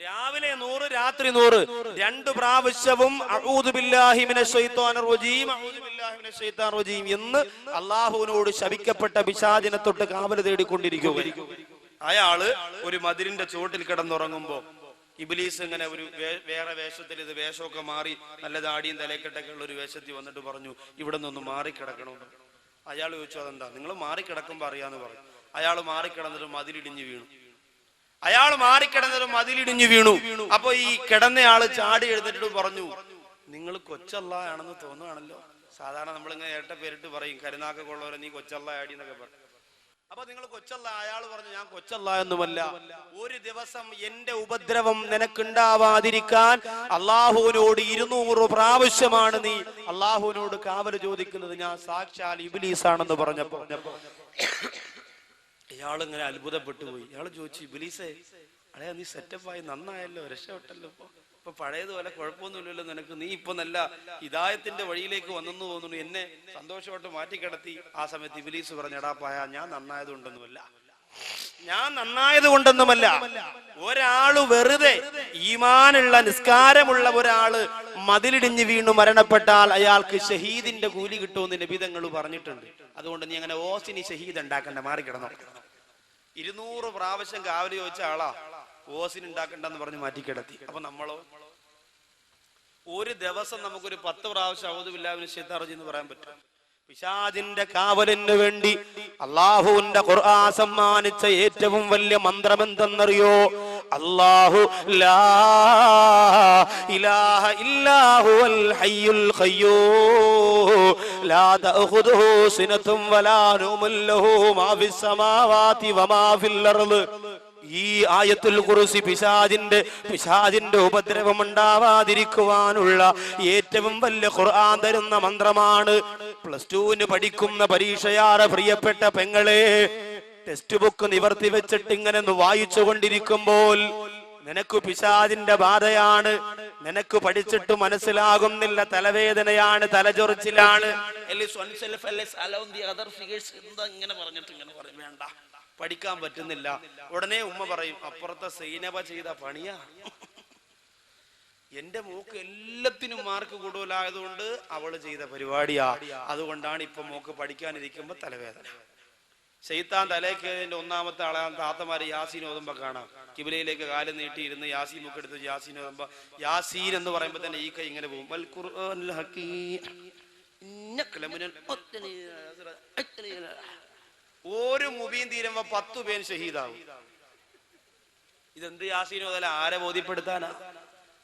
രാവിലെ 100 രാത്രി 100 രണ്ടു പ്രാവശ്യവും അഊദു ബില്ലാഹി മിനശ് ശൈത്വാനിർ റജീം അഊദു ബില്ലാഹി മിനശ് ശൈത്വാനിർ റജീം എന്ന് അല്ലാഹുവിനോട് ശപിക്കപ്പെട്ട പിശാചിനെ തൊട്ട് കാവൽ തേടിക്കൊണ്ടിരിക്കുകയാണ്. അയാള് ഒരു മതിലിന്റെ ചോട്ടിൽ കിടന്നുറങ്ങുമ്പോ ഇബ്ലീസ് ഇങ്ങനെ ഒരു വേറെ വേഷത്തിൽ, ഇത് വേഷമൊക്കെ മാറി നല്ല ദാടിയും തലക്കെട്ടൊക്കെ ഉള്ള ഒരു വേഷത്തിൽ വന്നിട്ട് പറഞ്ഞു, ഇവിടെ നിന്നൊന്ന് മാറിക്കിടക്കണമെന്ന്. അയാൾ ചോദിച്ചു, അതെന്താ? നിങ്ങൾ മാറിക്കിടക്കുമ്പോ അറിയാന്ന് പറഞ്ഞു. അയാൾ മാറിക്കിടന്നിട്ട് മതിലിടിഞ്ഞു വീണു. അപ്പൊ ഈ കിടന്നയാള് ചാടി എഴുന്നേറ്റിട്ട് പറഞ്ഞു, നിങ്ങൾ കൊച്ചല്ലായാണെന്ന് തോന്നുകയാണല്ലോ. സാധാരണ നമ്മളിങ്ങനെ ഇരട്ട പേരിട്ട് പറയും, കരുനാക്കൊക്കെ ഉള്ളവരെ നീ കൊച്ചല്ല ആടി എന്നൊക്കെ പറയും. അപ്പൊ നിങ്ങൾ കൊച്ചല്ല. അയാൾ പറഞ്ഞു, ഞാൻ കൊച്ചല്ല എന്നുമല്ല. ഒരു ദിവസം എന്റെ ഉപദ്രവം നിനക്കുണ്ടാവാതിരിക്കാൻ അള്ളാഹുവിനോട് 200 പ്രാവശ്യമാണ് നീ അള്ളാഹുവിനോട് കാവല് ചോദിക്കുന്നത്. ഞാൻ സാക്ഷാൽ ഇബ്ലീസ് ആണെന്ന് പറഞ്ഞപ്പോ ഇയാളിങ്ങനെ അത്ഭുതപ്പെട്ടു പോയി. ഇയാള് ചോദിച്ചു, ഇബ്ലീസേ അളയാ നീ സെറ്റപ്പായി, നന്നായല്ലോ, രക്ഷപ്പെട്ടല്ലോ, ഇപ്പൊ പഴയതുപോലെ കുഴപ്പമൊന്നുമില്ലല്ലോ നിനക്ക്, നീ ഇപ്പൊ നല്ല ഹിദായത്തിന്റെ വഴിയിലേക്ക് വന്നെന്ന് തോന്നുന്നു, എന്നെ സന്തോഷമായിട്ട് മാറ്റിക്കിടത്തി. ആ സമയത്ത് ഇബ്ലീസ് പറഞ്ഞു, എടാ പായ, ഞാൻ നന്നായത് കൊണ്ടൊന്നുമല്ല. ഒരാള് വെറുതെ ഈമാനുള്ള നിസ്കാരമുള്ള ഒരാള് മതിലിടിഞ്ഞ് വീണു മരണപ്പെട്ടാൽ അയാൾക്ക് ഷഹീദിന്റെ കൂലി കിട്ടുമെന്ന് നബി തങ്ങൾ പറഞ്ഞിട്ടുണ്ട്. അതുകൊണ്ട് നീ അങ്ങനെ ഓസിനി ഷഹീദ് ഉണ്ടാക്കണ്ട, മാറിക്കിടന്നോ. 200 പ്രാവശ്യം കാവല് ചോദിച്ച ആളാ ഓസിന് ഉണ്ടാക്കണ്ടെന്ന് പറഞ്ഞ് മാറ്റിക്കിടത്തി. അപ്പൊ നമ്മളോ ഒരു ദിവസം നമുക്കൊരു 10 പ്രാവശ്യം അഊദു ബില്ലാഹി മിനശ് ശൈത്വാനിർ റജീം എന്ന് പറയാൻ പറ്റും. പിശാചിന്റെ കാവലിന് വേണ്ടി അല്ലാഹുവിന്റെ ഖുർആൻ സമ്മാനിച്ച ഏറ്റവും വലിയ മന്ത്രം എന്തെന്നറിയോ? അല്ലാഹു ലാ ഇലാഹ ഇല്ലാ ഹുവൽ ഹയ്യുൽ ഖയ്യൂം ലാ തഅഖുദുഹു സിനത്തും വലാ നൗമുൻ ലഹു മാ ഫിസ് സമാവാതി വമാ ഫിൽ അർള്. ഈ ആയത്തുൽ ഖുർസി പിശാചിന്റെ ഉപദ്രവം ഉണ്ടാവാതിരിക്കുവാനുള്ള ഏറ്റവും വലിയ ഖുർആൻ തരുന്ന മന്ത്രമാണ്. +2 പഠിക്കുന്ന പരീക്ഷയാറ് പ്രിയപ്പെട്ട പെങ്ങളെ, ടെക്സ്റ്റ് ബുക്ക് നിവർത്തി വെച്ചിട്ട് ഇങ്ങനെ വായിച്ചു കൊണ്ടിരിക്കുമ്പോൾ നിനക്ക് പിശാചിന്റെ ബാധയാണ്, നിനക്ക് പഠിച്ചിട്ട് മനസ്സിലാകുന്നില്ല, തലവേദനയാണ്, തലചൊറിച്ചിലാണ്, ഇങ്ങനെ പറഞ്ഞിട്ട് ഇങ്ങനെ പറയും, വേണ്ട പഠിക്കാൻ പറ്റുന്നില്ല. ഉടനെ ഉമ്മ പറയും, അപ്പുറത്തെ സൈനബ ചെയ്ത പണിയാ, എന്റെ മോക്ക് എല്ലാത്തിനും മാർക്ക് കൂടുതലായതുകൊണ്ട് അവള് ചെയ്ത പരിപാടിയാ, അതുകൊണ്ടാണ് ഇപ്പൊ മോക്ക് പഠിക്കാനിരിക്കുമ്പോ തലവേദന. ശൈത്താൻ തലേക്കേതിന്റെ ഒന്നാമത്തെ ആളെ താത്തമാര് യാസീൻ ഓതുമ്പോ കാണാം, കിബിലയിലേക്ക് കാല് നീട്ടിയിരുന്ന് യാസീൻ ബുക്ക് എടുത്ത് യാസീൻ ഓതുമ്പോ യാസീൻ എന്ന് പറയുമ്പോ തന്നെ ഈ കൈ ഇങ്ങനെ പോകും. ഒരു മുബീൻ തീരുമ്പോ 10 പേര് ഷഹീദാവും. ഇതെന്ത് യാസീൻ ഓതല, ആരെ ബോധ്യപ്പെടുത്താനാ?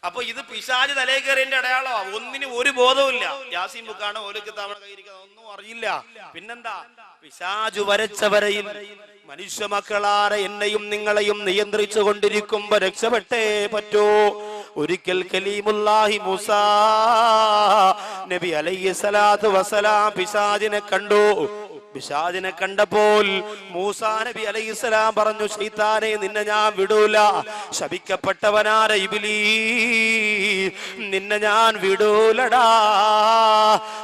അപ്പൊ ഇത് പിശാച് തലേ കയറിന്റെ അടയാളമാ. ഒന്നിനും ഒരു ബോധവുമില്ല. യാസീൻ ബുക്കാണ്, ഓലക്ക് തവണ കയ്യിരിക്കുന്നത്, ഒന്നും അറിയില്ല. പിന്നെന്താ? പിശാചു വരച്ച വരയിൽ മനുഷ്യ മക്കളാരെ എന്നെയും നിങ്ങളെയും നിയന്ത്രിച്ചു കൊണ്ടിരിക്കുമ്പോ രക്ഷപ്പെട്ടേ പറ്റൂ. ഒരിക്കൽ കലീമുല്ലാഹി മൂസാ നബി അലൈഹിസ്സലാത്തു വസ്സലാം പിശാചിനെ കണ്ടു. പിശാചിനെ കണ്ടപ്പോൾ മൂസാ നബി അലൈഹിസ്സലാം പറഞ്ഞു, ശൈത്താനെ നിന്നെ ഞാൻ വിടൂല, ശപിക്കപ്പെട്ടവനാരെ ഇബ്ലീസ്, നിന്നെ ഞാൻ വിടൂലടാ.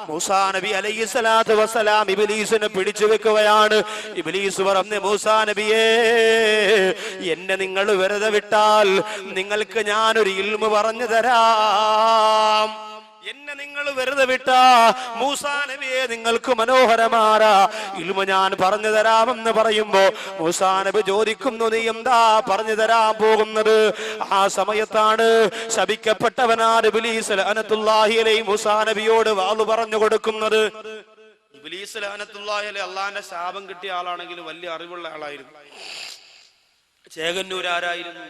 മൂസാ നബി അലൈഹിസ്സലാത്തു വസ്സലാം ഇബ്ലീസിനെ പിടിച്ചു വെക്കുകയാണ്. ഇബ്ലീസ് പറഞ്ഞു, മൂസാ നബിയേ, എന്നെ നിങ്ങൾ വെറുതെ വിട്ടാൽ നിങ്ങൾക്ക് ഞാനൊരു ഇൽമു പറഞ്ഞു തരാം. എന്നെ നിങ്ങൾ വെറുതെ വിട്ടാ മൂസാ നബിയെ നിങ്ങൾക്ക് മനോഹരമായ ഇൽമു ഞാൻ പറഞ്ഞു തരാമെന്ന് പറയുമ്പോ മൂസാ നബി ചോദിക്കുന്നു, നീ എന്താ പറഞ്ഞു തരാൻ പോകുന്നത്? ആ സമയത്താണ് ശപിക്കപ്പെട്ടവനായ ഇബ്ലീസ് ലഅനത്തുല്ലാഹി അലൈഹി മൂസാ നബിയോട് വാളു പറഞ്ഞു കൊടുക്കുന്നത്. ഇബ്ലീസ് ലഅനത്തുല്ലാഹി അലൈഹി അള്ളാന്റെ ശാപം കിട്ടിയ ആളാണെങ്കിലും വലിയ അറിവുള്ള ആളായിരുന്നു. ചേകന്നൂർ ആരായിരുന്നു?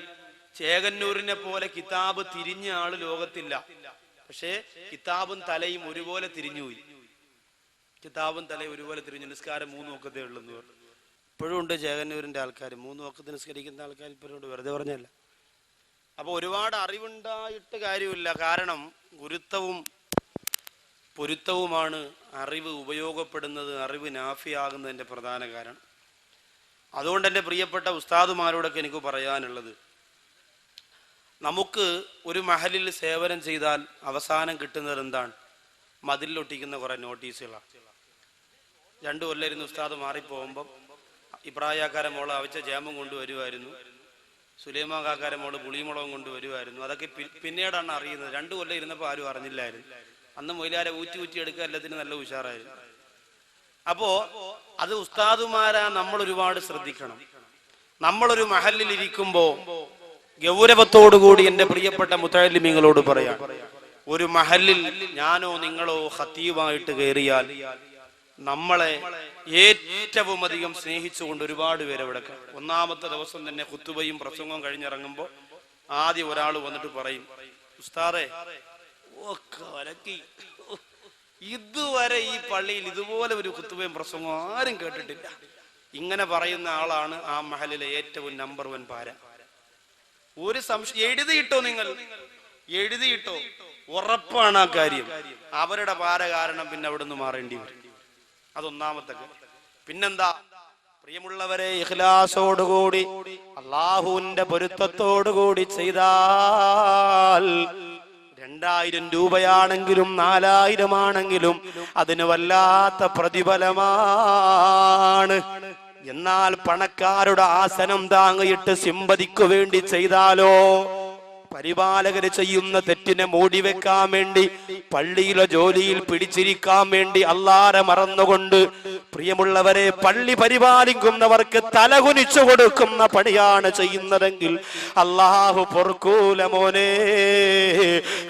ചേകന്നൂരിനെ പോലെ കിതാബ് തിരിഞ്ഞ ആള് ലോകത്തില്ല. പക്ഷേ കിതാബും തലയും ഒരുപോലെ തിരിഞ്ഞുപോയി. കിതാബും തലയും ഒരുപോലെ തിരിഞ്ഞു. നിസ്കാരം 3 വഖത്തേ ഉള്ളൂ എന്ന് പറഞ്ഞു. ഇപ്പോഴും ഉണ്ട് ചേകന്നൂരിന്റെ ആൾക്കാർ 3 വഖത്ത് നിസ്കരിക്കുന്ന ആൾക്കാർ ഇപ്പോഴും ഉണ്ട്, വെറുതെ പറഞ്ഞല്ല. അപ്പൊ ഒരുപാട് അറിവുണ്ടായിട്ട് കാര്യമില്ല. കാരണം ഗുരുത്വവും പൊരുത്തവുമാണ് അറിവ് ഉപയോഗപ്പെടുന്നത്, അറിവ് നാഫിയാകുന്നതിന്റെ പ്രധാന കാരണം. അതുകൊണ്ട് എൻ്റെ പ്രിയപ്പെട്ട ഉസ്താദുമാരോടൊക്കെ എനിക്ക് പറയാനുള്ളത്, നമുക്ക് ഒരു മഹലിൽ സേവനം ചെയ്താൽ അവസാനം കിട്ടുന്നത് എന്താണ്? മതിലൊട്ടിക്കുന്ന കുറെ നോട്ടീസുകളാണ്. 2 കൊല്ലം ഉസ്താദ് മാറിപ്പോകുമ്പം ഇബ്രാഹിക്കാരൻ മോളെ അവച്ച ജാമും കൊണ്ടുവരുമായിരുന്നു. സുലൈമാൻ കാക്കാരെ മോള് പുളിമുളകും കൊണ്ട് വരുമായിരുന്നു. അതൊക്കെ പിന്നീടാണ് അറിയുന്നത്. 2 കൊല്ലം ഇരുന്നപ്പോൾ ആരും അറിഞ്ഞില്ലായിരുന്നു. അന്ന് മൊയിലാരെ ഊറ്റി എടുക്കുക എല്ലാത്തിനും നല്ല ഉഷാറായിരുന്നു. അപ്പോ അത് ഉസ്താദുമാരാ നമ്മൾ ഒരുപാട് ശ്രദ്ധിക്കണം. നമ്മളൊരു മഹല്ലിൽ ഇരിക്കുമ്പോ ഗൗരവത്തോടുകൂടി എൻ്റെ പ്രിയപ്പെട്ട മുത്തഅല്ലിമീങ്ങളോട് പറയാം, ഒരു മഹല്ലിൽ ഞാനോ നിങ്ങളോ ഖതീബായിട്ട് കയറിയാൽ നമ്മളെ ഏറ്റവും അധികം സ്നേഹിച്ചുകൊണ്ട് ഒരുപാട് പേര് അവിടെ. ഒന്നാമത്തെ ദിവസം തന്നെ ഖുതുബയും പ്രസംഗവും കഴിഞ്ഞിറങ്ങുമ്പോൾ ആദ്യം ഒരാൾ വന്നിട്ട് പറയും, ഉസ്താദേ ഇതുവരെ ഈ പള്ളിയിൽ ഇതുപോലെ ഒരു ഖുതുബയും പ്രസംഗവും ആരും കേട്ടിട്ടില്ല. ഇങ്ങനെ പറയുന്ന ആളാണ് ആ മഹലിലെ ഏറ്റവും നമ്പർ 1 പാര. ഒരു സംശയം എഴുതിയിട്ടോ, നിങ്ങൾ എഴുതിയിട്ടോ, ഉറപ്പാണ് ആ കാര്യം. അവരുടെ പാര കാരണം പിന്നെ അവിടെ നിന്ന് മാറേണ്ടി വരും. അതൊന്നാമത്തെ കാര്യം. പിന്നെന്താ പ്രിയമുള്ളവരെ, ഇഖ്ലാസോടുകൂടി അള്ളാഹുവിന്റെ പൊരുത്തത്തോടുകൂടി ചെയ്താൽ 2000 രൂപയാണെങ്കിലും 4000 ആണെങ്കിലും അതിന് വല്ലാത്ത പ്രതിഫലമാണ്. എന്നാൽ പണക്കാരുടെ ആസനം താങ്ങിയിട്ട് സിമ്പതിക്കു വേണ്ടി ചെയ്താലോ, പരിപാലകര് ചെയ്യുന്ന തെറ്റിനെ മൂടിവെക്കാൻ വേണ്ടി, പള്ളിയിലെ ജോലിയിൽ പിടിച്ചിരിക്കാൻ വേണ്ടി അല്ലാഹുവെ മറന്നുകൊണ്ട്, പ്രിയമുള്ളവരെ, പള്ളി പരിപാലിക്കുന്നവർക്ക് തലകുനിച്ചു കൊടുക്കുന്ന പണിയാണ് ചെയ്യുന്നതെങ്കിൽ അല്ലാഹു പൊറുക്കൂല മോനെ.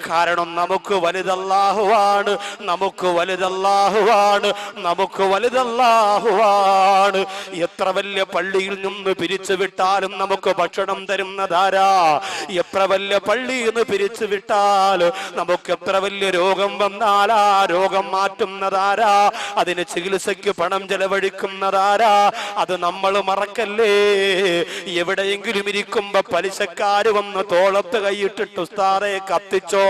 കാരണം നമുക്ക് വലുതല്ലാഹുവാണ്, നമുക്ക് വലുതല്ലാഹുവാണ്, നമുക്ക് വലുതല്ലാഹുവാണ്. എത്ര വലിയ പള്ളിയിൽ നിന്ന് പിരിച്ചു വിട്ടാലും നമുക്ക് ഭക്ഷണം തരുന്നതാരാ? എത്ര വലിയ പള്ളിയിൽ നിന്ന് പിരിച്ചു വിട്ടാൽ നമുക്ക് എത്ര വലിയ രോഗം വന്നാൽ ആ രോഗം മാറ്റുന്നതാരാ? അതിന് ചികിത്സയ്ക്ക് പണം ചെലവഴിക്കുന്നതാരാ? അത് നമ്മൾ മറക്കല്ലേ. എവിടെയെങ്കിലും ഇരിക്കുമ്പോ പലിശക്കാര് വന്ന് തോളത്ത് കൈയിട്ടിട്ട് ഉസ്താദേ കത്തിച്ചോ,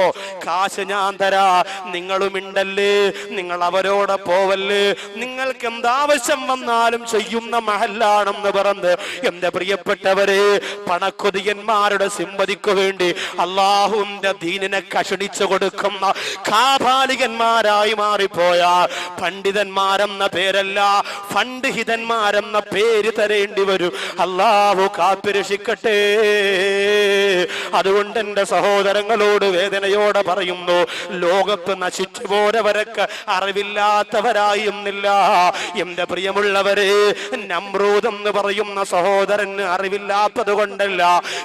കാശ് ഞാൻ തരാ, നിങ്ങളുമിണ്ടല്ലേ, നിങ്ങൾ അവരോടെ പോവല്ലേ, നിങ്ങൾക്ക് എന്താവശ്യം വന്നാലും ചെയ്യുന്ന മഹല്ലാണെന്ന് പറഞ്ഞ് എന്റെ പ്രിയപ്പെട്ടവരെ, പണക്കൊതിയന്മാരുടെ സിമ്പതിക്കു വേണ്ടി അള്ളാഹുവിന്റെ ദീനിനെ കഷണിച്ചു കൊടുക്കുന്ന കാപാലികന്മാരായി മാറിപ്പോയ പണ്ഡിതന്മാരെന്ന പേരല്ല, ഫണ്ഡിഹിതന്മാരെന്ന പേര് തരേണ്ടി വരും. അള്ളാഹു കാത്തുരക്ഷിക്കട്ടെ. അതുകൊണ്ട് എന്റെ സഹോദരങ്ങളോട് വേദനയോടെ പറയുന്നു, ലോകത്ത് നശിച്ചു പോരവരൊക്കെ അറിവില്ലാത്തവരായിരുന്നില്ല. എന്റെ പ്രിയമുള്ളവരെ, നമ്രൂദ് എന്ന് പറയുന്ന സഹോദരന് അറിവില്ലാത്തത് കൊണ്ടല്ല,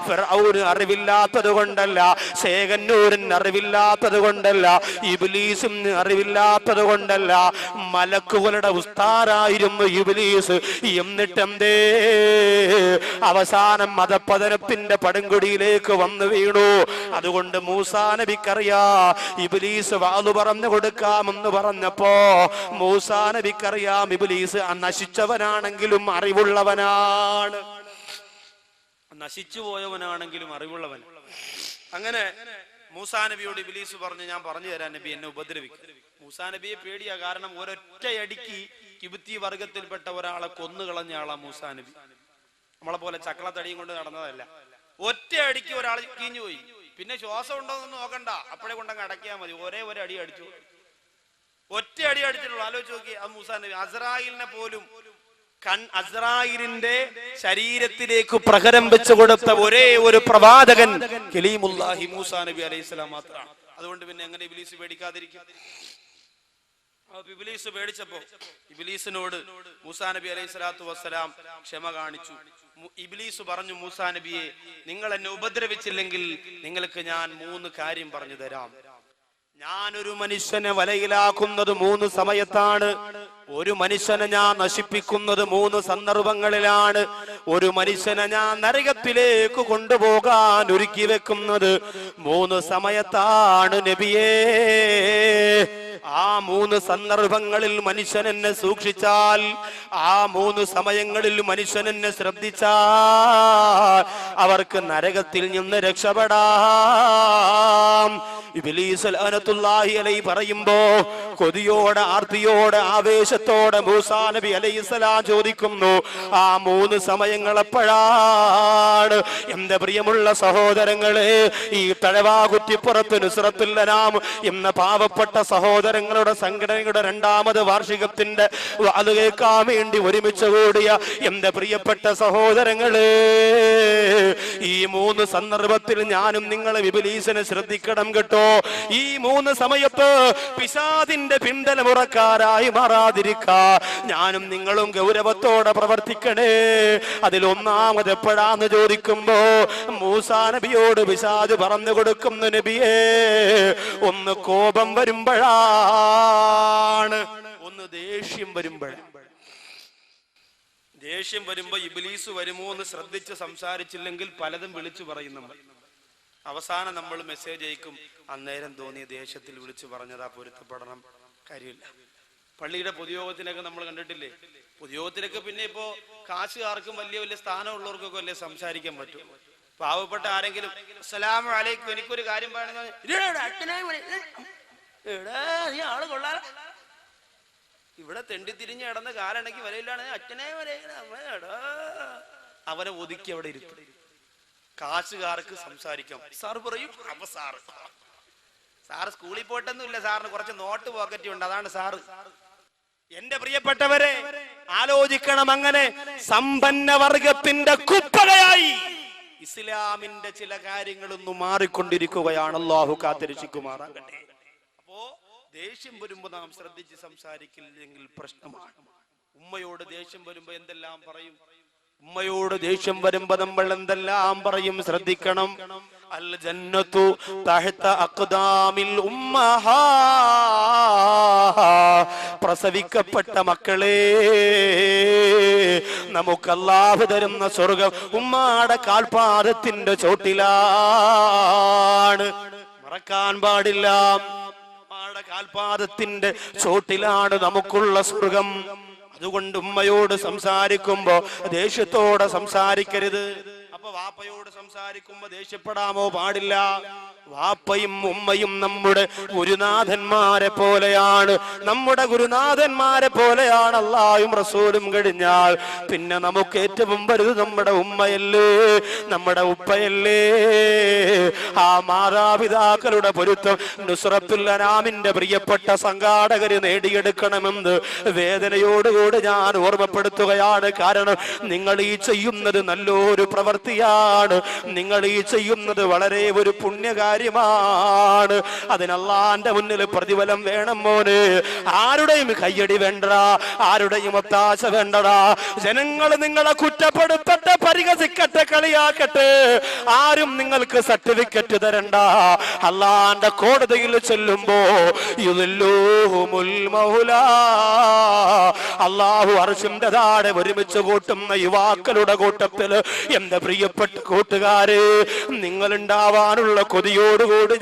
ഫിർഔന് അറിവില്ലാത്തത് കൊണ്ടല്ല, ശേഖന്നൂരിന് അറിവില്ലാത്തത് കൊണ്ടല്ല, ഇബ്ലീസിന് അറിവില്ലാത്തത് കൊണ്ടല്ല, മലക്കുകളുടെ ഉസ്താദായിരുന്നു ഇബ്ലീസ്. എന്നിട്ടെന്തേ അവസാനം മതപതനത്തിന്റെ പടുങ്കുടിയിലേക്ക് വന്നു വീണു. അതുകൊണ്ട് മൂസാ നബിക്കറിയാ ഇബ്ലീസ് വാളു പറഞ്ഞു കൊടുക്കാമെന്ന് പറഞ്ഞപ്പോ മൂസാ നബിക്കറിയാം ഇബ്ലീസ് നശിച്ചവനാണെങ്കിലും അറിവുള്ളവനാണ്, നശിച്ചു പോയവനാണെങ്കിലും അറിവുള്ളവൻ. അങ്ങനെ മൂസാ നബിയോട് ഇബ്ലീസ് പറഞ്ഞു, ഞാൻ പറഞ്ഞു തരാൻ നബി, എന്നെ ഉപദ്രവിക്കും. മൂസാ നബിയെ പേടിയാ. കാരണം ഒരൊറ്റയടിക്ക് കിബുത്തി വർഗത്തിൽപ്പെട്ട ഒരാളെ കൊന്നുകളഞ്ഞ ആളാ മൂസാ നബി. നമ്മളെ പോലെ ചക്കളത്തടിയും കൊണ്ട് നടന്നതല്ല. ഒറ്റയടിക്ക് ഒരാൾ കീഞ്ഞു പോയി. പിന്നെ ശ്വാസം ഉണ്ടോന്ന് നോക്കണ്ട, അപ്പോഴേ കൊണ്ടങ്ങ് അടക്കിയാൽ മതി. ഒരേ ഒരു അടി അടിച്ചു, ഒറ്റ അടി അടിച്ചിട്ടുള്ളൂ. ആലോചിച്ച് നോക്കി. അത് മൂസാ നബി അസ്രായിലിനെ പോലും അസ്രായിലിന്റെ ശരീരത്തിലേക്ക് പ്രഹരം വെച്ചു കൊടുത്ത ഒരേ ഒരു പ്രവാചകൻ കലീമുല്ലാഹി മൂസാ നബി അലൈഹിസ്സലാം മാത്രമാണ്. അതുകൊണ്ട് പിന്നെ എങ്ങനെ ഇബ്ലീസ് പേടിക്കാതിരിക്കും? ഇബ്ലീസ് പേടിച്ചപ്പോ ഇബ്ലീസിനോട് മൂസാ നബി അലൈഹിസ്സലാത്തു വസ്സലാം ക്ഷമ കാണിച്ചു. ഇബ്ലീസ് പറഞ്ഞു, മൂസാ നബിയെ, നിങ്ങൾ എന്നെ ഉപദ്രവിച്ചില്ലെങ്കിൽ നിങ്ങൾക്ക് ഞാൻ 3 കാര്യം പറഞ്ഞു തരാം. ഞാനൊരു മനുഷ്യനെ വലയിലാക്കുന്നത് 3 സമയത്താണ്. ഒരു മനുഷ്യനെ ഞാൻ നശിപ്പിക്കുന്നത് 3 സന്ദർഭങ്ങളിലാണ്. ഒരു മനുഷ്യനെ ഞാൻ നരകത്തിലേക്ക് കൊണ്ടുപോകാൻ ഒരുക്കി വെക്കുന്നത് 3 സമയത്താണ് നബിയേ. ആ 3 സന്ദർഭങ്ങളിൽ മനുഷ്യൻ എന്നെ സൂക്ഷിച്ചാൽ, ആ 3 സമയങ്ങളിൽ മനുഷ്യൻ എന്നെ ശ്രദ്ധിച്ചാൽ അവർക്ക് നരകത്തിൽ നിന്ന് രക്ഷപ്പെടാം. ഇബ്ലീസ് ലഅനത്തുല്ലാഹി അലൈഹി പറയുമ്പോ കൊതിയോടെ ആർത്തിയോടെ ആവേശത്തോടെ മൂസാ നബി അലൈഹിസ്സലാം ചോദിക്കുന്നു, ആ 3 സമയങ്ങൾ എപ്പോഴാണ്? എന്റെ പ്രിയമുള്ള സഹോദരങ്ങളെ, ഈ തഴവാകുറ്റിപ്പുറത്ത് നുസ്രത്തുൽ അനാം എന്ന പാവപ്പെട്ട സഹോദരങ്ങളുടെ സംഘടനയുടെ 2ാമത് വാർഷികത്തിന്റെ അത് കേൾക്കാൻ വേണ്ടി ഒരുമിച്ച് കൂടിയ എന്റെ പ്രിയപ്പെട്ട സഹോദരങ്ങളെ, ഈ 3 സന്ദർഭത്തിൽ ഞാനും നിങ്ങളെ ഇബ്ലീസിനെ ശ്രദ്ധിക്കണം കേട്ടോ. ഈ 3 സമയത്ത് പിശാചിന്റെ പിന്തലമുറക്കാരായി മാറാതിരിക്കാ ഞാനും നിങ്ങളും ഗൗരവത്തോടെ പ്രവർത്തിക്കണേ. അതിൽ 1ാമത് എപ്പോഴാന്ന് ചോദിക്കുമ്പോ മൂസാ നബിയോട് പിശാച് പറഞ്ഞു കൊടുക്കുന്നു, നബിയേ, ഒന്ന് കോപം വരുമ്പോഴാണ്, ഒന്ന് ദേഷ്യം വരുമ്പോഴാണ്. ദേഷ്യം വരുമ്പോ ഇബ്ലീസ് വരുമോ എന്ന് ശ്രദ്ധിച്ച് സംസാരിച്ചില്ലെങ്കിൽ പലതും വിളിച്ചു പറയും നമ്മൾ. അവസാനം നമ്മൾ മെസ്സേജ് അയക്കും, അന്നേരം തോന്നിയ ദേഷ്യത്തിൽ വിളിച്ചു പറഞ്ഞതാ, പൊരുത്തപ്പെടണം, കാര്യമില്ല. പള്ളിയുടെ പൊതുയോഗത്തിനൊക്കെ നമ്മൾ കണ്ടിട്ടില്ലേ? പൊതുയോഗത്തിനൊക്കെ പിന്നെ ഇപ്പോ കാശുകാർക്കും വലിയ വലിയ സ്ഥാനമുള്ളവർക്കൊക്കെ അല്ലേ സംസാരിക്കാൻ പറ്റും. പാവപ്പെട്ട ആരെങ്കിലും അസ്സലാമു അലൈക്കും, എനിക്കൊരു കാര്യം പറയണ, ആള് കൊള്ളാ, ഇവിടെ തെണ്ടി തിരിഞ്ഞ് കിടന്ന് കാലണക്ക് വരയിലാണ്, അച്ഛനെ വരയിടാ, അവനെ ഒതുക്കി അവിടെ ഇരുത്തും. കാശുകാർക്ക് സംസാരിക്കാം. സാർ പറയും, അപ്പൊ സാറ് സ്കൂളിൽ പോയിട്ടൊന്നുമില്ല, സാറിന് കുറച്ച് നോട്ട് പോക്കറ്റ് ഉണ്ട്, അതാണ് സാറ്. എന്റെ പ്രിയപ്പെട്ടവരെ, ആലോചിക്കണം. അങ്ങനെ സമ്പന്ന വർഗത്തിന്റെ കുപ്പകയായി ഇസ്ലാമിന്റെ ചില കാര്യങ്ങളൊന്നും മാറിക്കൊണ്ടിരിക്കുകയാണ്. അല്ലാഹു കാത്തിരക്ഷിക്കുമാറാകട്ടെ. അപ്പോ ദേഷ്യം വരുമ്പോ നാം ശ്രദ്ധിച്ച് സംസാരിക്കില്ലെങ്കിൽ പ്രശ്നമാണ്. ഉമ്മയോട് ദേഷ്യം വരുമ്പോ എന്തെല്ലാം പറയും? ഉമ്മയോട് ദേഷ്യം വരുമ്പോ നമ്മൾ എന്തെല്ലാം പറയും? ശ്രദ്ധിക്കണം. അൽ ജന്നത്തു തഹ്ത അഖ്ദാമിൽ ഉമ്മഹാ, പ്രസവിക്കപ്പെട്ട മക്കളെ, നമുക്ക് അല്ലാഹു തരുന്ന സ്വർഗം ഉമ്മാടെ കാൽപാദത്തിന്റെ ചോട്ടിലാണ്. മറക്കാൻ പാടില്ല, ഉമ്മാടെ കാൽപാദത്തിന്റെ ചോട്ടിലാണ് നമുക്കുള്ള സ്വർഗം. അതുകൊണ്ട് ഉമ്മയോട് സംസാരിക്കുമ്പോ ദേഷ്യത്തോടെ സംസാരിക്കരുത്. അപ്പൊ വാപ്പയോട് സംസാരിക്കുമ്പോ ദേഷ്യപ്പെടാമോ? പാടില്ല. വാപ്പയും ഉമ്മയും നമ്മുടെ ഗുരുനാഥന്മാരെ പോലെയാണ്. നമ്മുടെ ഗുരുനാഥന്മാരെ പോലെയാണ് അല്ലാഹുവും റസൂലും കഴിഞ്ഞാൽ പിന്നെ നമുക്ക് ഏറ്റവും വലുത് നമ്മുടെ ഉമ്മയല്ലേ, നമ്മുടെ ഉപ്പയല്ലേ. ആ മാതാപിതാക്കളുടെ പൊരുത്തം നുസ്രത്തുൽ അനാമിന്റെ പ്രിയപ്പെട്ട സംഘാടകര് നേടിയെടുക്കണമെന്ന് വേദനയോടുകൂടി ഞാൻ ഓർമ്മപ്പെടുത്തുകയാണ്. കാരണം നിങ്ങൾ ഈ ചെയ്യുന്നത് നല്ലൊരു പ്രവൃത്തിയാണ്, നിങ്ങൾ ഈ ചെയ്യുന്നത് വളരെ ഒരു പുണ്യകാര്യം ാണ്. അതിന് അല്ലാഹുവിന്റെ മുന്നിൽ പ്രതിഫലം വേണം മോനെ. ആരുടെയും കയ്യടി വേണ്ടടാ, ആരുടെയും ഒത്താശ വേണ്ടടാ. ജനങ്ങൾ നിങ്ങളെ കുറ്റപ്പെടുത്തട്ടെ, പരിഹസിക്കട്ടെ, കളിയാക്കട്ടെ, ആരും നിങ്ങൾക്ക് സർട്ടിഫിക്കറ്റ് തരണ്ട. അല്ലാഹുവിന്റെ കോടതിയിൽ ചെല്ലുമ്പോ യുദില്ലുഹുമുൽ മൗലാ, അല്ലാഹു അർശിന്റെ താഴെ ഒരുമിച്ച് കൂട്ടുന്ന യുവാക്കളുടെ കൂട്ടത്തില് എന്റെ പ്രിയപ്പെട്ട കൂട്ടുകാരെ, നിങ്ങൾ ഉണ്ടാവാനുള്ള കൊതിയോടുകൂടി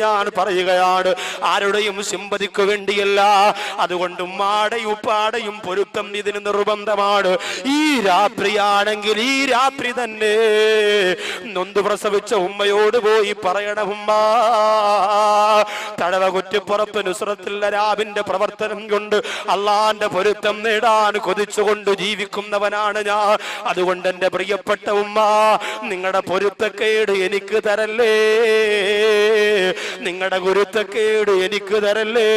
ഞാൻ പറയുകയാണ്. ആരുടെയും സിമ്പതിക്ക് വേണ്ടിയല്ല. അതുകൊണ്ട് ഉമ്മാടെയും ഉപ്പാടെയും പൊരുത്തം ഇതിന് നിർബന്ധമാണ്. ഈ രാത്രിയാണെങ്കിൽ ഈ രാത്രി തന്നെ നൊന്ത് പ്രസവിച്ച ഉമ്മയോട് പോയി പറയണം, ഉമ്മ, തഴവകുറ്റിപ്പുറത്ത് നുസ്രത്തുൽ അനാമിന്റെ പ്രവർത്തനം കൊണ്ട് അള്ളാന്റെ പൊരുത്തം നേടാൻ കൊതിച്ചുകൊണ്ട് ജീവിക്കുന്നവനാണ് ഞാൻ. അതുകൊണ്ട് എന്റെ പ്രിയപ്പെട്ട ഉമ്മ, നിങ്ങളുടെ പൊരുത്തക്കേട് എനിക്ക് തരല്ലേ, നിങ്ങളുടെ ഗുരുത്തക്കേട് എനിക്ക് തരല്ലേ.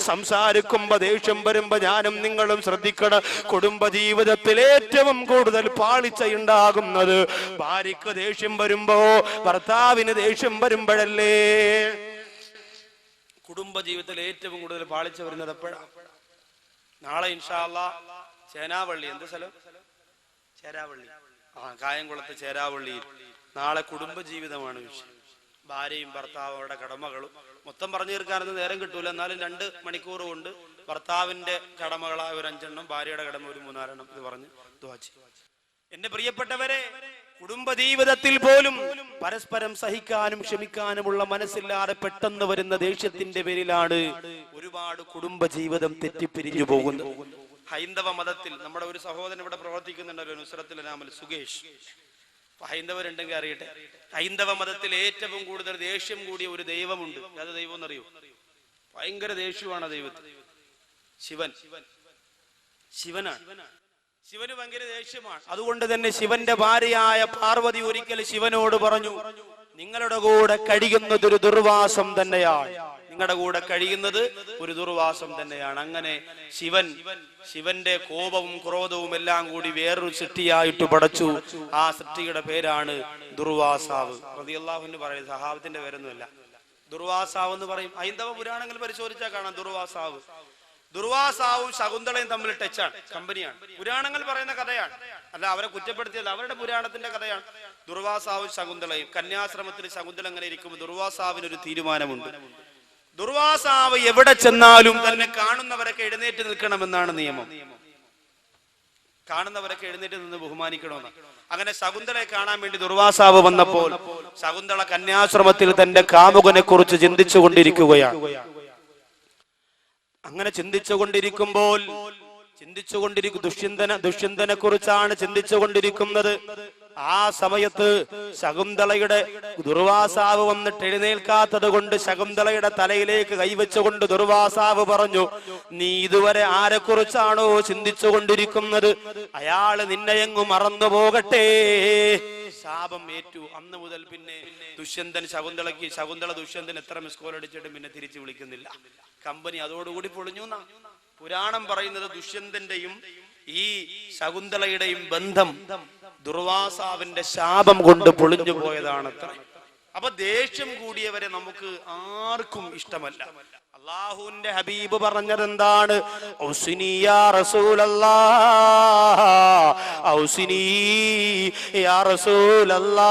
സംസാരിക്കുമ്പോ ദേഷ്യം വരുമ്പോ ഞാനും നിങ്ങളും ശ്രദ്ധിക്കണം. കുടുംബ ജീവിതത്തിൽ ഏറ്റവും കൂടുതൽ പാളിച്ചയുണ്ടാകുന്നത് ഭാര്യക്ക് ദേഷ്യം വരുമ്പോ, ഭർത്താവിന് ദേഷ്യം വരുമ്പോഴല്ലേ. കുടുംബ ജീവിതത്തിൽ ഏറ്റവും കൂടുതൽ പാളിച്ച വരുന്നത് എപ്പോഴാണ്? നാളെ ഇൻഷാ അല്ലാഹ് ചേനാവള്ളി, എന്ത് സ്ഥലം? ചേരാവള്ളി, കായംകുളത്ത് ചേരാവള്ളിയിൽ നാളെ കുടുംബ ജീവിതമാണ് വിഷയം. ഭാര്യയും ഭർത്താവും അവരുടെ കടമകളും മൊത്തം പറഞ്ഞു തീർക്കാനൊന്നും നേരം കിട്ടൂല. എന്നാലും 2 മണിക്കൂർ കൊണ്ട് ഭർത്താവിന്റെ കടമകളായ ഒരു 5 എണ്ണം, ഭാര്യയുടെ കടമ ഒരു 3-4 എണ്ണം ഇത് പറഞ്ഞ് ദുആ ചെയ്യും. എന്റെ പ്രിയപ്പെട്ടവരെ, കുടുംബ ജീവിതത്തിൽ പോലും പരസ്പരം സഹിക്കാനും ക്ഷമിക്കാനുമുള്ള മനസ്സില്ലാതെ പെട്ടെന്ന് വരുന്ന ദേഷ്യത്തിന്റെ പേരിലാണ് ഒരുപാട് കുടുംബ ജീവിതം തെറ്റിപ്പിരിഞ്ഞു പോകുന്നത്. ഹൈന്ദവ മതത്തിൽ നമ്മുടെ ഒരു സഹോദരൻ ഇവിടെ പ്രവർത്തിക്കുന്നുണ്ടല്ലോ, നുസ്രത്തുൽ അനാമിൽ, സുകേഷ്. ഹൈന്ദവരുണ്ടെങ്കിൽ അറിയട്ടെ, ഹൈന്ദവ മതത്തിൽ ഏറ്റവും കൂടുതൽ ദേഷ്യം കൂടിയ ഒരു ദൈവമുണ്ട്. അത് ദൈവം എന്നറിയോ? ഭയങ്കര ദേഷ്യമാണ് ദൈവത്തിന്. ശിവനാണ്. ശിവന് ഭയങ്കര ദേഷ്യമാണ്. അതുകൊണ്ട് തന്നെ ശിവന്റെ ഭാര്യയായ പാർവതി ഒരിക്കൽ ശിവനോട് പറഞ്ഞു, നിങ്ങളുടെ കൂടെ കഴിയുന്നത് ഒരു ദുർവാസം തന്നെയാണ്, നിങ്ങളുടെ കൂടെ കഴിയുന്നത് ഒരു ദുർവാസം തന്നെയാണ്. അങ്ങനെ ശിവന്റെ കോപവും ക്രോധവും എല്ലാം കൂടി വേറൊരു സൃഷ്ടിയായിട്ട് പടച്ചു. ആ സൃഷ്ടിയുടെ പേരാണ് ദുർവാസാവ്. റളിയല്ലാഹു അൻഹു പറയുന്നത് സഹാബത്തിന്റെ പേരൊന്നുമല്ല, ദുർവാസാവ് എന്ന് പറയും. ഹൈന്ദവ പുരാണങ്ങൾ പരിശോധിച്ചാൽ കാണാം ദുർവാസാവും ശകുന്തളയും തമ്മിൽ ടച്ചാണ്, കമ്പനിയാണ്. പുരാണങ്ങൾ പറയുന്ന കഥയാണ്, അല്ല അവരെ കുറ്റപ്പെടുത്തിയല്ല, അവരുടെ പുരാണത്തിന്റെ കഥയാണ്. ദുർവാസാവും ശകുന്തളയും കന്യാശ്രമത്തിൽ ശകുന്തള അങ്ങനെ ഇരിക്കുമ്പോൾ ദുർവാസാവിനൊരു തീരുമാനമുണ്ട്. ദുർവാസാവ് എവിടെ ചെന്നാലും തന്നെ കാണുന്നവരൊക്കെ എഴുന്നേറ്റ് നിൽക്കണമെന്നാണ് നിയമം. കാണുന്നവരൊക്കെ എഴുന്നേറ്റ് നിന്ന് ബഹുമാനിക്കണമെന്ന്. അങ്ങനെ ശകുന്തളയെ കാണാൻ വേണ്ടി ദുർവാസാവ് വന്നപ്പോൾ ശകുന്തള കന്യാശ്രമത്തിൽ തന്റെ കാമുകനെ കുറിച്ച് ചിന്തിച്ചു കൊണ്ടിരിക്കുകയാണ്. അങ്ങനെ ചിന്തിച്ചുകൊണ്ടിരിക്കുമ്പോൾ ദുഷ്യന്തനെ കുറിച്ചാണ് ചിന്തിച്ചുകൊണ്ടിരിക്കുന്നത്. ആ സമയത്ത് ശകുന്തളയുടെ ദുർവാസാവ് വന്നിട്ട് എഴുന്നേൽക്കാത്തത് കൊണ്ട് ശകുന്തളയുടെ തലയിലേക്ക് കൈവച്ചുകൊണ്ട് ദുർവാസാവ് പറഞ്ഞു, നീ ഇതുവരെ ആരെക്കുറിച്ചാണോ ചിന്തിച്ചുകൊണ്ടിരിക്കുന്നത്, അയാള് നിന്നെയങ്ങു മറന്നു പോകട്ടെ. ശാപം ഏറ്റു. അന്ന് മുതൽ പിന്നെ ദുഷ്യന്തൻ ശകുന്തള ദുഷ്യന്തൻ എത്ര മിസ്കോൾ അടിച്ചിട്ടും പിന്നെ തിരിച്ചു വിളിക്കുന്നില്ല. കമ്പനി അതോടുകൂടി പൊളിഞ്ഞു എന്നാ പുരാണം പറയുന്നത്. ദുഷ്യന്തന്റെയും ഈ ശകുന്തളയുടെയും ബന്ധം ദുർവാസാവിന്റെ ശാപം കൊണ്ട് പൊളിഞ്ഞു പോയതാണത്ര. അപ്പൊ ദേഷ്യം കൂടിയവരെ നമുക്ക് ആർക്കും ഇഷ്ടമല്ല. അല്ലാഹുവിന്റെ ഹബീബ് പറഞ്ഞത് എന്താണ്? ഔസിനി യാ റസൂലല്ലാഹ്, ഔസിനി യാ റസൂലല്ലാഹ്,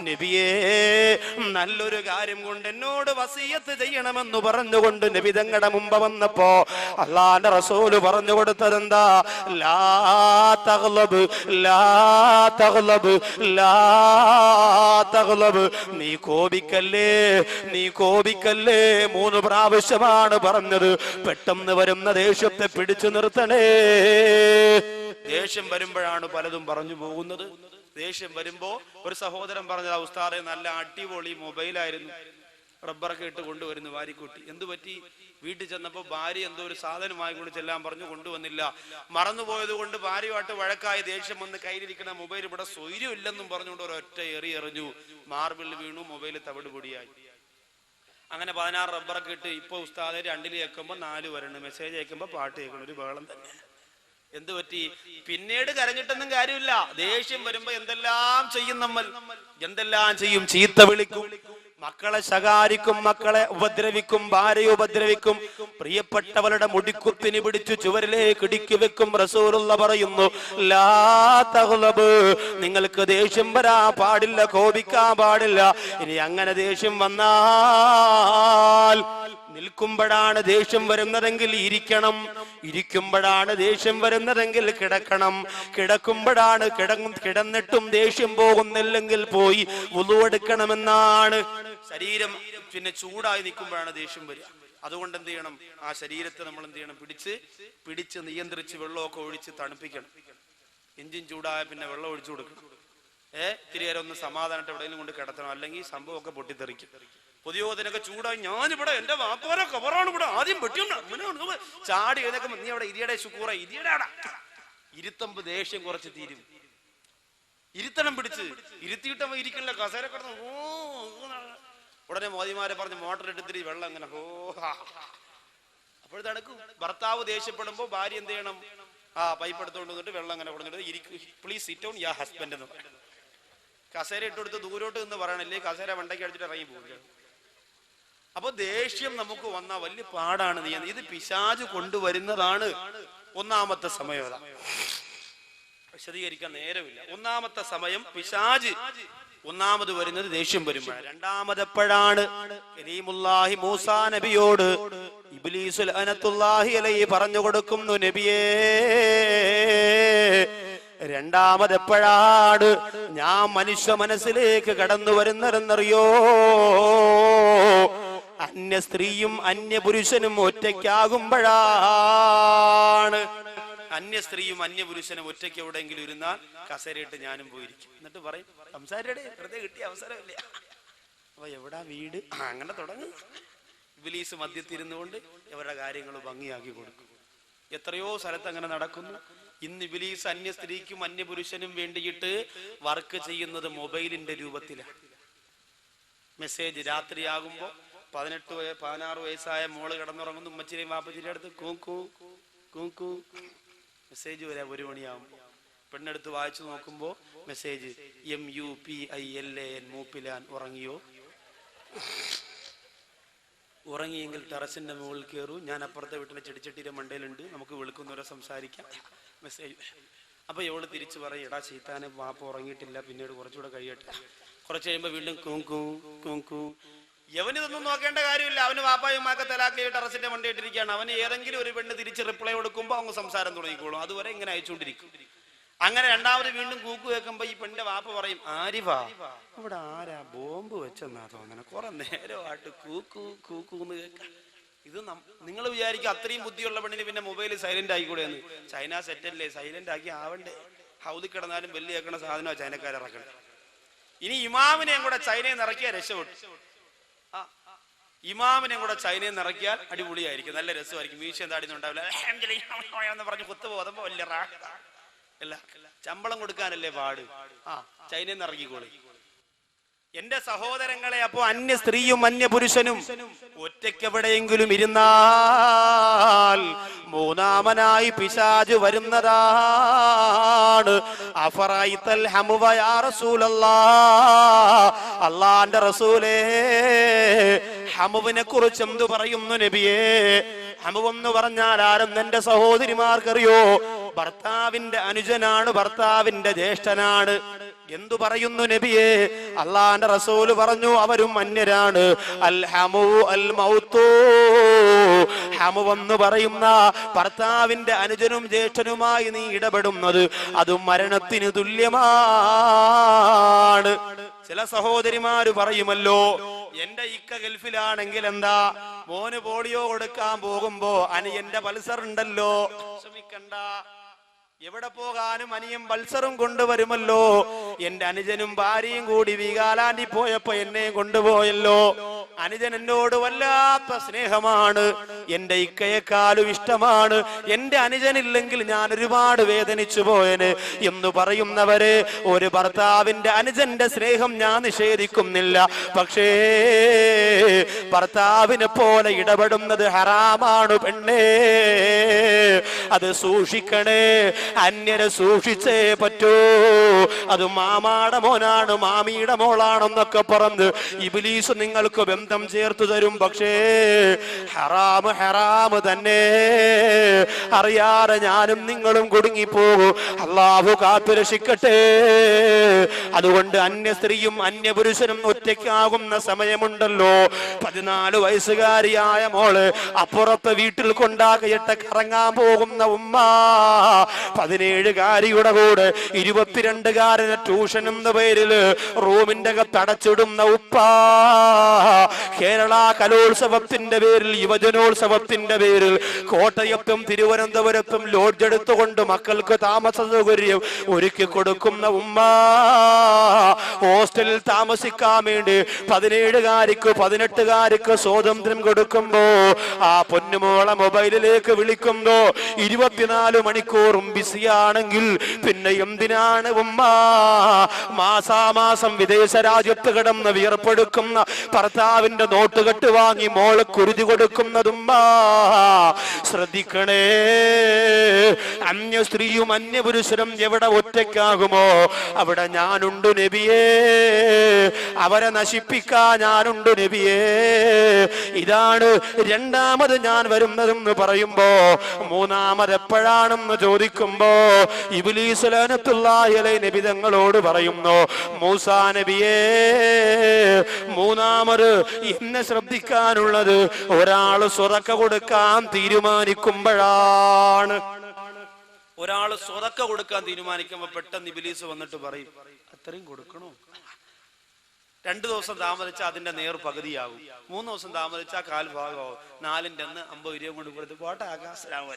നബിയേ നല്ലൊരു കാര്യം കൊണ്ട് എന്നോട് വസിയത്ത് ചെയ്യണമെന്ന് പറഞ്ഞുകൊണ്ട് നബി തങ്ങളുടെ മുമ്പ് വന്നപ്പോ അല്ലാഹുവിന്റെ റസൂല് പറഞ്ഞു കൊടുത്തത് എന്താ? ലാ തഗ്ലബ്, ലാ തഗ്ലബ്, ലാ തഗ്ലബ്, നീ കോപിക്കല്ലേ, നീ കോപിക്കല്ലേ. 3 പ്രാവശ്യമാണ് പറഞ്ഞത്. പെട്ടെന്ന് വരുന്ന ദേഷ്യത്തെ പിടിച്ചു നിർത്തണേ. ദേഷ്യം വരുമ്പോഴാണ് പലതും പറഞ്ഞു പോകുന്നത്. ദേഷ്യം വരുമ്പോ ഒരു സഹോദരൻ പറഞ്ഞത്, ഉസ്താദേ നല്ല അടിപൊളി മൊബൈലായിരുന്നു, റബ്ബറൊക്കെ ഇട്ട് കൊണ്ടുവരുന്നു വാരിക്കൂട്ടി. എന്തു പറ്റി? വീട്ടിൽ ചെന്നപ്പോ ഭാര്യ എന്തോ ഒരു സാധനമായി കൊണ്ട് ചെല്ലാൻ പറഞ്ഞു, കൊണ്ടുവന്നില്ല. മറന്നുപോയത് കൊണ്ട് ഭാര്യയുമായിട്ട് വഴക്കായി ദേഷ്യം വന്ന് കയ്യിലിരിക്കുന്ന മൊബൈൽ ഇവിടെ സ്വൈര്യം ഇല്ലെന്നും പറഞ്ഞുകൊണ്ട് ഒരൊറ്റ എറിഞ്ഞു. മാർബിളിൽ വീണു, മൊബൈൽ തവിട് പൊടിയായി. അങ്ങനെ 16 റബ്ബറൊക്കെ ഇട്ട് ഇപ്പൊ ഉസ്താദെ 2 കേൾക്കുമ്പോ 4 വരണം, മെസ്സേജ് അയക്കുമ്പോ പാട്ട് കേൾക്കണം. ഒരു ബഹളം തന്നെ. എന്ത് പറ്റി? പിന്നീട് കരഞ്ഞിട്ടൊന്നും കാര്യമില്ല. ദേഷ്യം വരുമ്പോ എന്തെല്ലാം ചെയ്യും നമ്മൾ, എന്തെല്ലാം ചെയ്യും? ചീത്ത വിളിക്കും, മക്കളെ ശകാരിക്കും, മക്കളെ ഉപദ്രവിക്കും, ഭാര്യയെ ഉപദ്രവിക്കും, പ്രിയപ്പെട്ടവരുടെ മുടിക്കുത്തിന് പിടിച്ചു ചുവരിലേക്ക് ഇടുക്കി വെക്കും. റസൂലുള്ള പറയുന്നു, ലാ തഗ്ലബ്, നിങ്ങൾക്ക് ദേഷ്യം വരാൻ പാടില്ല, കോപിക്കാൻ പാടില്ല. ഇനി അങ്ങനെ ദേഷ്യം വന്നാൽ നിൽക്കുമ്പോഴാണ് ദേഷ്യം വരുന്നതെങ്കിൽ ഇരിക്കണം, ഇരിക്കുമ്പോഴാണ് ദേഷ്യം വരുന്നതെങ്കിൽ കിടക്കണം, കിടക്കുമ്പോഴാണ് കിടന്നിട്ടും ദേഷ്യം പോകുന്നില്ലെങ്കിൽ പോയി വുളു എടുക്കണമെന്നാണ്. ശരീരം പിന്നെ ചൂടായി നിൽക്കുമ്പോഴാണ് ദേഷ്യം വരിക. അതുകൊണ്ട് എന്ത് ചെയ്യണം? ആ ശരീരത്തെ നമ്മൾ എന്ത് ചെയ്യണം? പിടിച്ച് നിയന്ത്രിച്ച് വെള്ളമൊക്കെ ഒഴിച്ച് തണുപ്പിക്കണം. എഞ്ചിൻ ചൂടായ പിന്നെ വെള്ളം ഒഴിച്ചു കൊടുക്കണം. ഇത്തിരി നേരം ഒന്ന് സമാധാനമായിട്ട് എവിടെയെങ്കിലും കൊണ്ട് കിടത്തണം, അല്ലെങ്കിൽ സംഭവമൊക്കെ പൊട്ടിത്തെറിക്കും. പുതിയോതിനൊക്കെ ചൂടായി, ഞാനിവിടെ എന്റെ വാപ്പാരെ കവറാണ് ഇവിടെ ആദ്യം വെട്ടിയുണ്ട്, അങ്ങനെ ചാടി ഏതൊക്കെ നീ അവിടെ ഇരിയുടെ ശുക്കൂറ ഇരിയടാ. ഇരുത്തമ്പ് ദേഷ്യം കുറച്ച് തീരും. ഇരുത്തണം, പിടിച്ച് ഇരുത്തിയിട്ടവ ഇരിക്കണില്ല, കസേര കിടന്ന് ഉടനെ മോദിമാരെ പറഞ്ഞ് മോട്ടർ എടുത്തിട്ട് വെള്ളം അങ്ങനെ അപ്പോഴത്തടക്കും. ഭർത്താവ് ദേഷ്യപ്പെടുമ്പോ ഭാര്യ എന്ത് ചെയ്യണം? പൈപ്പ് എടുത്തോണ്ട് വന്നിട്ട് വെള്ളം അങ്ങനെ കൊടുത്തിട്ട് please sit down yeah husband എന്ന് പറയണം. കസേര ഇട്ടെടുത്ത് ദൂരോട്ട് നിന്ന് പറയണല്ലേ, കസേര വണ്ടയ്ക്ക് അടിച്ചിട്ട് ഇറങ്ങി പോവുകയാണ്. അപ്പൊ ദേഷ്യം നമുക്ക് വന്നാൽ വലിയ പാടാണ്. ഇത് പിശാച് കൊണ്ടുവരുന്നതാണ്. ഒന്നാമത്തെ സമയം അതാ, വിശദീകരിക്കാൻ നേരമില്ല. ഒന്നാമത്തെ സമയം പിശാച് ഒന്നാമത് വരുന്നത് ദേഷ്യം വരുമ്പോഴാണ്. രണ്ടാമതെപ്പോഴാണ്? കലീമുല്ലാഹി മൂസാ നബിയോട് ഇബ്ലീസ് ലഅനത്തുല്ലാഹി അലൈഹി പറഞ്ഞു കൊടുക്കുന്നു, നബിയേ രണ്ടാമതെപ്പോഴാണ് ഞാൻ മനുഷ്യ മനസ്സിലേക്ക് കടന്നു വരുന്നതെന്നറിയോ? അന്യ സ്ത്രീയും അന്യ പുരുഷനും ഒറ്റയ്ക്കാകുമ്പോഴാണ്. അന്യ സ്ത്രീയും അന്യ പുരുഷനും ഒറ്റയ്ക്ക് എവിടെയെങ്കിലും ഇരുന്നാൽ കസേരയിട്ട് ഞാനും പോയിരിക്കും. എന്നിട്ട് പറയും, സംസാരിയുടെ വെറുതെ കിട്ടിയ അവസരമില്ല. അപ്പൊ എവിടാ വീട്? അങ്ങനെ തുടങ്ങും. ഇബ്ലീസ് മധ്യത്തിരുന്നുകൊണ്ട് ഇവരുടെ കാര്യങ്ങൾ ഭംഗിയാക്കി കൊടുക്കും. എത്രയോ സ്ഥലത്ത് അങ്ങനെ നടക്കുന്നു. ഇന്ന് ഇബ്ലീസ് അന്യ സ്ത്രീക്കും അന്യ പുരുഷനും വേണ്ടിയിട്ട് വർക്ക് ചെയ്യുന്നത് മൊബൈലിന്റെ രൂപത്തിലാണ്. മെസ്സേജ് രാത്രിയാകുമ്പോ 16 വയസ്സായ മോള് കിടന്നുറങ്ങുന്നു, ഉമ്മച്ചിനെയും വാപ്പച്ചിന്റെ അടുത്ത് കൂക്കൂ കൂക്കൂ മെസ്സേജ് വരാ. 1 മണിയാകുമ്പോ പെണ്ണെടുത്ത് വായിച്ചു നോക്കുമ്പോ മെസ്സേജ് MUPILAN മൂപ്പിലാൻ ഉറങ്ങിയോ? ഉറങ്ങിയെങ്കിൽ ടെറസിന്റെ മുകളിൽ കയറൂ, ഞാൻ അപ്പുറത്തെ വീട്ടിലെ ചെടിച്ചട്ടിയുടെ മണ്ടയിലുണ്ട്, നമുക്ക് വിളിക്കുന്നവരെ സംസാരിക്കാം. മെസ്സേജ്. അപ്പൊ ഇവള് തിരിച്ചു പറയും, എടാ ചീത്താനെ വാപ്പ ഉറങ്ങിയിട്ടില്ല, പിന്നീട് കുറച്ചുകൂടെ കഴിയട്ടെ. കുറച്ച് കഴിയുമ്പോ വീണ്ടും കൂക്കൂ കൂക്കൂ. യവനിതൊന്നും നോക്കേണ്ട കാര്യമില്ല. അവന് വാപ്പായും ഉമ്മാക്കെ തലാക്കി ടെറസിന്റെ മണ്ടയിട്ടിരിക്കുകയാണ്. അവന് ഏതെങ്കിലും ഒരു പെണ്ണ് തിരിച്ച് റിപ്ലൈ കൊടുക്കുമ്പോൾ അങ്ങ് സംസാരം തുടങ്ങിക്കോളും. അതുവരെ ഇങ്ങനെ അയച്ചുകൊണ്ടിരിക്കും. അങ്ങനെ രണ്ടാമത് വീണ്ടും കൂക്കു കേൾക്കുമ്പോ ഈ പെണ്ണിന്റെ വാപ്പ പറയും, ആരിഫാ അവിടെ ആരാ ബോംബ് വെച്ചെന്നാ തോന്നണ, കുറെ നേരമായിട്ട് കൂക്കു കൂക്കൂന്ന് കേൾക്കാം. ഇത് നിങ്ങൾ വിചാരിക്കും അത്രയും ബുദ്ധിയുള്ള പെണ്ണിന് പിന്നെ മൊബൈൽ സൈലന്റ് ആയിക്കൂടെ എന്ന്. ചൈന സെറ്റല്ലേ, സൈലന്റ് ആക്കി ആവണ്ടേ. ഹൗദി കിടന്നാലും ബെല്ല് കേൾക്കണ സാധനമാണ് ചൈനക്കാരിറക്കണേ. ഇനി ഇമാമിനെയും കൂടെ ചൈനയിൽ നിന്ന് ഇറക്കിയാൽ രക്ഷപ്പെട്ടു. ഇമാമിനെയും കൂടെ ചൈനയിൽ നിന്ന് ഇറക്കിയാൽ അടിപൊളിയായിരിക്കും, നല്ല രസമായിരിക്കും. മീശ എന്താടിയൊന്നും ഉണ്ടാവില്ല എന്ന് പറഞ്ഞ് കുത്തു പോകുമ്പോ വലിയ അല്ല, ശമ്പളം കൊടുക്കാനല്ലേ പാട്. ചൈനയിൽ നിന്ന് ഇറങ്ങിക്കോളി. എന്റെ സഹോദരങ്ങളെ, അപ്പോ അന്യ സ്ത്രീയും അന്യ പുരുഷനും ഒറ്റയ്ക്കെവിടെയെങ്കിലും ഇരുന്നാൽ മൂന്നാമനായി പിശാച് വരുന്നതാണ്. അഫറൈതൽ ഹമുവ യാ റസൂലല്ലാഹ്, അല്ലാഹുവിന്റെ റസൂലേ ഹമുവിനെ കുറിച്ച് എന്തു പറയുന്നു നബിയേ? ഹമുവെന്ന് പറഞ്ഞാൽ ആരെന്ന് എന്റെ സഹോദരിമാർക്കറിയോ? ഭർത്താവിന്റെ അനുജനാണ്, ഭർത്താവിന്റെ ജ്യേഷ്ഠനാണ്. എന്തു പറയുന്നു നബിയേ? അള്ളാന്റെ റസൂല് പറഞ്ഞു, അവരും അന്യരാണ്. അൽ ഹമു അൽ മൗത്തു, ഹമുവെന്ന് പറയുന്ന ഭർത്താവിന്റെ അനുജനും ജ്യേഷ്ഠനുമായി നീ ഇടപെടുന്നത് അത് മരണത്തിന് തുല്യമാണ്. ചില സഹോദരിമാര് പറയുമല്ലോ, എന്റെ ഇക്ക ഗൾഫിലാണെങ്കിൽ എന്താ, മോന് പോളിയോ കൊടുക്കാൻ പോകുമ്പോ അനിയന്റെ പൾസർ ഉണ്ടല്ലോ, ശ്രമിക്കണ്ട, എവിടെ പോകാനും അനിയൻ പൾസറും കൊണ്ടുവരുമല്ലോ. എന്റെ അനുജനും ഭാര്യയും കൂടി വീഗാലാൻഡിൽ പോയപ്പോ എന്നെയും കൊണ്ടുപോയല്ലോ. അനുജൻ എന്നോട് വല്ലാത്ത സ്നേഹമാണ്, എന്റെ ഇക്കയെക്കാളും ഇഷ്ടമാണ്. എന്റെ അനുജനില്ലെങ്കിൽ ഞാൻ ഒരുപാട് വേദനിച്ചു പോയന് എന്ന് പറയുന്നവര്, ഒരു ഭർത്താവിന്റെ അനുജന്റെ സ്നേഹം ഞാൻ നിഷേധിക്കുന്നില്ല. പക്ഷേ ഭർത്താവിനെ പോലെ ഇടപെടുന്നത് ഹറാമാണ് പെണ്ണേ, അത് സൂക്ഷിക്കണേ. അന്യരെ സൂക്ഷിച്ചേ പറ്റൂ. അത് മാമാടെ മോനാണ്, മാമിയുടെ മോളാണെന്നൊക്കെ പറഞ്ഞ് ഇബ്ലീസ് നിങ്ങൾക്ക് ബന്ധം ചേർത്തു തരും. പക്ഷേ ഹറാമ് ഹറാമ് തന്നെ, അറിയാതെ ഞാനും നിങ്ങളും കുടുങ്ങിപ്പോകും. അള്ളാഹു കാത്തുരക്ഷിക്കട്ടെ. അതുകൊണ്ട് അന്യ സ്ത്രീയും അന്യ പുരുഷനും ഒറ്റയ്ക്കാകുന്ന സമയമുണ്ടല്ലോ. 14 വയസ്സുകാരിയായ മോള് അപ്പുറത്തെ വീട്ടിൽ കൊണ്ടാക്കിയിട്ട് കറങ്ങാൻ പോകുന്ന ഉമ്മ, 17കാരിയുടെ കൂടെ 22കാരനെ ട്യൂഷൻ എന്ന പേരിൽ റൂമിന്റെ അകത്തടച്ചിടുന്ന ഉപ്പ, കേരള കലോത്സവത്തിന്റെ പേരിൽ, യുവജനോത്സവത്തിന്റെ പേരിൽ കോട്ടയത്തും തിരുവനന്തപുരത്തും ലോഡ്ജ് എടുത്തുകൊണ്ട് മക്കൾക്ക് താമസ സൗകര്യം ഒരുക്കി കൊടുക്കുന്ന ഉമ്മ, ഹോസ്റ്റലിൽ താമസിക്കാൻ വേണ്ടി 17കാരിക്ക് 18കാരിക്ക് സ്വാതന്ത്ര്യം കൊടുക്കുമ്പോ ആ പൊന്നുമോളെ മൊബൈലിലേക്ക് വിളിക്കുമ്പോ 24 മണിക്കൂറും ബിസിയാണെങ്കിൽ പിന്നെ എന്തിനാണ് ഉമ്മ മാസാമാസം വിദേശ രാജ്യത്ത് കിടന്ന് വിയർപ്പെടുക്കുന്ന ഭർത്താവിന്റെ നോട്ടുകെട്ട് വാങ്ങി മോളെ കുരുതി കൊടുക്കുന്നതുമ്മ? ശ്രദ്ധിക്കണേ. അന്യ സ്ത്രീയും അന്യ പുരുഷനും എവിടെ ഒറ്റയ്ക്കാകുമോ അവിടെ ഞാനുണ്ട് നബിയേ, അവരെ നശിപ്പിക്കാൻ ഞാനുണ്ട് നബിയേ. ഇതാണ് രണ്ടാമത് ഞാൻ വരുന്നതെന്ന് പറയുമ്പോ, മൂന്നാമത് എപ്പോഴാണെന്ന് ചോദിക്കുമ്പോ ഇബ്ലീസ് ലഅനത്തുല്ലാഹി അലൈഹി നബി തങ്ങളോട് പറയുന്നു, മൂസാ നബിയേ, മൂന്നാമത് എന്നെ ശ്രദ്ധിക്കാനുള്ളത് ഒരാൾ സ്വതക്ക കൊടുക്കാൻ തീരുമാനിക്കുമ്പോഴാണ്. ഒരാൾ സ്വതക്ക കൊടുക്കാൻ തീരുമാനിക്കുമ്പോ പെട്ടെന്ന് ഇബ്ലീസ് വന്നിട്ട് പറയും, അത്രയും കൊടുക്കണോ? 2 ദിവസം താമസിച്ചാൽ അതിന്റെ നേർ പകുതിയാകും, 3 ദിവസം താമസിച്ചാൽ 1/4 ഭാഗമാകും, 4ന്റെ അന്ന് 50 രൂപ കൊണ്ട് കൊടുത്ത് പോട്ടെ ആകാശരാമ.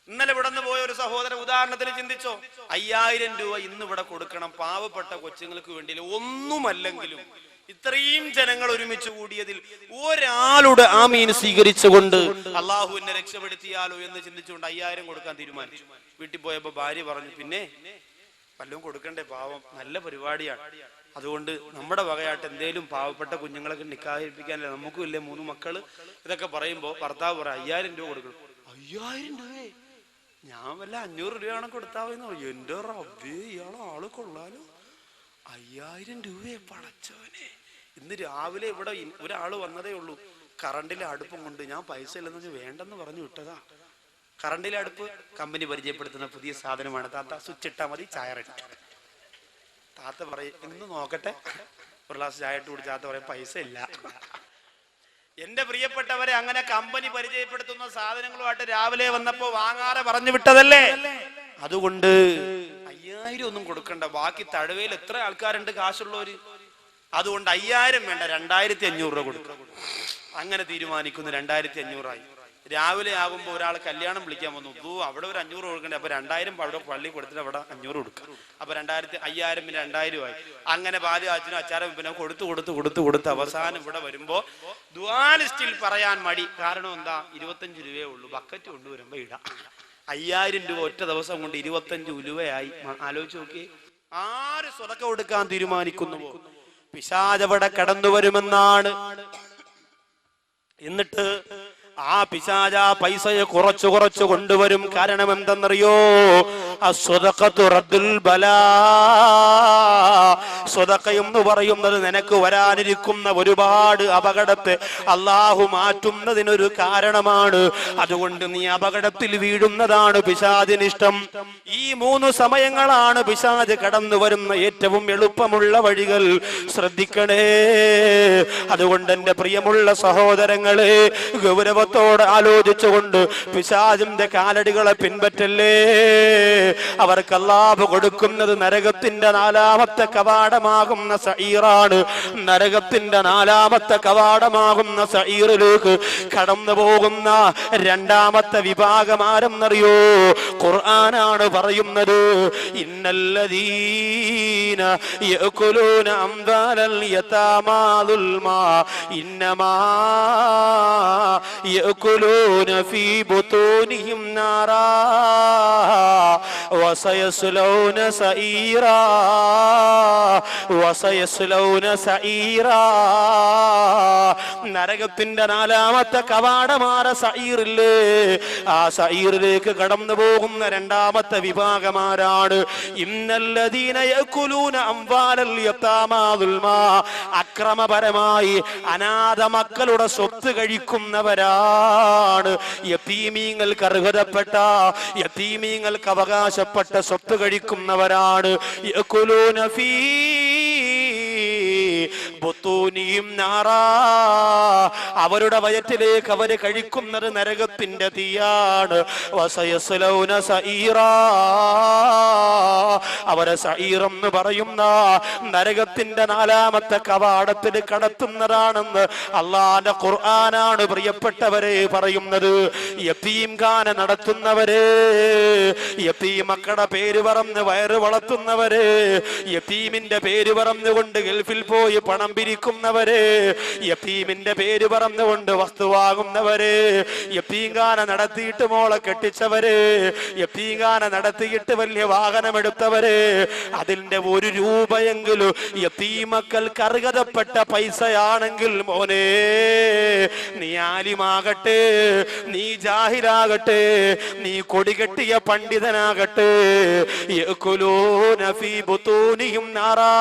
ഇന്നലെ ഇവിടെ നിന്ന് പോയ ഒരു സഹോദരൻ ഉദാഹരണത്തിന് ചിന്തിച്ചോ, 5000 രൂപ ഇന്ന് ഇവിടെ കൊടുക്കണം പാവപ്പെട്ട കൊച്ചുങ്ങൾക്ക് വേണ്ടി. ഒന്നുമല്ലെങ്കിലും ഇത്രയും ജനങ്ങൾ ഒരുമിച്ച് കൂടിയതിൽ ഒരാളുടെ ആമീൻ സ്വീകരിച്ചുകൊണ്ട് അള്ളാഹു എന്നെ രക്ഷപ്പെടുത്തിയാലോ എന്ന് ചിന്തിച്ചുകൊണ്ട് 5000 കൊടുക്കാൻ തീരുമാനിച്ചു. വീട്ടിൽ പോയപ്പോ ഭാര്യ പറഞ്ഞു, പിന്നെ വല്ലതും കൊടുക്കണ്ടേ, പാവം, നല്ല പരിപാടിയാണ്, അതുകൊണ്ട് നമ്മുടെ വകയായിട്ട് എന്തേലും പാവപ്പെട്ട കുഞ്ഞുങ്ങളൊക്കെ നിക്കാഹിപ്പിക്കാനല്ലേ, നമുക്കും ഇല്ലേ 3 മക്കള്. ഇതൊക്കെ പറയുമ്പോ ഭർത്താവ് പറയാം 5000 രൂപ കൊടുക്കണം. 5000 രൂപയെ ഞാൻ വല്ല 500 രൂപയാണ് കൊടുത്താവുന്നോ? എന്റെ റബ്ബേ, ഇയാളെ ആള് കൊള്ളാലോ, 5000 രൂപയെ പടച്ചവനെ. ഇന്ന് രാവിലെ ഇവിടെ ഒരാള് വന്നതേ ഉള്ളൂ, കറണ്ടിലെ അടുപ്പം കൊണ്ട്. ഞാൻ പൈസ ഇല്ലെന്ന് വേണ്ടെന്ന് പറഞ്ഞു വിട്ടതാ. കറണ്ടിലെ അടുപ്പ് കമ്പനി പരിചയപ്പെടുത്തുന്ന പുതിയ സാധനമാണ് താത്ത, സ്വിച്ച് ഇട്ടാ മതി, ചായ റെഡി. താത്ത പറയും ഇന്ന് നോക്കട്ടെ, ഒരു ഗ്ലാസ് ചായ ഇട്ട് കുടിച്ച് താത്ത പറയും പൈസ ഇല്ല. എന്റെ പ്രിയപ്പെട്ടവരെ, അങ്ങനെ കമ്പനി പരിചയപ്പെടുത്തുന്ന സാധനങ്ങളുമായിട്ട് രാവിലെ വന്നപ്പോ വാങ്ങാതെ പറഞ്ഞു വിട്ടതല്ലേ. അതുകൊണ്ട് 5000 ഒന്നും കൊടുക്കണ്ട, ബാക്കി തഴവയിൽ എത്ര ആൾക്കാരുണ്ട് കാശുള്ളവര്. അതുകൊണ്ട് 5000 വേണ്ട, 2500 രൂപ കൊടുക്കണം. അങ്ങനെ തീരുമാനിക്കുന്നു. 2500 ആയി. രാവിലെ ആകുമ്പോ ഒരാൾ കല്യാണം വിളിക്കാൻ വന്നു, അവിടെ ഒരു 500 കൊടുക്കണ്ടേ, അപ്പൊ 2000 അവിടെ പള്ളി കൊടുത്തിട്ട് അവിടെ 500 കൊടുക്കുക. അപ്പൊ 5000 പിന്നെ 2000 ആയി. അങ്ങനെ പാല് അച്ഛനും അച്ചാരം പിന്നെ കൊടുത്ത് അവസാനം ഇവിടെ വരുമ്പോ ദുആ ലിസ്റ്റിൽ പറയാൻ മടി. കാരണം എന്താ, 25 രൂപയേ ഉള്ളൂ, ബക്കറ്റ് കൊണ്ടുവരുമ്പോ ഇടാം. 5000 രൂപ ഒറ്റ ദിവസം കൊണ്ട് 25 രൂപയായി. ആലോചിച്ച് നോക്കി, ആര് സ്വതക്ക കൊടുക്കാൻ തീരുമാനിക്കുന്നുവോ പിശാചവിടെ കടന്നു വരുമെന്നാണ്. എന്നിട്ട് ആ പിശാച പൈസയെ കുറച്ചു കൊണ്ടുവരും. കാരണം എന്തെന്നറിയോ, അസ്വദഖത്തു റദ്ദുൽ ബലാ. സ്വദഖ എന്ന് പറയുന്നത് നിനക്ക് വരാനിരിക്കുന്ന ഒരുപാട് അപകടത്തെ അള്ളാഹു മാറ്റുന്നതിനൊരു കാരണമാണ്. അതുകൊണ്ട് നീ അപകടത്തിൽ വീഴുന്നതാണ് പിശാചിനിഷ്ടം. ഈ 3 സമയങ്ങളാണ് പിശാച് കടന്നു വരുന്ന ഏറ്റവും എളുപ്പമുള്ള വഴികൾ. ശ്രദ്ധിക്കണേ. അതുകൊണ്ട് എന്റെ പ്രിയമുള്ള സഹോദരങ്ങളെ, ഗൗരവത്തോടെ ആലോചിച്ചുകൊണ്ട് പിശാചിന്റെ കാലടികളെ പിൻപറ്റല്ലേ. അവർക്ക് അല്ലാഹു കൊടുക്കുന്നത് നരകത്തിന്റെ 4ാമത്തെ കവാടമാകുന്ന സഈറാണ്. നരകത്തിന്റെ 4ാമത്തെ കവാടമാകുന്ന സഈറിലേക്ക് കടന്നു പോകുന്ന 2ാമത്തെ വിഭാഗം ആരെന്നറിയോ? ഖുർആനാണ് പറയുന്നത്, ഇന്നല്ലദീന യഅകുലൂന അംവാലൽ യതാമാ ദുൽമാ ഇന്നമാ യഅകുലൂന ഫീ ബുതൂനിഹിം നാറാ വസയസ്ലൗന സഈറാ വസയസ്ലൗന സഈറാ. നരകത്തിന്റെ 4ാമത്തെ കവാടമാര സഈറില്ലേ, ആ സഈറിലേക്ക് കടന്നു പോകുന്ന 2ാമത്തെ വിഭാഗമാരാണ്. ഇന്നല്ലദീന യഅകുലൂന അംവാലൽ യതാമാ ദുൽമാ. അക്രമപരമായി അനാഥ മക്കളുടെ സ്വത്ത് കഴിക്കുന്നവരാണ്. യതീമീങ്ങൾക്ക് അർഹതപ്പെട്ട, യതീമീങ്ങൾക്ക് അവകാശപ്പെട്ട സ്വത്ത് കഴിക്കുന്നവരാണ്. യഅകുലൂന ഫീ ബുതൂനിഹിം നാറാ. അവരുടെ വയറ്റിലേക്ക് അവര് കഴിക്കുന്നത് നരകത്തിന്റെ തീയാണ്. വസയസ്ലൗന സഈറാ. അവരെ സഈർ എന്ന് പറയുന്ന നരകത്തിന്റെ 4ാമത്തെ കവാടത്തിൽ കടത്തുന്നതാണെന്ന് അല്ലാഹുവിന്റെ ഖുർആനാണ് പ്രിയപ്പെട്ടവരെ പറയുന്നത്. യതീം ഖാന നടത്തുന്നവര്, യതീം മക്കളുടെ പേര് പറഞ്ഞ് വയറ് വളർത്തുന്നവര്, യതീമിന്റെ പേര് പറഞ്ഞുകൊണ്ട് ഗൾഫിൽ പോയി പണം പിരിക്കുന്നവര്, യതീമിന്റെ പേര് പറഞ്ഞുകൊണ്ട് വസ്തു വാങ്ങുന്നവര്, യതീംഖാന നടത്തിയിട്ട് മോളെ കെട്ടിച്ചവര്, യതീംഖാന നടത്തിയിട്ട് വലിയ വാഹനമെടുത്തവര്, അതിന്റെ 1 രൂപയെങ്കിലും യതീമക്കൾക്ക് അർഹതപ്പെട്ട പൈസയാണെങ്കിൽ മോനെ, നീ ആലിമാകട്ടെ, നീ ജാഹിലാകട്ടെ, നീ കൊടികെട്ടിയ പണ്ഡിതനാകട്ടെ, യഅകുലൂന ഫീ ബുതൂനിഹിം നാറാ.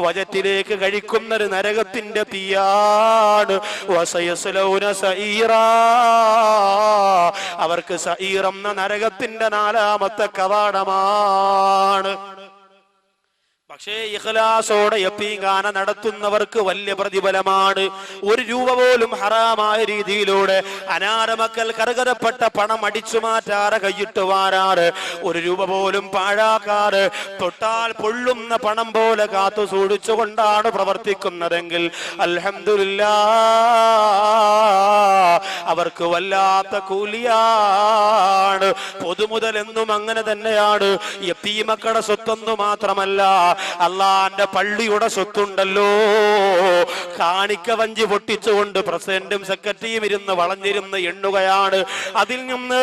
വജത്തിലേക്ക് കഴിക്കുന്നൊരു നരകത്തിന്റെ തീയാണ്. വസയസ്ലൗന സഈറാ. അവർക്ക് സഈർ എന്ന നരകത്തിന്റെ 4ാമത്തെ കവാടമാണ്. പക്ഷേ ഇഖ്ലാസോടെ യതീംഖാന നടത്തുന്നവർക്ക് വലിയ പ്രതിഫലമാണ്. 1 രൂപ പോലും ഹറാമായ രീതിയിലൂടെ അനാഥമക്കൾ കർക്കരപ്പെട്ട പണം അടിച്ചു മാറ്റാറ്, കൈയിട്ട് വാരാറ്, 1 രൂപ പോലും പാഴാക്കാറ്, തൊട്ടാൽ പൊള്ളുന്ന പണം പോലെ കാത്തു സൂക്ഷിച്ചുകൊണ്ടാണ് പ്രവർത്തിക്കുന്നതെങ്കിൽ അൽഹംദുലില്ലാഹ് അവർക്ക് വല്ലാത്ത കൂലിയാണ്. പൊതുമുതൽ എന്നും അങ്ങനെ തന്നെയാണ്. യതീമക്കളുടെ സ്വത്തൊന്നു മാത്രമല്ല, അള്ളാന്റെ പള്ളിയുടെ സ്വത്തുണ്ടല്ലോ. കാണിക്ക വഞ്ചി പൊട്ടിച്ചുകൊണ്ട് പ്രസിഡന്റും സെക്രട്ടറിയും ഇരുന്ന് വളഞ്ഞിരുന്ന് എണ്ണുകയാണ്. അതിൽ നിന്ന്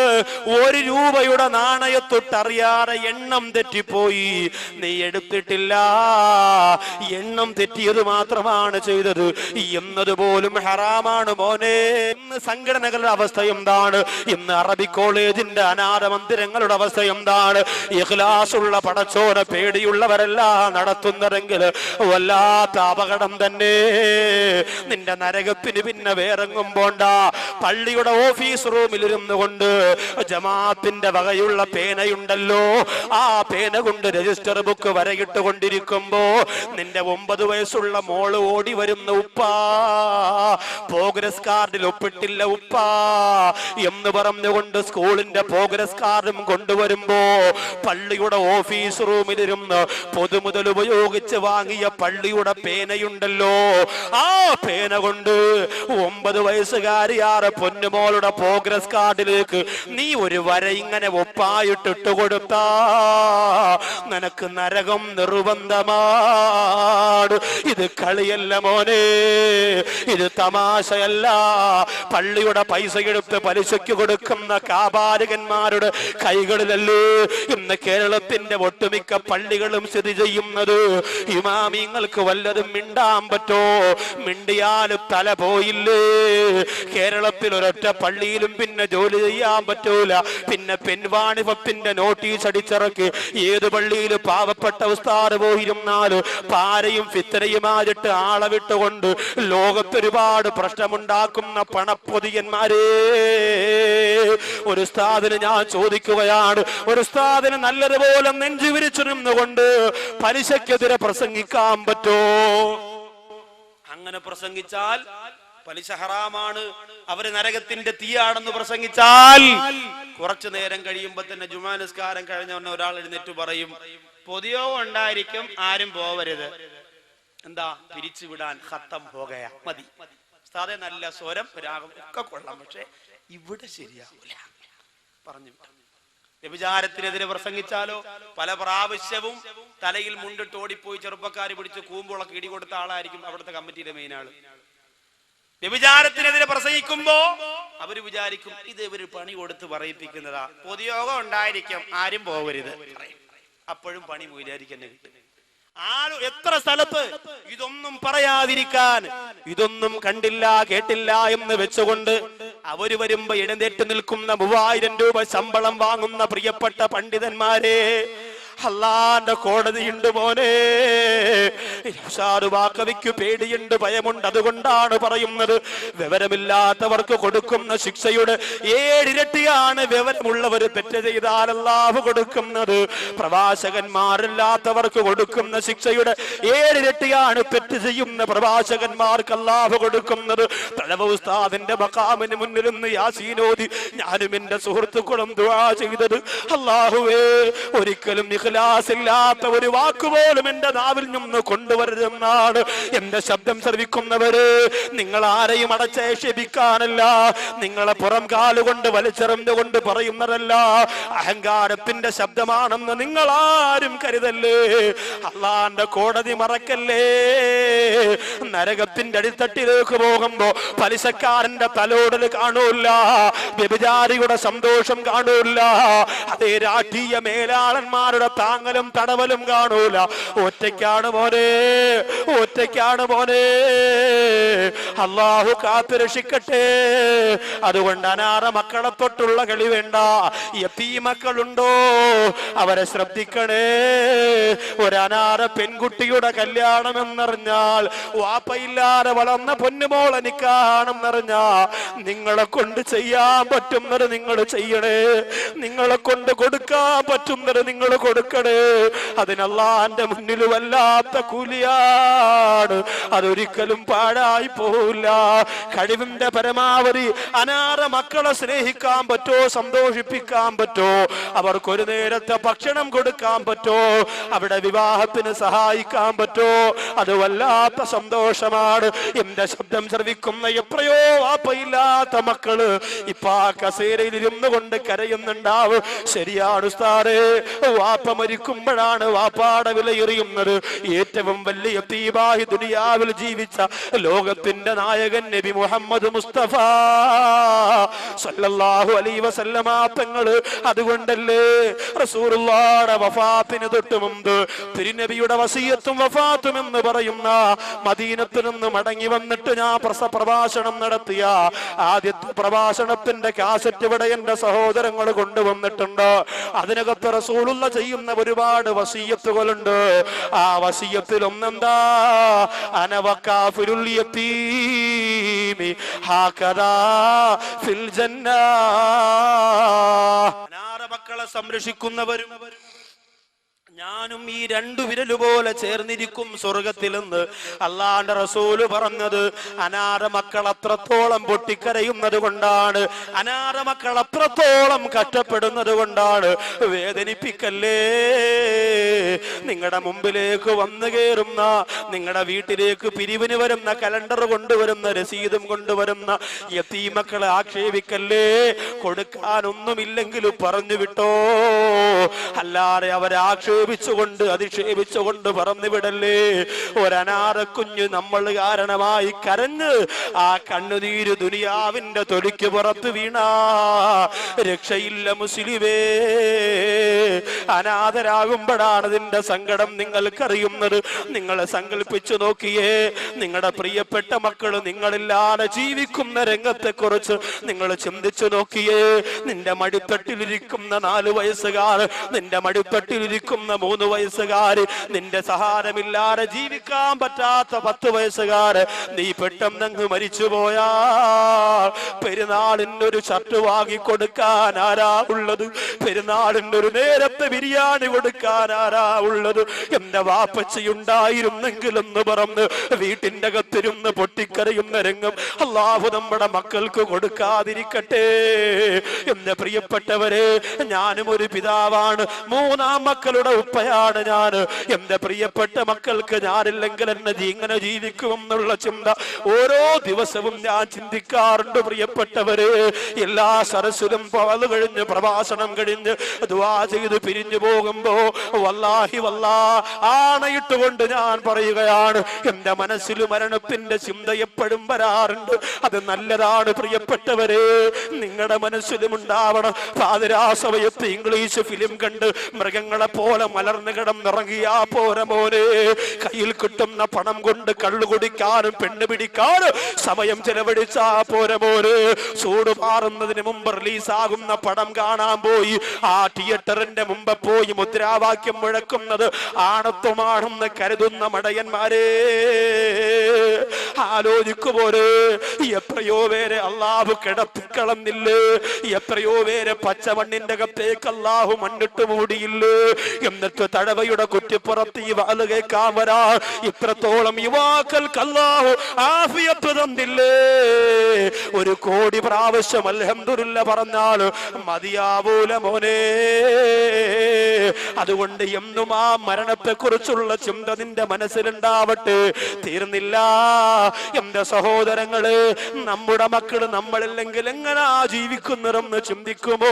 1 രൂപയുടെ നാണയത്തൊട്ടറിയാതെ എണ്ണം തെറ്റിപ്പോയി. നീ എടുത്തിട്ടില്ല, എണ്ണം തെറ്റിയത് മാത്രമാണ് ചെയ്തത് എന്നതുപോലും ഹറാമാണ് മോനെ. ഇന്ന് സംഘടനകളുടെ അവസ്ഥ എന്താണ്? ഇന്ന് അറബി കോളേജിന്റെ അനാഥ മന്ദിരങ്ങളുടെ അവസ്ഥ എന്താണ്? ഇഖ്ലാസുള്ള പടച്ചോനെ പേടിയുള്ളവരെല്ലാം നടത്തുന്നതെങ്കിൽ വല്ലാത്ത അപകടം തന്നെ. നിന്റെ നരകത്തിന് പിന്നെ വേറെങ്ങും പോണ്ട. പള്ളിയുടെ ഓഫീസ് റൂമിൽ ഇരുന്നു കൊണ്ട് ജമാഅത്തിന്റെ വകയുള്ള പേനയുണ്ടല്ലോ, ആ പേന കൊണ്ട് രജിസ്റ്റർ ബുക്ക് വരയിട്ട് കൊണ്ടിരിക്കുമ്പോ നിന്റെ 9 വയസ്സുള്ള മോള് ഓടി വരുന്ന ഉപ്പാ, പ്രോഗ്രസ് കാർഡിൽ ഒപ്പിട്ടില്ല ഉപ്പാ എന്ന് പറഞ്ഞുകൊണ്ട് സ്കൂളിന്റെ പ്രോഗ്രസ് കാർഡും കൊണ്ടുവരുമ്പോ പള്ളിയുടെ ഓഫീസ് റൂമിലിരുന്ന് പൊതുമുതൽ ഉപയോഗിച്ച് വാങ്ങിയ പള്ളിയുടെ പേനയുണ്ടല്ലോ, ആ പേന കൊണ്ട് 9 വയസ്സുകാരിയാറ് പൊന്നുമോളുടെ പ്രോഗ്രസ് കാർഡിലേക്ക് നീ ഒരു വര ഇങ്ങനെ ഒപ്പായിട്ടിട്ട് കൊടുത്താ നിനക്ക് നരകം നിർബന്ധമാണ്. ഇത് കളിയല്ല മോനെ, ഇത് തമാശയല്ല. പള്ളിയുടെ പൈസ എടുത്ത് പലിശയ്ക്ക് കൊടുക്കുന്ന കാപാലികന്മാരുടെ കൈകളിലല്ലേ ഇന്ന് കേരളത്തിന്റെ ഒട്ടുമിക്ക പള്ളികളും സ്ഥിതി ചെയ്യുന്നത്. ഇമാമിങ്ങൾക്ക് വല്ലതും മിണ്ടാൻ പറ്റോ? മിണ്ടിയാലും തല പോയില്ലേ. കേരളത്തിൽ ഒരൊറ്റ പള്ളിയിലും പിന്നെ ജോലി ചെയ്യാൻ പറ്റൂല. പിന്നെ പെൺവാണിഭത്തിന്റെ നോട്ടീസ് അടിച്ചിറക്കി ഏത് പള്ളിയിൽ പാവപ്പെട്ട ഉസ്താദ് പോയിരുന്നാലും പാരയും ഫിത്തരയുമായിട്ട് ആളെ വിട്ടുകൊണ്ട് ലോകത്തൊരുപാട് പ്രശ്നമുണ്ടാക്കുന്ന പണപ്പൊതിയന്മാരെ. ഒരു ഉസ്താദിന് ഞാൻ ചോദിക്കുകയാണ്, ഒരു ഉസ്താദിന് നല്ലതുപോലെ നെഞ്ചു വിരിച്ചിരുന്നുകൊണ്ട് പലിശക്കെതിരെ പ്രസംഗിക്കാൻ പറ്റോ? അങ്ങനെ പ്രസംഗിച്ചാൽ പലിശ ഹറാമാണ്, അവര് നരകത്തിന്റെ തീയാണെന്ന് പ്രസംഗിച്ചാൽ കുറച്ചു നേരം കഴിയുമ്പോ തന്നെ ജുമാ നിസ്കാരം കഴിഞ്ഞ ഒരാൾ എഴുന്നേറ്റ് പറയും, പൊതുയോഗം ഉണ്ടായിരിക്കും, ആരും പോവരുത്. എന്താ? പിരിച്ചുവിടാൻ ഖത്തം പോകയാ മതി. ഉസ്താദെ നല്ല സ്വരം രാഗം ഒക്കെ കൊള്ളാം, പക്ഷെ ഇവിടെ ശരിയാവില്ല പറഞ്ഞു. വ്യഭിചാരത്തിനെതിരെ പ്രസംഗിച്ചാലോ പല പ്രാവശ്യവും തലയിൽ മുണ്ടിട്ട് ഓടിപ്പോയി ചെറുപ്പക്കാരെ പിടിച്ച് കൂമ്പുളക്ക് ഇടി കൊടുത്ത ആളായിരിക്കും അവിടുത്തെ കമ്മിറ്റിയുടെ മെയിൻ ആള്. വ്യഭിചാരത്തിനെതിരെ പ്രസംഗിക്കുമ്പോ അവര് വിചാരിക്കും ഇത് ഇവര് പണി കൊടുത്ത് പറയിപ്പിക്കുന്നതാ, പൊതുയോഗം ഉണ്ടായിരിക്കും, ആരും പോകരുത്. അപ്പോഴും പണി വിചാരിക്കാൻ കിട്ടും. എത്ര സ്ഥലത്ത് ഇതൊന്നും പറയാതിരിക്കാൻ, ഇതൊന്നും കണ്ടില്ല കേട്ടില്ല എന്ന് വെച്ചുകൊണ്ട് അവര് വരുമ്പോ എഴുന്നേറ്റ് നിൽക്കുന്ന 3000 രൂപ ശമ്പളം വാങ്ങുന്ന പ്രിയപ്പെട്ട പണ്ഡിതന്മാരെ, അല്ലാന്റെ കോടതിയുണ്ട് മോനെ. ഷാറുവാക്കവിക്ക് പേടിയുണ്ട്, ഭയമുണ്ട്. അതുകൊണ്ടാണ് പറയുന്നത്, വിവരമില്ലാത്തവർക്ക് കൊടുക്കുന്ന ശിക്ഷയുടെ 7 ഇരട്ടിയാണ് വിവരമുള്ളവർ തെറ്റ് ചെയ്താൽ അല്ലാഹു കൊടുക്കുന്നത്. പ്രവാചകന്മാരില്ലാത്തവർക്ക് കൊടുക്കുന്ന ശിക്ഷയുടെ 7 ഇരട്ടിയാണ് തെറ്റ് ചെയ്യുന്ന പ്രവാചകന്മാർക്ക് അല്ലാഹു കൊടുക്കുന്നത്. തലവ ഉസ്താദിന്റെ മഖാമിന് മുന്നിൽ നിന്ന് യാസീനോദി ഞാനും എന്റെ സുഹൃത്തുക്കളും ദുആ ചെയ്തത്, അല്ലാഹുവേ ഒരിക്കലും ഇല്ലാത്ത ഒരു വാക്കുപോലും എന്റെ നാവിൽ നിന്ന് കൊണ്ടുവരുതെന്നാണ്. എന്റെ ശബ്ദം ശ്രവിക്കുന്നവര്, നിങ്ങൾ ആരെയും അടച്ചേഷിപ്പിക്കാനല്ല, നിങ്ങളെ പുറം കാലുകൊണ്ട് വലിച്ചെറിഞ്ഞുകൊണ്ട് പറയുന്നതല്ല, അഹങ്കാരത്തിന്റെ ശബ്ദമാണെന്ന് നിങ്ങൾ ആരും കരുതല്ലേ. അള്ളാന്റെ കോടതി മറക്കല്ലേ. നരകത്തിന്റെ അടിത്തട്ടിലേക്ക് പോകുമ്പോ പലിശക്കാരന്റെ തലോടൽ കാണൂല്ല, വ്യഭിചാരിയുടെ സന്തോഷം കാണൂല്ല, അതേ രാഷ്ട്രീയ മേലാളന്മാരുടെ താങ്ങലും തടവലും കാണൂല. ഒറ്റയ്ക്കാണ് മോനെ, ഒറ്റയ്ക്കാണ് മോനെ. അല്ലാഹു കാത്തുരക്ഷിക്കട്ടെ. അതുകൊണ്ട് അനാഥ മക്കളെ തൊട്ടുള്ള കളി വേണ്ട. യതീമക്കളുണ്ടോ അവരെ ശ്രദ്ധിക്കണേ. ഒരു അനാഥ പെൺകുട്ടിയുടെ കല്യാണം എന്നറിഞ്ഞാൽ, വാപ്പയില്ലാതെ വളർന്ന പൊന്നുമോൾ എനിക്കാണെന്നറിഞ്ഞാ നിങ്ങളെ കൊണ്ട് ചെയ്യാൻ പറ്റുന്നത് നിങ്ങൾ ചെയ്യണേ. നിങ്ങളെ കൊണ്ട് കൊടുക്കാൻ പറ്റുന്നത് നിങ്ങൾ കൊടുക്കണേ. അതിന് അല്ലാഹുവിന്റെ മുന്നിൽ വല്ലാത്ത കൂലിയാ. അതൊരിക്കലും പാഴായി പോവില്ല. കഴിവിന്റെ പരമാവധി അനാഥ മക്കളെ സ്നേഹിക്കാൻ പറ്റോ, സന്തോഷിപ്പിക്കാൻ പറ്റോ, അവർക്കൊരു നേരത്തെ ഭക്ഷണം കൊടുക്കാൻ പറ്റോ, അവിടെ വിവാഹത്തിന് സഹായിക്കാൻ പറ്റോ, അത് വല്ലാത്ത സന്തോഷമാണ്. എന്റെ ശബ്ദം ശ്രവിക്കുന്ന എത്രയോ വാപ്പയില്ലാത്ത മക്കള് ഇപ്പൊ ആ കസേരയിൽ ഇരുന്നു കൊണ്ട് കരയുന്നുണ്ടാവും. ശരിയാണ് ഉസ്താദേ, വാപ്പ മരിക്കുമ്പോഴാണ് വാപ്പാടെ വിലയെറിയുന്നത്. ഏറ്റവും വലിയ യതീമായി ദുനിയാവിൽ ജീവിച്ച ലോകത്തിന്റെ നായകൻ നബി മുഹമ്മദ് മുസ്തഫ സല്ലല്ലാഹു അലൈഹി വസല്ലമ തങ്ങള് അതുകൊണ്ടല്ലേ റസൂലുള്ളാഹിയുടെ വഫാത്തിന് തൊട്ട് മുമ്പ് തിരുനബിയുടെ വസിയത്തും വഫാത്തും എന്ന് പറയുന്ന മദീനത്തിൽ നിന്ന് മടങ്ങി വന്നിട്ട് ഞാൻ പ്രഭാഷണം നടത്തിയ ആദ്യത്തെ പ്രഭാഷണത്തിന്റെ കാസറ്റ് ഇവിടെ എന്റെ സഹോദരങ്ങൾ കൊണ്ടുവന്നിട്ടുണ്ട്. അതിനകത്ത് റസൂലുള്ള ചെയ്യുന്ന ഒരുപാട് വസിയത്തുകളുണ്ട്. ആ വസിയത്തിൽ ഒന്നെന്താ, അനവക്കാഫിലുൽ യതീമി ഹാകദാ ഫിൽ ജന്ന. അനാഥ മക്കളെ സംരക്ഷിക്കുന്നവരും ഞാനും ഈ രണ്ടു വിരലുപോലെ ചേർന്നിരിക്കും സ്വർഗത്തിലെന്ന് അള്ളാന്റെ റസൂല് പറഞ്ഞത് അനാഥ മക്കൾ അത്രത്തോളം പൊട്ടിക്കരയുന്നത് കൊണ്ടാണ്, അനാഥ മക്കൾ അത്രത്തോളം കഷ്ടപ്പെടുന്നത് കൊണ്ടാണ്. വേദനിപ്പിക്കല്ലേ. നിങ്ങളുടെ മുമ്പിലേക്ക് വന്നു കയറുന്ന, നിങ്ങളുടെ വീട്ടിലേക്ക് പിരിവിന് വരുന്ന കലണ്ടർ കൊണ്ടുവരുന്ന, രസീതും കൊണ്ടുവരുന്ന യതീമക്കളെ ആക്ഷേപിക്കല്ലേ. കൊടുക്കാനൊന്നുമില്ലെങ്കിലും പറഞ്ഞു വിട്ടോ, അല്ലാതെ അവരെ കൊണ്ട് അധിക്ഷേപിച്ചുകൊണ്ട് പറഞ്ഞു വിടല്ലേ. ഒരനാഥ കുഞ്ഞ് നമ്മൾ കാരണമായി കരഞ്ഞ് ആ കണ്ണുനീര് ദുനിയാവിന്റെ തൊലിക്ക് പുറത്ത് വീണ രക്ഷയില്ല മുസ്ലിമേ. അനാഥരാകുമ്പോഴാണ് അതിന്റെ സങ്കടം നിങ്ങൾക്കറിയുന്നത്. നിങ്ങൾ സങ്കല്പിച്ചു നോക്കിയേ, നിങ്ങളുടെ പ്രിയപ്പെട്ട മക്കള് നിങ്ങളില്ലാതെ ജീവിക്കുന്ന രംഗത്തെ കുറിച്ച് നിങ്ങൾ ചിന്തിച്ചു നോക്കിയേ. നിന്റെ മടിത്തട്ടിലിരിക്കുന്ന 4 വയസ്സുകാർ, നിന്റെ മടിത്തട്ടിലിരിക്കുന്ന 3 വയസ്സുകാര്, നിന്റെ സഹാരമില്ലാതെ ജീവിക്കാൻ പറ്റാത്ത 10 വയസ്സുകാര്, നീ പെട്ടെന്നങ്ങ് മരിച്ചുപോയാ പെരുന്നാളിന്റെ ഒരു ഷർട്ട് വാങ്ങി കൊടുക്കാൻ ആരാ ഉള്ളത്? പെരുന്നാളിന്റെ ഒരു നേരത്തെ ബിരിയാണി കൊടുക്കാൻ ആരാ ഉള്ളത്? എന്റെ വാപ്പച്ചിയുണ്ടായിരുന്നെങ്കിലെന്ന് പറഞ്ഞ് വീട്ടിന്റെ അകത്തിരുന്ന് പൊട്ടിക്കരയുന്ന രംഗം അല്ലാഹു നമ്മുടെ മക്കൾക്ക് കൊടുക്കാതിരിക്കട്ടെ. എന്റെ പ്രിയപ്പെട്ടവരെ, ഞാനും ഒരു പിതാവാണ്, 3 മക്കളുടെ ഉപ്പയാണ് ഞാൻ. എന്റെ പ്രിയപ്പെട്ട മക്കൾക്ക് ഞാനില്ലെങ്കിൽ എന്നെ ഇങ്ങനെ ജീവിക്കുമെന്നുള്ള ചിന്ത ഓരോ ദിവസവും ഞാൻ ചിന്തിക്കാറുണ്ട്. പ്രിയപ്പെട്ടവര്, എല്ലാ സരസിലും കഴിഞ്ഞ് പ്രഭാഷണം കഴിഞ്ഞ് ദുആ ചെയ്ത് പിരിഞ്ഞു പോകുമ്പോ വല്ലാഹി ആണയിട്ടുകൊണ്ട് ഞാൻ പറയുകയാണ്, എന്റെ മനസ്സിൽ മരണത്തിന്റെ ചിന്ത എപ്പോഴും വരാറുണ്ട്. അത് നല്ലതാണ് പ്രിയപ്പെട്ടവരെ, നിങ്ങളുടെ മനസ്സിലും ഉണ്ടാവണം. പാതിരാ സമയത്ത് ഇംഗ്ലീഷ് ഫിലിം കണ്ട് മൃഗങ്ങളെ പോലെ മലർന്നു കിടന്നിറങ്ങിയാ പോര മോനെ. കയ്യിൽ കിട്ടുന്ന പണം കൊണ്ട് കള്ളു കുടിക്കാനും പെണ്ണ് പിടിക്കാനും സമയം ചെലവഴിച്ചാ പോര മോനെ. ചൂട് മാറുന്നതിന് മുമ്പ് റിലീസാകുന്ന പടം കാണാൻ പോയി ആ തിയേറ്ററിന്റെ മുമ്പ് പോയി മുദ്രാവാക്യം മുഴക്കുന്നത് ആണത്വമാണെന്ന് കരുതുന്ന മടയന്മാരെ ആലോചിക്കുപോലെ എത്രയോ പേരെ അള്ളാഹു കിടപ്പിക്കളന്നില്ലേ, എത്രയോ പേരെ പച്ചമണ്ണിന്റെ അകത്തേക്ക് അള്ളാഹു മണ്ണിട്ട് മൂടിയില്ലേ. എന്നിട്ട് തഴവയുടെ കുറ്റിപ്പുറത്ത് ഈ വാല് കേൾക്കാൻ വരാ ഇത്രത്തോളം യുവാക്കൾക്ക് അല്ലാഹു ആഫിയത്ത് തന്നില്ലേ. 1 കോടി പ്രാവശ്യം അൽഹംദുലില്ലാ പറഞ്ഞാൽ മതിയാവൂല മോനെ. അതുകൊണ്ട് എന്നും ആ മരണത്തെ കുറിച്ചുള്ള ചിന്ത നിന്റെ മനസ്സിലുണ്ടാവട്ടെ. തീർന്നില്ല എന്റെ സഹോദരങ്ങളെ, നമ്മുടെ മക്കള് നമ്മളില്ലെങ്കിൽ എങ്ങനെ ജീവിക്കുന്നതെന്ന് ചിന്തിക്കുമ്പോ,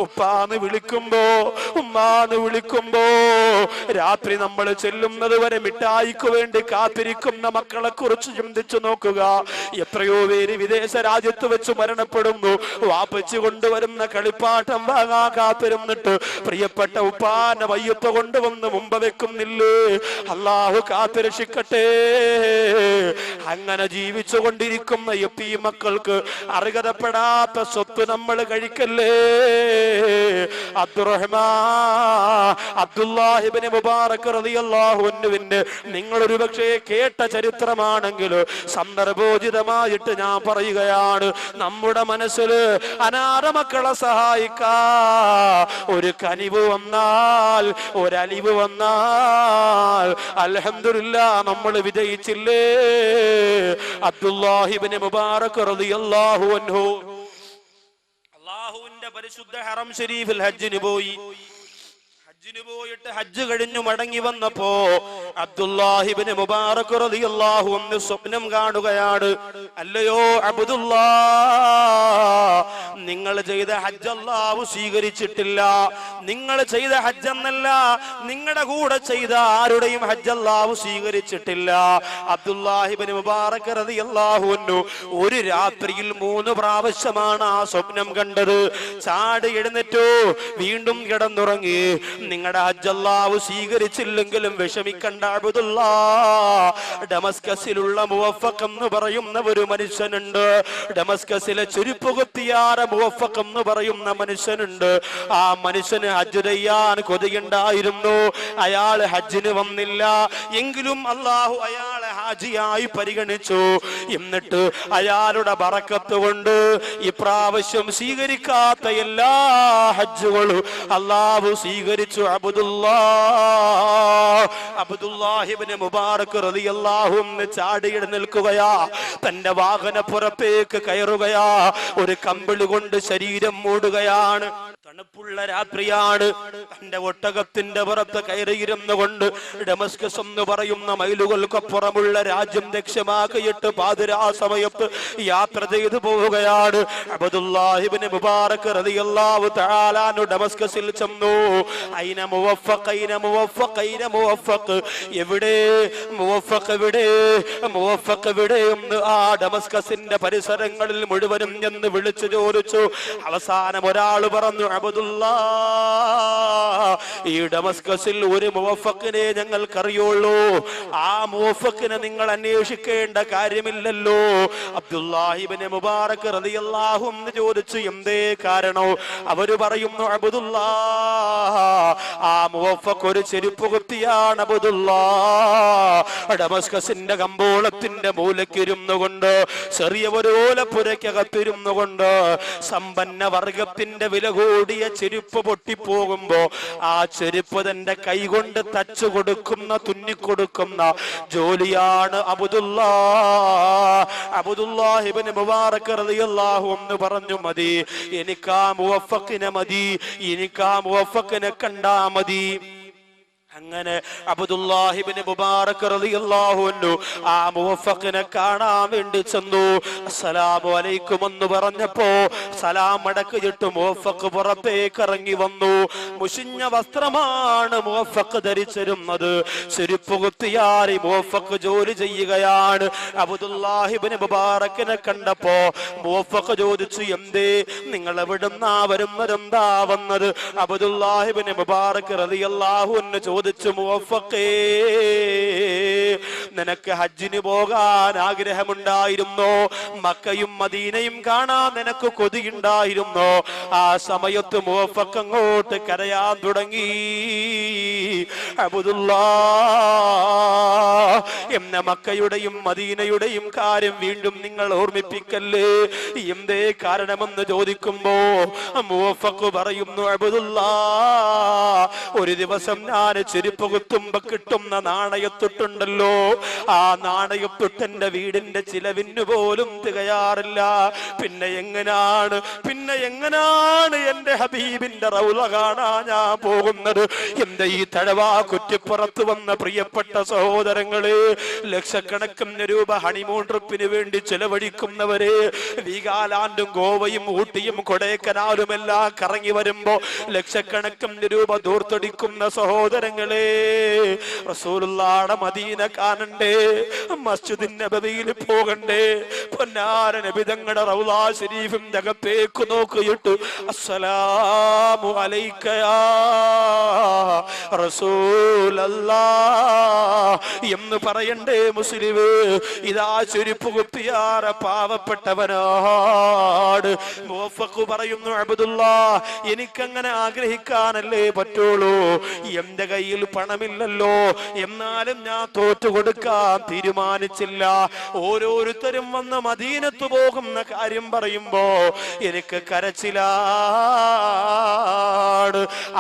ഉപ്പാന്ന് വിളിക്കുമ്പോ, ഉമ്മാന്ന് വിളിക്കുമ്പോ, രാത്രി നമ്മൾ ചെല്ലുന്നത് വരെ മിഠായിക്ക് വേണ്ടി കാത്തിരിക്കുന്ന മക്കളെ കുറിച്ച് ചിന്തിച്ചു നോക്കുക. എത്രയോ പേര് വിദേശ രാജ്യത്ത് വെച്ച് മരണപ്പെടുന്നു. വാപ്പച്ച് കൊണ്ടുവരുന്ന കളിപ്പാട്ടം വാങ്ങാൻ കാത്തിരുന്നിട്ട് പ്രിയപ്പെട്ട ഉപ്പാന്റെ വയ്യത്ത് കൊണ്ടുവന്ന് മുമ്പ് വെക്കുന്നില്ലേ. അല്ലാഹു കാത്തുരക്ഷിക്കട്ടെ. അങ്ങനെ ജീവിച്ചു കൊണ്ടിരിക്കുന്ന ഈ മക്കൾക്ക് അർഹതപ്പെടാത്ത സ്വത്ത് നമ്മൾ കഴിക്കല്ലേ. അബ്ദുല്ലാഹി ഇബ്നു മുബാറക് റളിയല്ലാഹു അൻഹുവിന്റെ നിങ്ങളൊരു പക്ഷേ കേട്ട ചരിത്രമാണെങ്കിൽ സന്ദർഭോചിതമായിട്ട് ഞാൻ പറയുകയാണ്. നമ്മുടെ മനസ്സിൽ അനാഥ മക്കളെ സഹായിക്കാ ഒരു കനിവ് വന്നാൽ, ഒരലിവ് വന്നാൽ അൽഹംദുലില്ലാഹ് നമ്മൾ വിജയിച്ചില്ലേ. അബ്ദുല്ലാഹി ഇബ്നു മുബാറക് റളിയല്ലാഹു അൻഹു അല്ലാഹുവിന്റെ പരിശുദ്ധ ഹറം ശരീഫിൽ ഹജ്ജിന് പോയി. പോയിട്ട് ഹജ്ജ് കഴിഞ്ഞു മടങ്ങി വന്നപ്പോ അബ്ദുല്ലാഹി ഇബ്നു മുബാറക് റളിയല്ലാഹു അൻഹു സ്വപ്നം കാണുകയാണ്. അല്ലയോ അബ്ദുല്ലാഹ്, നിങ്ങൾ ചെയ്ത ഹജ്ജ് അല്ലാഹു സ്വീകരിച്ചിട്ടില്ല. നിങ്ങൾ ചെയ്ത ഹജ്ജ് എന്നല്ല, നിങ്ങളുടെ കൂടെ ചെയ്ത ആരുടെയും ഹജ്ജ് അല്ലാഹു സ്വീകരിച്ചിട്ടില്ല. അബ്ദുല്ലാഹി ഇബ്നു മുബാറക് റളിയല്ലാഹു അൻഹു ഒരു രാത്രിയിൽ 3 പ്രാവശ്യമാണ് ആ സ്വപ്നം കണ്ടത്. ചാടി എഴുന്നേറ്റു, വീണ്ടും കിടന്നുറങ്ങി. നിങ്ങളുടെ ഹജ്ജ് അല്ലാഹു സ്വീകരിച്ചില്ലെങ്കിലും വിഷമിക്കണ്ട അബ്ദുല്ലാഹ്. ഡമസ്കസിലുള്ള മുവഫഖ് എന്ന് പറയുന്ന ഒരു മനുഷ്യനുണ്ട്. ഡമസ്കസിലെ ചെരുപ്പ് കുത്തിയാര മുവഫഖ് എന്ന് പറയുന്ന മനുഷ്യനുണ്ട്. ആ മനുഷ്യന് ഹജ്ജ് ചെയ്യാൻ കൊതിയുണ്ടായിരുന്നു. അയാൾ ഹജ്ജിന് വന്നില്ല. എങ്കിലും അല്ലാഹു അയാളെ ഹാജിയായി പരിഗണിച്ചു. എന്നിട്ട് അയാളുടെ ബറക്കത്ത് കൊണ്ട് ഇപ്രാവശ്യം സ്വീകരിക്കാത്ത എല്ലാ ഹജ്ജുകളും അല്ലാഹു സ്വീകരിച്ചു. അബ്ദുല്ലാഹി ഇബ്നു മുബാറക് റളിയല്ലാഹു അൻഹു ചാടി എഴുന്നേൽക്കുകയാ. തന്റെ വാഹനപ്പുറത്തേക്ക് കയറുകയാ. ഒരു കമ്പിളി കൊണ്ട് ശരീരം മൂടുകയാണ്. തണുപ്പുള്ള രാത്രിയാണ്. തന്റെ ഒട്ടകത്തിന്റെ പുറത്ത് കയറിയിരുന്നു കൊണ്ട് ഡമസ്കസ് എന്ന് പറയുന്ന മൈലുകൾക്കപ്പുറമുള്ള രാജ്യം ലക്ഷ്യമാക്കിയിട്ട് പാതിരാ സമയത്ത് യാത്ര ചെയ്തു പോവുകയാണ്. അബ്ദുല്ലാഹി ഇബ്നു മുബാറക് റളിയല്ലാഹു തആല അൻഹു ഡമസ്കസിൽ ചെന്നു. ഐന മുവഫഖ്, ഐന മുവഫഖ്, ഐന മുവഫഖ്, എവിടെ മുവഫഖ്, എവിടെ മുവഫഖ്, എവിടെ എന്ന് ആ ഡമസ്കസിന്റെ പരിസരങ്ങളിൽ മുഴുവനും എന്ന് വിളിച്ചു ചോദിച്ചു. അവസാനം ഒരാൾ പറഞ്ഞു, അബ്ദുല്ലാഹ്, ഈ ഡമസ്കസിൽ ഒരു മുവഫഖിനെ ഞങ്ങൾക്കറിയുള്ളൂ. ആ മുവഫഖിനെ നിങ്ങൾ അന്വേഷിക്കേണ്ട കാര്യമില്ലല്ലോ. അബ്ദുല്ലാഹി ഇബ്നു മുബാറക് റളിയല്ലാഹു അൻഹു ചോദിച്ചു, എന്തേ കാരണം? അവര് പറയുന്നു, അബ്ദുല്ലാഹ്, ആ മുവഫഖ് ഒരു ചെരുപ്പ് കുത്തിയാണ് അബ്ദുല്ലാഹ്. ഡമസ്കസിന്റെ കമ്പോളത്തിന്റെ മൂലക്കിരുന്നു കൊണ്ട്, ചെറിയ ഒരു ഓലപ്പുരയ്ക്കകത്തിരുന്നു കൊണ്ട് സമ്പന്ന വർഗത്തിന്റെ വില കൂടിയ ചെരുപ്പ് പൊട്ടിപ്പോകുമ്പോ ആ ചെരുപ്പ് തന്റെ കൈകൊണ്ട് തച്ചു കൊടുക്കുന്ന, തുന്നിക്കൊടുക്കുന്ന ജോലിയാണ് അബ്ദുല്ലാഹി ഇബ്നു മുബാറക് റളിയല്ലാഹു അൻഹു പറഞ്ഞു, മതി, എനിക്കാ മുവഫഖിനെ മതി, എനിക്കാ മുവഫഖിനെ കണ്ടാ മതി. അങ്ങനെ അബ്ദുല്ലാഹി ഇബ്നു മുബാറക് റളിയല്ലാഹു അൻഹു ആ മുവഫഖിനെ കാണാൻ വേണ്ടി ചെന്നു. അസ്സലാമു അലൈക്കും എന്ന് പറഞ്ഞപ്പോ സലാം മടക്കിയിട്ട് മുവഫഖ് പുറത്തേക്ക് ഇറങ്ങി വന്നു. മുഷിഞ്ഞ വസ്ത്രമാണ് മുവഫഖ് ധരിച്ചിരുന്നത്. ചെരുപ്പ് കുത്തിയാരി മുവഫഖ് ജോലി ചെയ്യുകയാണ്. അബ്ദുല്ലാഹി ഇബ്നു മുബാറക്കിനെ കണ്ടപ്പോ മുവഫഖ് ചോദിച്ചു, എന്തേ നിങ്ങൾ എവിടുന്നാ വരുന്നതെന്താ വന്നത്? അബ്ദുല്ലാഹി ഇബ്നു മുബാറക് റളിയല്ലാഹു അൻഹു ചോദിച്ചു, മുവഫഖേ, നിനക്ക് ഹജ്ജിന് പോകാൻ ആഗ്രഹമുണ്ടായിരുന്നോ? മക്കയും മദീനയും കാണാൻ നിനക്ക് കൊതിയുണ്ടായിരുന്നോ? ആ സമയത്ത് മുവഫഖ് അങ്ങോട്ട് കരയാൻ തുടങ്ങി. അബ്ദുല്ലാഹ്, എന്നെ മക്കയുടെയും മദീനയുടെയും കാര്യം വീണ്ടും നിങ്ങൾ ഓർമ്മിപ്പിക്കല്ലേ, എന്തേ കാരണമെന്ന് ചോദിക്കുമ്പോ മുവഫഖ് പറയുന്നു, അബ്ദുല്ലാഹ്, ഒരു ദിവസം ഞാൻ ചെരുപ്പ് കുത്തുമ്പോ കിട്ടുന്ന നാണയത്തൊട്ടുണ്ടല്ലോ, ആ നാണയത്തൊട്ടെന്റെ വീടിന്റെ ചിലവിന് പോലും തികയാറില്ല. പിന്നെ എങ്ങനാണ് എന്റെ ഹബീബിന്റെ റൗള കാണാൻ ഞാൻ പോകുന്നത്? എന്റെ ഈ തഴവാ കുറ്റിപ്പുറത്ത് വന്ന പ്രിയപ്പെട്ട സഹോദരങ്ങളെ, ലക്ഷക്കണക്കിന് രൂപ ഹണിമൂൺ ട്രിപ്പിന് വേണ്ടി ചെലവഴിക്കുന്നവരെ, വീഗാലാൻഡും ഗോവയും ഊട്ടിയും കൊടൈക്കനാലും എല്ലാം കറങ്ങി വരുമ്പോ ലക്ഷക്കണക്കിന് രൂപ ദൂർത്തടിക്കുന്ന സഹോദരങ്ങളെ, റസൂലുള്ളാഹിയുടെ മദീന കാണണ്ട, കാണണ്ടേ, മസ്ജിദ് നബവിയിൽ പോകണ്ടേ, പൊന്നാര നബി തങ്ങളുടെ റൗളാ ശരീഫിന്റെ അകത്തേക്ക് നോക്കിയിട്ട് അസ്സലാമു അലൈക യാ റസൂലല്ലാഹ് എന്ന് പറയണ്ടേ മുസ്ലിമേ? ഇതാ ചെരുപ്പ് കുത്തിയാറ പാവപ്പെട്ടവനാട് മുവഫഖ് പറയുന്നു, അബ്ദുല്ലാ എനിക്കങ്ങനെ ആഗ്രഹിക്കാനല്ലേ പറ്റുള്ളൂ, എന്റെ കയ്യിൽ പണമില്ലല്ലോ, എന്നാലും ഞാൻ തോറ്റു കൊടുക്കാൻ തീരുമാനിച്ചില്ല. ഓരോരുത്തരും വന്ന് മദീനത്ത് പോകുന്ന കാര്യം പറയുമ്പോ എനിക്ക് കരച്ചിലാണ്.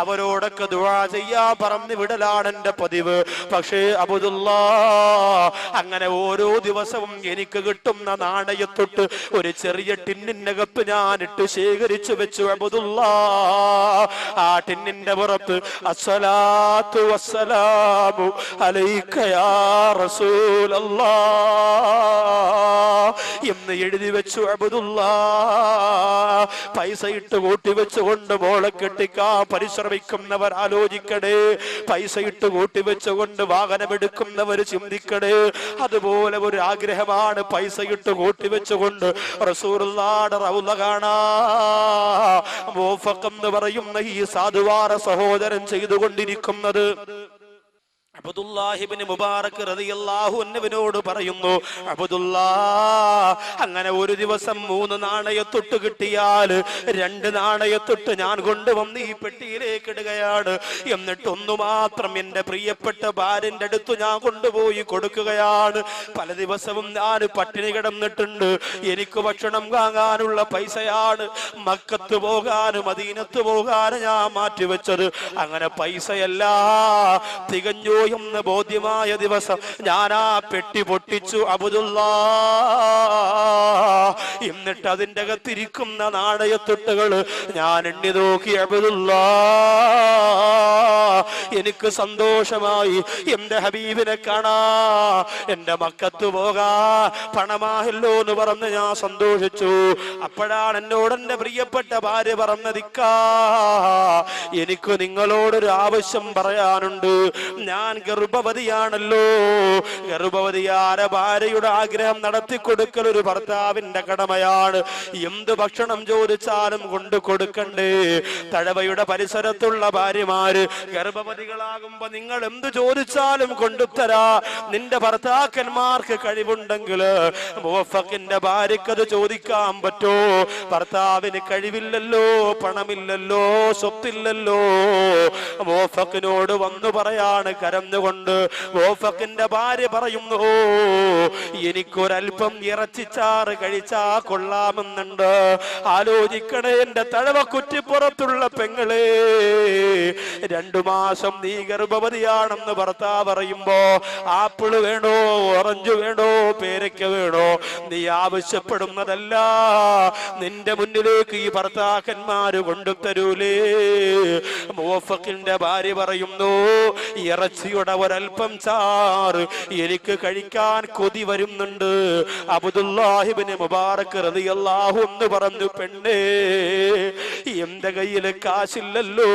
അവരോടൊക്കെ ദുആ ചെയ്യാ പറഞ്ഞു വിടലാണ് എന്റെ പതിവ്. പക്ഷേ അബ്ദുല്ലാ അങ്ങനെ ഓരോ ദിവസവും എനിക്ക് കിട്ടുന്ന നാണയത്തൊട്ട് ഒരു ചെറിയ ടിന്നിനകത്ത് ഞാൻ ഇട്ട് ശേഖരിച്ചു വെച്ചു. അബ്ദുല്ലാ ആ ടിന്നിന്റെ പുറത്ത് അസ്സലാത്തു വസ്സലാമു അലൈക യാ റസൂലല്ലാഹ് എന്ന് എഴുതി വെച്ചു. അബ്ദുല്ലാ പൈസ ഇട്ട് കൂട്ടി വെച്ചുകൊണ്ട് മോളെ കെട്ടിക്കാൻ പരിശ്രമിക്കുന്നവർ ആലോചിക്കണേ, പൈസ ഇട്ട് കൂട്ടി വെച്ചുകൊണ്ട് വാഹനമെടുക്കുന്നവർ ചിന്തിക്കണേ. അതുപോലെ ഒരു ആഗ്രഹമാണ് പൈസ ഇട്ട് കൂട്ടി വെച്ചുകൊണ്ട് റസൂലുള്ളാഹിയുടെ റൗള കാണാ. മുവഫഖ് എന്ന് പറയുന്ന ഈ സാധുവാര സഹോദരൻ ചെയ്തുകൊണ്ടിരിക്കുന്നത്. അബ്ദുല്ലാഹ് ഇബ്നു മുബാറക് റളിയല്ലാഹു അൻഹുവിനോട് പറയുന്നു, അബ്ദുല്ലാ അങ്ങനെ ഒരു ദിവസം 3 നാണയത്തൊട്ട് കിട്ടിയാൽ 2 നാണയത്തൊട്ട് ഞാൻ കൊണ്ടുവന്ന് ഈ പെട്ടിയിലേക്ക് ഇടുകയാണ്. എന്നിട്ട് ഒന്ന് മാത്രം എന്റെ പ്രിയപ്പെട്ട ഭാര്യന്റെ അടുത്ത് ഞാൻ കൊണ്ടുപോയി കൊടുക്കുകയാണ്. പല ദിവസവും ഞാൻ പട്ടിണി കിടന്നിട്ടുണ്ട്, എനിക്ക് ഭക്ഷണം വാങ്ങാനുള്ള പൈസയാണ് മക്കത്ത് പോകാനും മദീനത്ത് പോകാനും ഞാൻ മാറ്റിവെച്ചത്. അങ്ങനെ പൈസയല്ല തികഞ്ഞു എന്ന് ബോധ്യമായ ദിവസം ഞാൻ ആ പെട്ടി പൊട്ടിച്ചു. അബ്ദുല്ലാ എന്നിട്ട് അതിന്റെ അകത്തിരിക്കുന്ന നാണയത്തൊട്ടുകൾ ഞാൻ എണ്ണി നോക്കി. അബ്ദുല്ലാ എനിക്ക് സന്തോഷമായി, എന്റെ ഹബീബിനെ കാണാ, എന്റെ മക്കത്ത് പോകാ പണമായല്ലോ എന്ന് പറഞ്ഞ് ഞാൻ സന്തോഷിച്ചു. അപ്പോഴാണ് എന്നോട് എന്റെ പ്രിയപ്പെട്ട ഭാര്യ പറഞ്ഞതിക്കാ, എനിക്ക് നിങ്ങളോടൊരു ആവശ്യം പറയാനുണ്ട്. ഞാൻ ഗർഭവതിയാണല്ലോ, ഗർഭവതിയായ ഭാര്യയുടെ ആഗ്രഹം നടത്തി കൊടുക്കൽ ഒരു ഭർത്താവിന്റെ കടമയാണ്. എന്ത് ഭക്ഷണം ചോദിച്ചാലും കൊണ്ടു കൊടുക്കണ്ടേ? തഴവയുടെ പരിസരത്തുള്ള ഭാര്യമാര് ഗർഭവതികളാകുമ്പോ നിങ്ങൾ എന്ത് ചോദിച്ചാലും കൊണ്ടുതരാ. നിന്റെ ഭർത്താക്കന്മാർക്ക് കഴിവുണ്ടെങ്കിൽ മുവഫഖിന്റെ ഭാര്യക്ക് അത് ചോദിക്കാൻ പറ്റോ? ഭർത്താവിന് കഴിവില്ലല്ലോ, പണമില്ലല്ലോ, സ്വത്തില്ലല്ലോ. മുവഫഖിനോട് വന്നു പറയാണ് കരഞ്ഞുകൊണ്ട്. മുവഫഖിന്റെ ഭാര്യ പറയുന്നു, എനിക്കൊരൽപ്പം ഇറച്ചിച്ചാറ് കഴിച്ചാ കൊള്ളാമെന്നുണ്ട്. ആലോചിക്കണേ എന്റെ തഴവ കുറ്റിപ്പുറത്തുള്ള പെങ്ങളെ, 2 മാസം നീ ഗർഭവതിയാണെന്ന് ഭർത്താവ് പറയുമ്പോ ആപ്പിള് വേണോ, ഓറഞ്ച് വേണോ, പേരയ്ക്ക വേണോ, നീ ആവശ്യപ്പെടുന്നതല്ല നിന്റെ മുന്നിലേക്ക് ഈ ഭർത്താക്കന്മാര് കൊണ്ടുതരൂലേ? മുവഫഖിന്റെ ഭാര്യ പറയുന്നു, ഇറച്ചിയുടെ ഒരൽപ്പം ചാറ് എനിക്ക് കഴിക്കാൻ കൊതി വരുന്നുണ്ട്. അബ്ദുല്ലാഹ് ഇബ്നു മുബാറക് റളിയല്ലാഹു അൻഹു പറഞ്ഞു, പെണ്ണേ എന്റെ കയ്യില് കാശില്ലല്ലോ,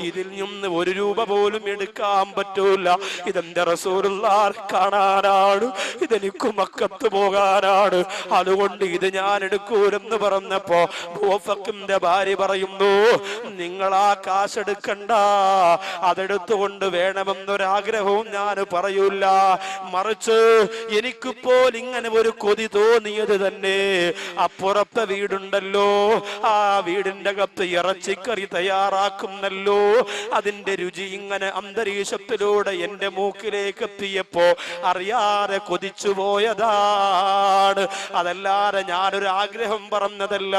ഇതിൽ നിന്ന് 1 രൂപ പോലും എടുക്കാൻ പറ്റൂല. ഇതെന്റെ റസൂലുള്ളാഹ് കാണാനാണ്, ഇതെനിക്ക് മക്കത്ത് പോകാനാണ്, അതുകൊണ്ട് ഇത് ഞാൻ എടുക്കൂലെന്ന് പറഞ്ഞപ്പോ മുവഫഖിന്റെ ഭാര്യ പറയുന്നു, നിങ്ങൾ ആ കാശെടുക്കണ്ട, അതെടുത്തുകൊണ്ട് വേണമെന്നൊരാഗ്രഹവും ഞാൻ പറയൂല. മറിച്ച് എനിക്കിപ്പോൾ ഇങ്ങനെ ഒരു കൊതി തോന്നിയത് തന്നെ അപ്പുറത്തെ വീടുണ്ടല്ലോ, ആ വീടിന്റെ അകത്ത് ഇറച്ചിക്കറി തയ്യാറാക്കുന്നല്ലോ, അതിന്റെ രുചി ഇങ്ങനെ അന്തരീക്ഷത്തിലൂടെ എന്റെ മൂക്കിലേക്ക് എത്തിയപ്പോ അറിയാതെ കൊതിച്ചു പോയതാണ്. അതല്ലാതെ ഞാനൊരു ആഗ്രഹം പറഞ്ഞതല്ല.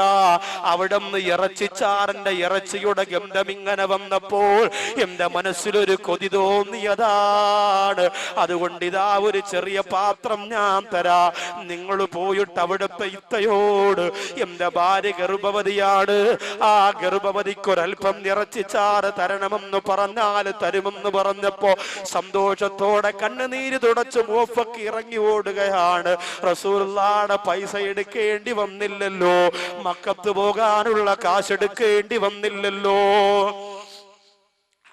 അവിടെ നിന്ന് ഇറച്ചിച്ചാറിന്റെ ഇറച്ചിയുടെ ഗന്ധം ഇങ്ങനെ വന്നപ്പോൾ എന്റെ മനസ്സിലൊരു കൊതി തോന്നിയതാണ്. അതുകൊണ്ട് ഇതാ ഒരു ചെറിയ പാത്രം ഞാൻ തരാ, നിങ്ങൾ പോയിട്ട് അവിടുത്തെ ഇത്തയോട് എന്റെ ഭാര്യ ഗർഭവതിയാണ്, ആ ഗർഭവതിക്കൊരൽപ്പം ഇറച്ചിച്ചാറ് തരണമെന്ന് പറഞ്ഞാൽ തരുമെന്ന് പറഞ്ഞപ്പോ സന്തോഷത്തോടെ കണ്ണുനീര് തുടച്ച് മുവഫഖ് ഇറങ്ങി ഓടുകയാണ്. റസൂലുള്ളാഹിയുടെ പൈസ എടുക്കേണ്ടി വന്നില്ലല്ലോ, മക്കത്ത് പോകാനുള്ള കാശെടുക്കേണ്ടി വന്നില്ലല്ലോ.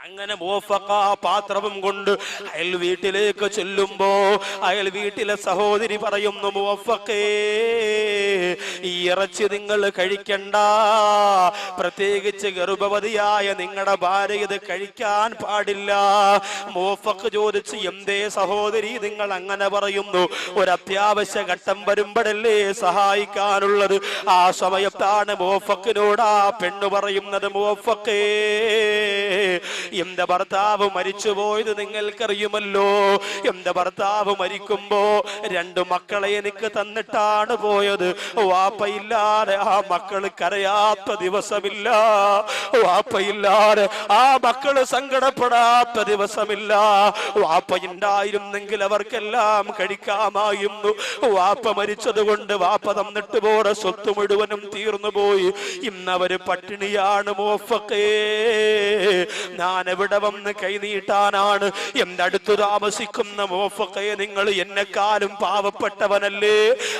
അങ്ങനെ മുവഫഖ പാത്രവും കൊണ്ട് അയൽ വീട്ടിലേക്ക് ചെല്ലുമ്പോ അയൽ വീട്ടിലെ സഹോദരി പറയുന്നു, മുവഫഖേ, ഈ ഇറച്ചി നിങ്ങൾ കഴിക്കണ്ട, പ്രത്യേകിച്ച് ഗർഭവതിയായ നിങ്ങളുടെ ഭാര്യ ഇത് കഴിക്കാൻ പാടില്ല. മുവഫഖ് ചോദിച്ച്, എന്തേ സഹോദരി നിങ്ങൾ അങ്ങനെ പറയുന്നു? ഒരു അത്യാവശ്യ ഘട്ടം വരുമ്പോഴല്ലേ സഹായിക്കാനുള്ളത്. ആ സമയത്താണ് മുവഫഖിനോട് ആ പെണ്ണ് പറയുന്നത്, മുവഫഖേ, എന്റെ ഭർത്താവ് മരിച്ചുപോയത് നിങ്ങൾക്കറിയുമല്ലോ. എന്റെ ഭർത്താവ് മരിക്കുമ്പോ 2 മക്കളെ എനിക്ക് തന്നിട്ടാണ് പോയത്. വാപ്പയില്ലാതെ ആ മക്കള് കരയാത്ത ദിവസമില്ല, വാപ്പയില്ലാതെ ആ മക്കള് സങ്കടപ്പെടാത്ത ദിവസമില്ല. വാപ്പയുണ്ടായിരുന്നെങ്കിൽ അവർക്കെല്ലാം കഴിക്കാമായിരുന്നു. വാപ്പ മരിച്ചത് കൊണ്ട് വാപ്പ തന്നിട്ട് പോടെ സ്വത്ത് മുഴുവനും തീർന്നു പോയി. ഇന്നവര് പട്ടിണിയാണ്. മുവഫഖേ, ഞാൻ എവിടെ വന്ന് കൈനീട്ടാനാണ്? എന്റെ അടുത്ത് താമസിക്കുന്ന മുവഫഖേ, നിങ്ങൾ എന്നെക്കാളും പാവപ്പെട്ടവനല്ലേ?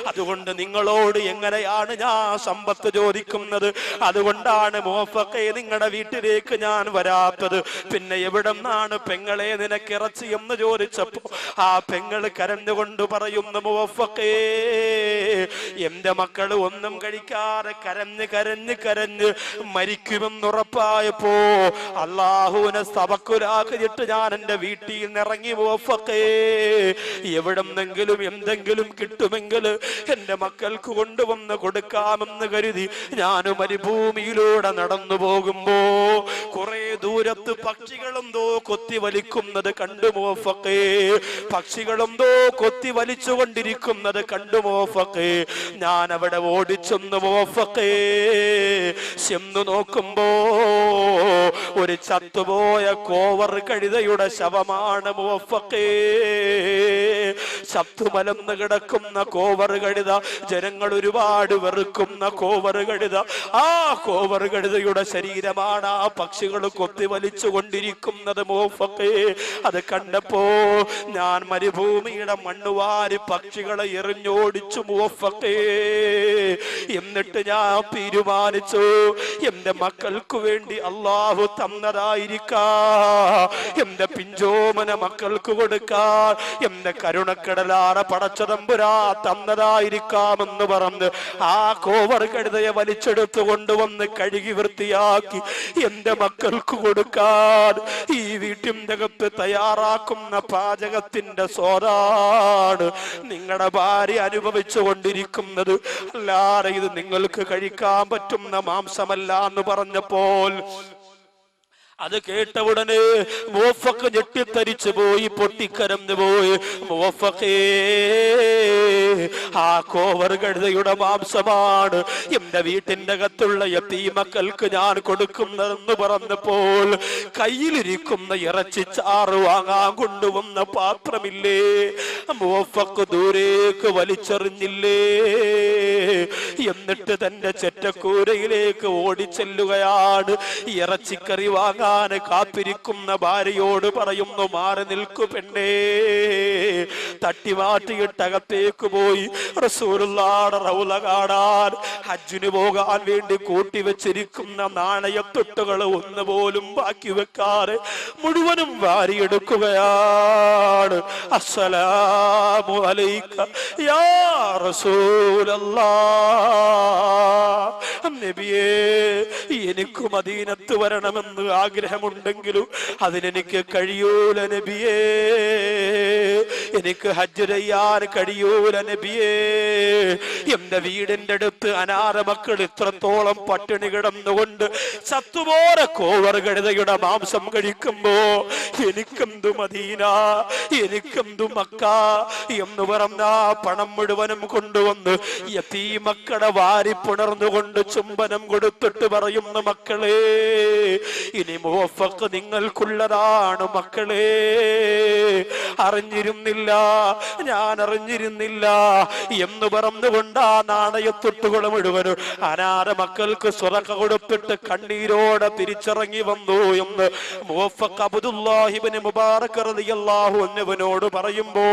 അതുകൊണ്ട് നിങ്ങളോട് എങ്ങനെയാണ് ഞാൻ സമ്പത്ത് ചോദിക്കുന്നത്? അതുകൊണ്ടാണ് മുവഫഖേ നിങ്ങളുടെ വീട്ടിലേക്ക് ഞാൻ വരാത്തത്. പിന്നെ എവിടെ നിന്നാണ് പെങ്ങളെ നിനക്ക് ഇറച്ചി എന്ന് ചോദിച്ചപ്പോ ആ പെങ്ങള് കരഞ്ഞുകൊണ്ട് പറയുന്നു, മുവഫഖേ, എന്റെ മക്കള് ഒന്നും കഴിക്കാതെ കരഞ്ഞ് കരഞ്ഞ് കരഞ്ഞ് മരിക്കുമെന്നുറപ്പായപ്പോ അള്ളാഹുവിനെ തവക്കുലാക്കിയിട്ട് ഞാൻ എന്റെ വീട്ടിൽ നിന്ന് ഇറങ്ങി. മുവഫഖേ, എവിടെന്നെങ്കിലും എന്തെങ്കിലും കിട്ടുമെങ്കിൽ എന്റെ മക്കൾക്ക് കൊണ്ടുവന്ന് കൊടുക്കാമെന്ന് കരുതി ഞാൻ മരുഭൂമിയിലൂടെ നടന്നു പോകുമ്പോ കുറെ ദൂരത്ത് പക്ഷികളെന്തോ കൊത്തി വലിക്കുന്നത് കണ്ടു. മുവഫഖേ, പക്ഷികളെന്തോ കൊത്തി വലിച്ചുകൊണ്ടിരിക്കുന്നത് കണ്ടു. മുവഫഖേ, ഞാൻ അവിടെ ഓടിച്ചെന്ന് മുവഫഖേ ചെന്നു നോക്കുമ്പോ ഒരു ചത്തുപോയ കോവർ കഴുതയുടെ ശവമാണ്. മുവഫഖേ, ചത്തുമലന്ന് കിടക്കുന്ന കോവർ കഴുത, ജനങ്ങൾ ഒരുപാട് വെറുക്കുന്ന കോവർ കഴുത, ആ കോവർ കഴുതയുടെ ശരീരമാണ് ആ പക്ഷികൾ കൊത്തി വലിച്ചു കൊണ്ടിരിക്കുന്നത്. മുവഫഖേ, അത് കണ്ടപ്പോ ഞാൻ മരുഭൂമിയുടെ മണ്ണുവാരി പക്ഷികളെ എറിഞ്ഞോടിച്ചു. മുവഫഖേ, എന്നിട്ട് ഞാൻ തീരുമാനിച്ചു, എന്റെ മക്കൾക്ക് വേണ്ടി അള്ളാഹു തന്നതായിരിക്കാ, എന്റെ പിഞ്ചോമന മക്കൾക്ക് കൊടുക്കാൻ എന്റെ കരുണക്കടലാറ പടച്ചതമ്പുരാ തന്നതായിരിക്കാമെന്ന് പറഞ്ഞ് ആ കോവർ കഴുതയെ വലിച്ചെടുത്തു കൊണ്ടുവന്ന് കഴുകി വൃത്തിയാക്കി എന്റെ മക്കൾക്ക് കൊടുക്കാൻ ഈ വീട്ടിന്റെ അകത്ത് തയ്യാറാക്കുന്ന പാചകത്തിന്റെ സ്വാദാണ് നിങ്ങളുടെ ഭാര്യ അനുഭവിച്ചു കൊണ്ടിരിക്കുന്നത്. അല്ലാതെ ഇത് നിങ്ങൾക്ക് കഴിക്കാൻ പറ്റുന്ന മാംസമല്ല എന്ന് പറഞ്ഞപ്പോൾ അത് കേട്ട ഉടനെ മുവഫഖ് ഞെട്ടിത്തരിച്ചു പോയി, പൊട്ടിക്കരഞ്ഞു പോയി. മുവഫഖേ, ആ കോവർ കഴുതയുടെ മാംസമാണ് എന്റെ വീട്ടിന്റെ അകത്തുള്ള യതീമക്കൾക്ക് ഞാൻ കൊടുക്കുന്നതെന്ന് പറഞ്ഞപ്പോൾ കയ്യിലിരിക്കുന്ന ഇറച്ചിച്ചാറ് വാങ്ങാൻ കൊണ്ടുവന്ന പാത്രമില്ലേ, മുവഫഖ് ദൂരേക്ക് വലിച്ചെറിഞ്ഞില്ലേ? എന്നിട്ട് തന്റെ ചെറ്റക്കൂരയിലേക്ക് ഓടിച്ചെല്ലുകയാണ്. ഇറച്ചിക്കറി വാങ്ങാൻ കാത്തിരിക്കുന്ന ഭാര്യയോട് പറയുന്നു, മാറി നിൽക്കു പെണ്ണേ. തട്ടിമാറ്റിയിട്ടകത്തേക്ക് പോയി റസൂലുള്ളാഹിയുടെ റൗള കാണാൻ ഹജ്ജിന് പോകാൻ വേണ്ടി കൂട്ടിവെച്ചിരിക്കുന്ന നാണയത്തൊട്ടുകൾ ഒന്നുപോലും ബാക്കി വെക്കാതെ മുഴുവനും വാരിയെടുക്കുകയാണ്. അസ്സലാമു അലൈക യാ റസൂലല്ലാഹ്, നബിയേ, എനിക്ക് മദീനത്ത് വരണമെന്ന് ആഗ്രഹമുണ്ടെങ്കിലും അതിനെനിക്ക് കഴിയൂല നബിയേ, എനിക്ക് ഹജ്ജ് ചെയ്യാൻ കഴിയൂല നബിയേ. എന്റെ വീടിന്റെ അടുത്ത് അനാഥ മക്കൾ ഇത്രത്തോളം പട്ടിണി കിടന്നുകൊണ്ട് ചത്തുപോരെ കോവർ കഴുതയുടെ മാംസം കഴിക്കുമ്പോ എനിക്കെന്തു മദീന, എനിക്കെന്തു മക്ക എന്ന് പറഞ്ഞ പണം മുഴുവനും കൊണ്ടുവന്ന് യതീമക്കളെ വാരി പുണർന്നുകൊണ്ട് ചുംബനം കൊടുത്തിട്ട് പറയുന്നു, മക്കളെ, ഇനി മുവഫഖ് നിങ്ങൾക്കുള്ളതാണ് മക്കളെ. അറിഞ്ഞിരുന്നില്ല, ഞാൻ അറിഞ്ഞിരുന്നില്ല എന്ന് പറഞ്ഞുകൊണ്ട് ആ നാണയത്തൊട്ടുകൾ മുഴുവനും അനാഥ മക്കൾക്ക് സ്വതക്ക കൊടുത്തിട്ട് കണ്ണീരോടെ തിരിച്ചിറങ്ങി വന്നു എന്ന് മുവഫഖ് അബ്ദുല്ലാഹി ഇബ്നു മുബാറക് റളിയല്ലാഹു അൻഹുവിനോട് പറയുമ്പോ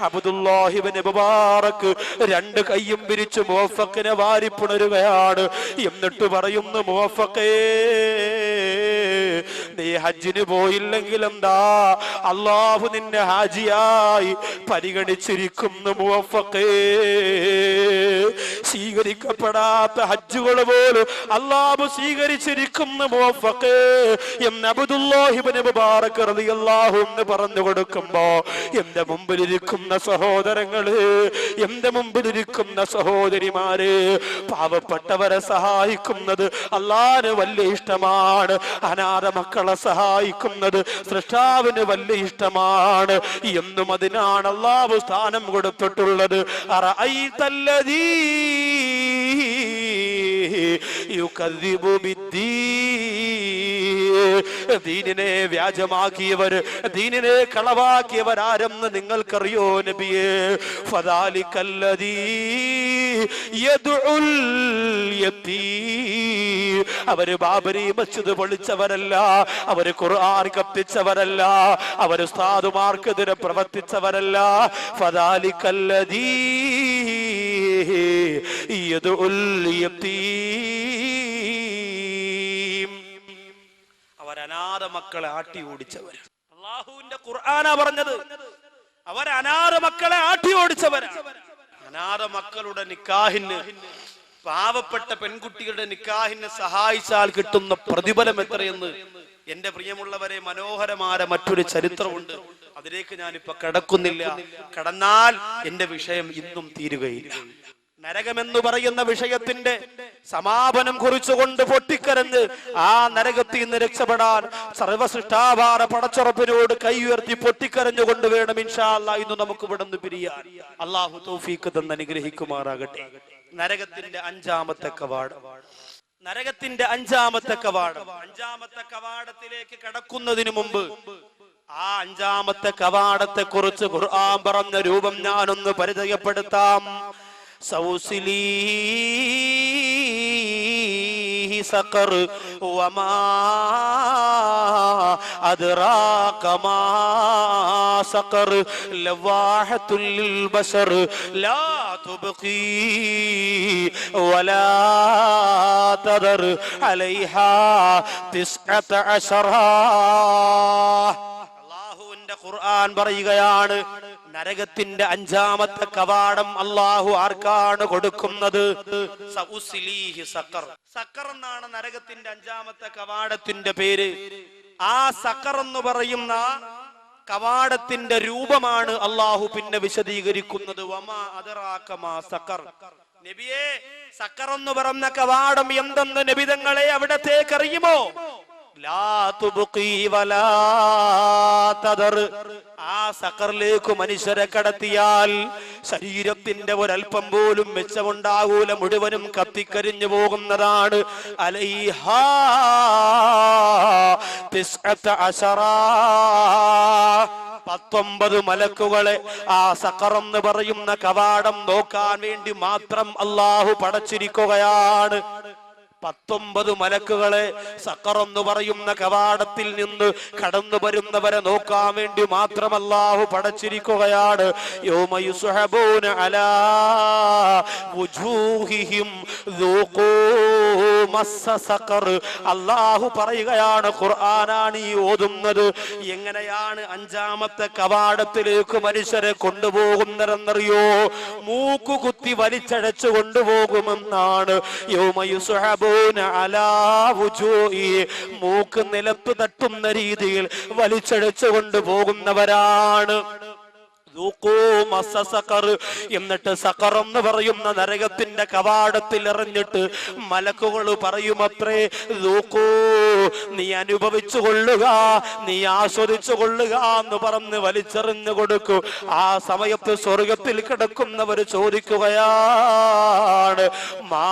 അബ്ദുല്ലാഹി ഇബ്നു മുബാറക് 2 കൈയും വിരിച്ച് മുവഫഖിനെ വാരിപ്പുണരുകയാണ്. എന്നിട്ട് പറയുന്നു, മുവഫഖേ, നീ ഹജ്ജിന് പോയില്ലെങ്കിൽ എന്താ അള്ളാഹു നിന്നെ ഹാജിയായി പരിഗണിച്ചിരിക്കുന്നു. മുവഫഖേ, സ്വീകരിക്കപ്പെടാത്ത ഹജ്ജുകൾ പോലും അള്ളാഹു സ്വീകരിച്ചിരിക്കുന്നു. മുവഫഖേ എന്ന് അബ്ദുല്ലാഹി ഇബ്നു മുബാറക് റളിയല്ലാഹു അൻഹു പറഞ്ഞു കൊടുക്കുമ്പോ എന്റെ മുമ്പിലിരിക്കുന്ന സഹോദരങ്ങള്, എന്റെ മുമ്പിലിരിക്കുന്ന സഹോദരിമാര്, പാവപ്പെട്ടവരെ സഹായിക്കുന്നത് അള്ളാഹുവിന് വലിയ ഇഷ്ടമാണ്. അനാഥ മക്കളെ സഹായിക്കുന്നത് സൃഷ്ടാവിന് വലിയ ഇഷ്ടമാണ്. എന്നും അതിനാണ് അള്ളാഹു സ്ഥാനം കൊടുത്തിട്ടുള്ളത്. അറഅയ്തല്ലദീ യുകദ്ദിബു ബിദ്ദീൻ, ദീനിനെ വ്യാജമാക്കിയവർ, ദീനിനെ കളവാക്കിയവർ ആരെന്ന് നിങ്ങൾക്കറിയോ നബിയേ? ഫദാലികല്ലദീ യദ്ഉൽ യതീം, അവര് ബാബരി മസ്ജിദ് പൊളിച്ചവരല്ല, അവര് ഖുർആൻ കത്തിച്ചവരല്ല, അവര് ഉസ്താദുമാർക്കെതിരെ പ്രവർത്തിച്ചവരല്ല. ഫദാലികല്ലദീ യദ്ഉൽ യതീം, അവർ അനാഥ മക്കളെ ആട്ടി ഓടിച്ചവർ. അല്ലാഹുവിന്റെ ഖുർആനാ പറഞ്ഞത്, അവർ അനാഥ മക്കളെ ആട്ടി ഓടിച്ചവരാണ്. അനാഥ മക്കളുടെ നിക്കാഹിന്, പാവപ്പെട്ട പെൺകുട്ടികളുടെ നിക്കാഹിനെ സഹായിച്ചാൽ കിട്ടുന്ന പ്രതിഫലം എത്രയെന്ന് എന്റെ പ്രിയമുള്ളവരെ മനോഹരമായ മറ്റൊരു ചരിത്രമുണ്ട്. അതിലേക്ക് ഞാനിപ്പോ കടക്കുന്നില്ല. കടന്നാൽ എന്റെ വിഷയം ഇന്നും തീരുകയില്ല. നരകമെന്ന് പറയുന്ന വിഷയത്തിന്റെ സമാപനം കുറിച്ചുകൊണ്ട് പൊട്ടിക്കരഞ്ഞ് ആ നരകത്തിൽ നിന്ന് രക്ഷപ്പെടാൻ സർവസൃഷ്ടാവാര പടച്ചുറപ്പിനോട് കൈ ഉയർത്തി പൊട്ടിക്കരഞ്ഞുകൊണ്ട് വേണം ഇൻഷാ അല്ലാഹ് ഇന്ന് നമുക്ക് ഇവിടെ നിന്ന് പിരിയാൻ. അള്ളാഹു തൗഫീഖ് തന്ന് അനുഗ്രഹിക്കുമാറാകട്ടെ. നരകത്തിന്റെ അഞ്ചാമത്തെ കവാടം, നരകത്തിന്റെ അഞ്ചാമത്തെ കവാടം. അഞ്ചാമത്തെ കവാടത്തിലേക്ക് കടക്കുന്നതിന് മുമ്പ് ആ അഞ്ചാമത്തെ കവാടത്തെ കുറിച്ച് ഖുർആൻ പറഞ്ഞ രൂപം ഞാനൊന്ന് പരിചയപ്പെടുത്താം. സൗസിലീഹി സഖർ വമാ അദ്റാക മാ സഖർ ലവാഹത്തുൽ ലിൽ ബശർ ലാ തുബ്ഖി വലാ തദർ അലൈഹാ 19. അല്ലാഹുവിന്റെ ഖുർആൻ പറയുകയാണ്, നരകത്തിന്റെ അഞ്ചാമത്തെ കവാടം അള്ളാഹു ആർക്കാണ് കൊടുക്കുന്നത്? സൗസിലീഹി സഖർ. സഖർ എന്നാണ് നരകത്തിന്റെ അഞ്ചാമത്തെ കവാടത്തിന്റെ പേര്. ആ സഖർ എന്ന് പറയുന്ന കവാടത്തിന്റെ രൂപമാണ് അള്ളാഹു പിന്നെ വിശദീകരിക്കുന്നത്. വമാ അദ്റാക മാ സഖർ. നബിയെ, സഖർ എന്ന് പറയുന്ന കവാടം എന്തെന്ന് നബിതങ്ങളെ അവിടത്തേക്ക് അറിയുമോ? ലാ തുബ്ഖി വലാ തദർ. ആ സഖറിലേക്ക് മനുഷ്യരെ കടത്തിയാൽ ശരീരത്തിന്റെ ഒരൽപ്പം പോലും മെച്ചമുണ്ടാകൂല, മുഴുവനും കത്തിക്കരിഞ്ഞു പോകുന്നതാണ്. അലൈഹാ 19 മലക്കുകളെ ആ സഖർ എന്ന് പറയുന്ന കവാടം നോക്കാൻ വേണ്ടി മാത്രം അള്ളാഹു പടച്ചിരിക്കുകയാണ്. 19 മലക്കുകളെ സഖർ എന്ന് പറയുന്ന കവാടത്തിൽ നിന്ന് കടന്നു വരുന്നവരെ നോക്കാൻ വേണ്ടി മാത്രം അല്ലാഹു പടച്ചിരിക്കുകയാണ്. യൗമ യുസ്ഹബൂന അലാ വുജൂഹിഹിം ദൂഖൂ മസ്സ സഖർ. അല്ലാഹു പറയുകയാണ്, ഖുർആനാണ് ഈ ഓതുന്നത്. എങ്ങനെയാണ് അഞ്ചാമത്തെ കവാടത്തിലേക്ക് മനുഷ്യരെ കൊണ്ടുപോകുന്നതെന്നറിയോ? മൂക്കുകുത്തി വലിച്ചഴച്ചു കൊണ്ടുപോകുമെന്നാണ്. യൗമ യുസ്ഹബൂന അലാ വുജൂഹി, മൂക്ക് നിലത്ത് തട്ടുന്ന രീതിയിൽ വലിച്ചഴച്ചു കൊണ്ടുപോകുന്നവരാണ്. എന്നിട്ട് സഖർ എന്ന് പറയുന്ന നരകത്തിന്റെ കവാടത്തിൽ എറിഞ്ഞിട്ട് മലക്കുകൾ പറയുമത്രേ, നീ അനുഭവിച്ചു കൊള്ളുക, നീ ആസ്വദിച്ചു കൊള്ളുക എന്ന് പറഞ്ഞ് വലിച്ചെറിഞ്ഞു കൊടുക്കൂ. ആ സമയത്ത് സ്വർഗത്തിൽ കിടക്കുന്നവർ ചോദിക്കുകയാണ്, മാ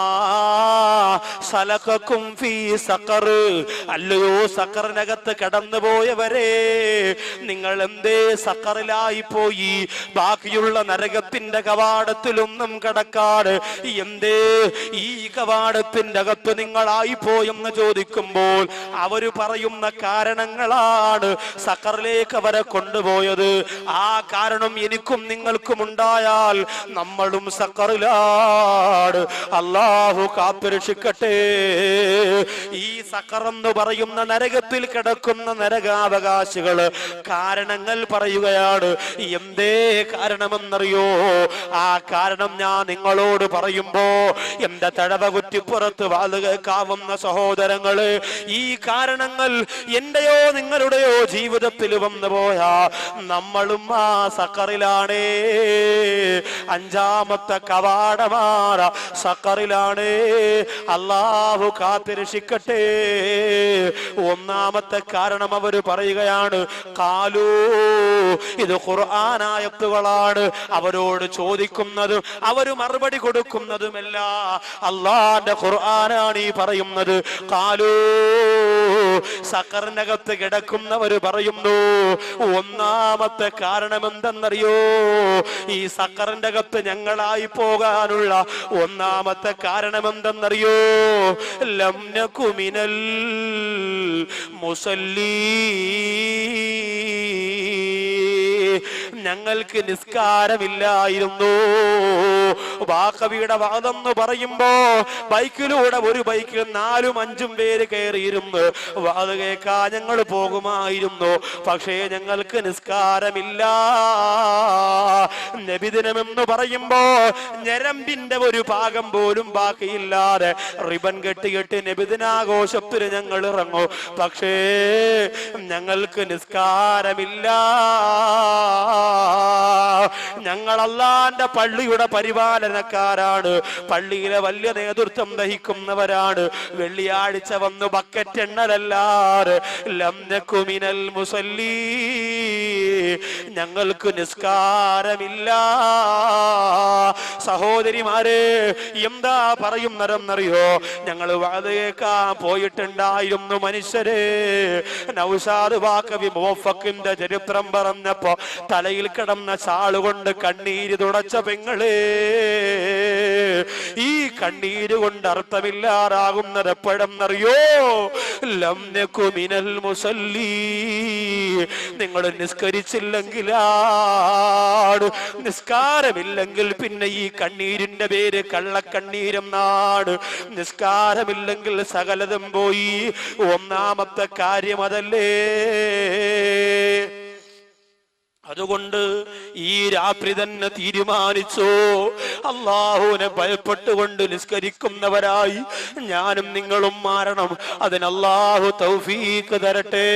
സലകക്കും ഫീ സഖർ. അല്ലയോ സഖറിനകത്ത് കടന്നു പോയവരെ, നിങ്ങൾ എന്തേ സഖറിലായി പോയി? ബാക്കിയുള്ള നരകത്തിന്റെ കവാടത്തിലൊന്നും കടക്കാതെ എന്തേ ഈ കവാടത്തിന്റെ അകത്ത് നിങ്ങളായി പോയെന്ന് ചോദിക്കുമ്പോൾ അവര് പറയുന്ന കാരണങ്ങളാണ് സഖറിലേക്ക് അവരെ കൊണ്ടുപോയത്. ആ കാരണം എനിക്കും നിങ്ങൾക്കും ഉണ്ടായാൽ നമ്മളും സഖറിലാണ്. അല്ലാഹു കാത്തുരക്ഷിക്കട്ടെ. ഈ സഖർ എന്ന് പറയുന്ന നരകത്തിൽ കിടക്കുന്ന നരകാവകാശികള് കാരണങ്ങൾ പറയുകയാണ്. എന്തേ കാരണമെന്നറിയോ? ആ കാരണം ഞാൻ നിങ്ങളോട് പറയുമ്പോ എന്റെ തഴവ കുറ്റിപ്പുറത്ത് വാത് കേൾക്കാവുന്ന സഹോദരങ്ങള്, ഈ കാരണങ്ങൾ എന്റെയോ നിങ്ങളുടെയോ ജീവിതത്തിൽ വന്നു പോയാ നമ്മളും ആ സഖറിലാണേ. അഞ്ചാമത്തെ കവാടമാറ സഖറിലാണ്. അല്ലാഹു കാത്തിരക്ഷിക്കട്ടെ. ഒന്നാമത്തെ കാരണം അവര് പറയുകയാണ്, കാലൂ, ഇത് ഖുർആനായത്തുകളാണ്. അവരോട് ചോദിക്കുന്നതും അവര് മറുപടി കൊടുക്കുന്നതുമല്ല, അല്ലാഹുവിന്റെ ഖുർആനാണ് ഈ പറയുന്നത്. കാലൂ, സഖറിനകത്ത് കിടക്കുന്നവര് പറയുന്നു, ഒന്നാമത്തെ കാരണം എന്തെന്നറിയോ? ഈ സഖറിന്റെ അകത്ത് ഞങ്ങളായി പോകാനുള്ള ഒന്നാമത്തെ കാരണം എന്തെന്നറിയോ? ലം നകു മിനൽ മുസല്ലീ, ഞങ്ങൾക്ക് നിസ്കാരമില്ലായിരുന്നു. വാക്കവിയുടെ വാദം പറയുമ്പോ ബൈക്കിലൂടെ ഒരു ബൈക്കിൽ 4-5 പേര് കയറിയിരുന്നു വാത് കേൾക്കാൻ ഞങ്ങൾ പോകുമായിരുന്നു. പക്ഷേ ഞങ്ങൾക്ക് നിസ്കാരമില്ല. നബിദിനമെന്ന് പറയുമ്പോ ഞരമ്പിന്റെ ഒരു ഭാഗം പോലും ബാക്കിയില്ലാതെ റിബൺ കെട്ടി നബിദിനാഘോഷത്തിന് ഞങ്ങൾ ഇറങ്ങും. പക്ഷേ ഞങ്ങൾക്ക് നിസ്കാരമില്ല. ഞങ്ങൾ അല്ലാഹുവിന്റെ പള്ളിയുടെ പരിപാലനക്കാരാണ്. പള്ളിയിലെ വലിയ നേതൃത്വം വഹിക്കുന്നവരാണ്. വെള്ളിയാഴ്ച വന്ന് ബക്കറ്റ് എണ്ണലല്ലാതെ ലം നകു മിനൽ മുസല്ലീ, ഞങ്ങൾക്ക് നിസ്കാരമില്ല. സഹോദരിമാരെ, എന്താ പറയുന്നതെന്നറിയോ? ഞങ്ങൾ വാത് കേൾക്കാൻ പോയിട്ടുണ്ടായിരുന്നു മനുഷ്യരെ. നൗഷാദ് വാക്കവി മുവഫക്കിന്റെ ചരിത്രം പറഞ്ഞപ്പോ തലയിൽ കിടന്ന ഷാളുകൊണ്ട് കണ്ണീര് തുടച്ച പെങ്ങളെ, ഈ കണ്ണീര് കൊണ്ട് അർത്ഥമില്ലാതാകുന്നത് എപ്പോഴെന്നറിയോ? ലം നകു മിനൽ മുസല്ലീ, നിങ്ങൾ നിസ്കരിച്ചില്ലെങ്കിലാണ്. നിസ്കാരമില്ലെങ്കിൽ പിന്നെ ഈ കണ്ണീരിന്റെ പേര് കള്ളക്കണ്ണീരെന്നാണ്. നിസ്കാരമില്ലെങ്കിൽ സകലതും പോയി. ഒന്നാമത്തെ കാര്യം അതല്ലേ? അതുകൊണ്ട് ഈ രാത്രി തന്നെ തീരുമാനിച്ചോ, അല്ലാഹുവിനെ ഭയപ്പെട്ടുകൊണ്ട് നിസ്കരിക്കുന്നവരായി ഞാനും നിങ്ങളും മാറണം. അതിന് അല്ലാഹു തൗഫീഖ് തരട്ടെ.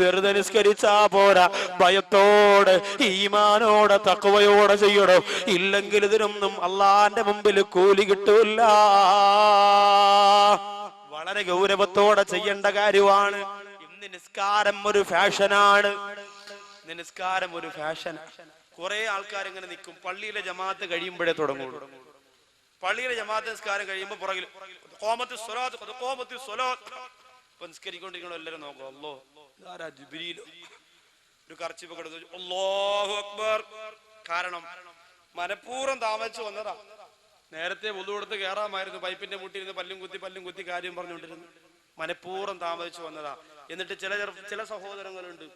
വെറുതെ നിസ്കരിച്ചാ പോരാ, ഭയത്തോടെ ഈമാനോടെ തഖ്വയോടെ ചെയ്യണം. ഇല്ലെങ്കിൽ ഇതിനൊന്നും അല്ലാഹുവിന്റെ മുമ്പിൽ കൂലി കിട്ടൂല. വളരെ ഗൗരവത്തോടെ ചെയ്യേണ്ട കാര്യമാണ്. ഇന്ന് നിസ്കാരം ഒരു ഫാഷനാണ്. നിസ്കാരം ഒരു ഫാഷൻ. കുറെ ആൾക്കാർ ഇങ്ങനെ നിൽക്കും. പള്ളിയിലെ ജമാഅത്ത് കഴിയുമ്പോഴേ തുടങ്ങുള്ളൂ. പള്ളിയിലെ ജമാഅത്ത് നിസ്കാരം കഴിയുമ്പോൾ പുറകിൽ നിസ്കരിക്കൊണ്ടിരിക്കണോ എല്ലാവരും നോക്കോ, അല്ലോ ജിബ്രീലോ ഒരു കർച്ചിപ്പ് കിടന്നു, അല്ലാഹു അക്ബർ. കാരണം മനഃപൂർവ്വം താമസിച്ചു വന്നതാ. നേരത്തെ വുളു കൊടുത്ത് കയറാമായിരുന്നു. പൈപ്പിന്റെ മുട്ടിരുന്ന് പല്ലും കുത്തി കാര്യം പറഞ്ഞുകൊണ്ടിരുന്നു. മനഃപൂർവ്വം താമസിച്ചു വന്നതാ. എന്നിട്ട് ചില സഹോദരങ്ങളുണ്ട്,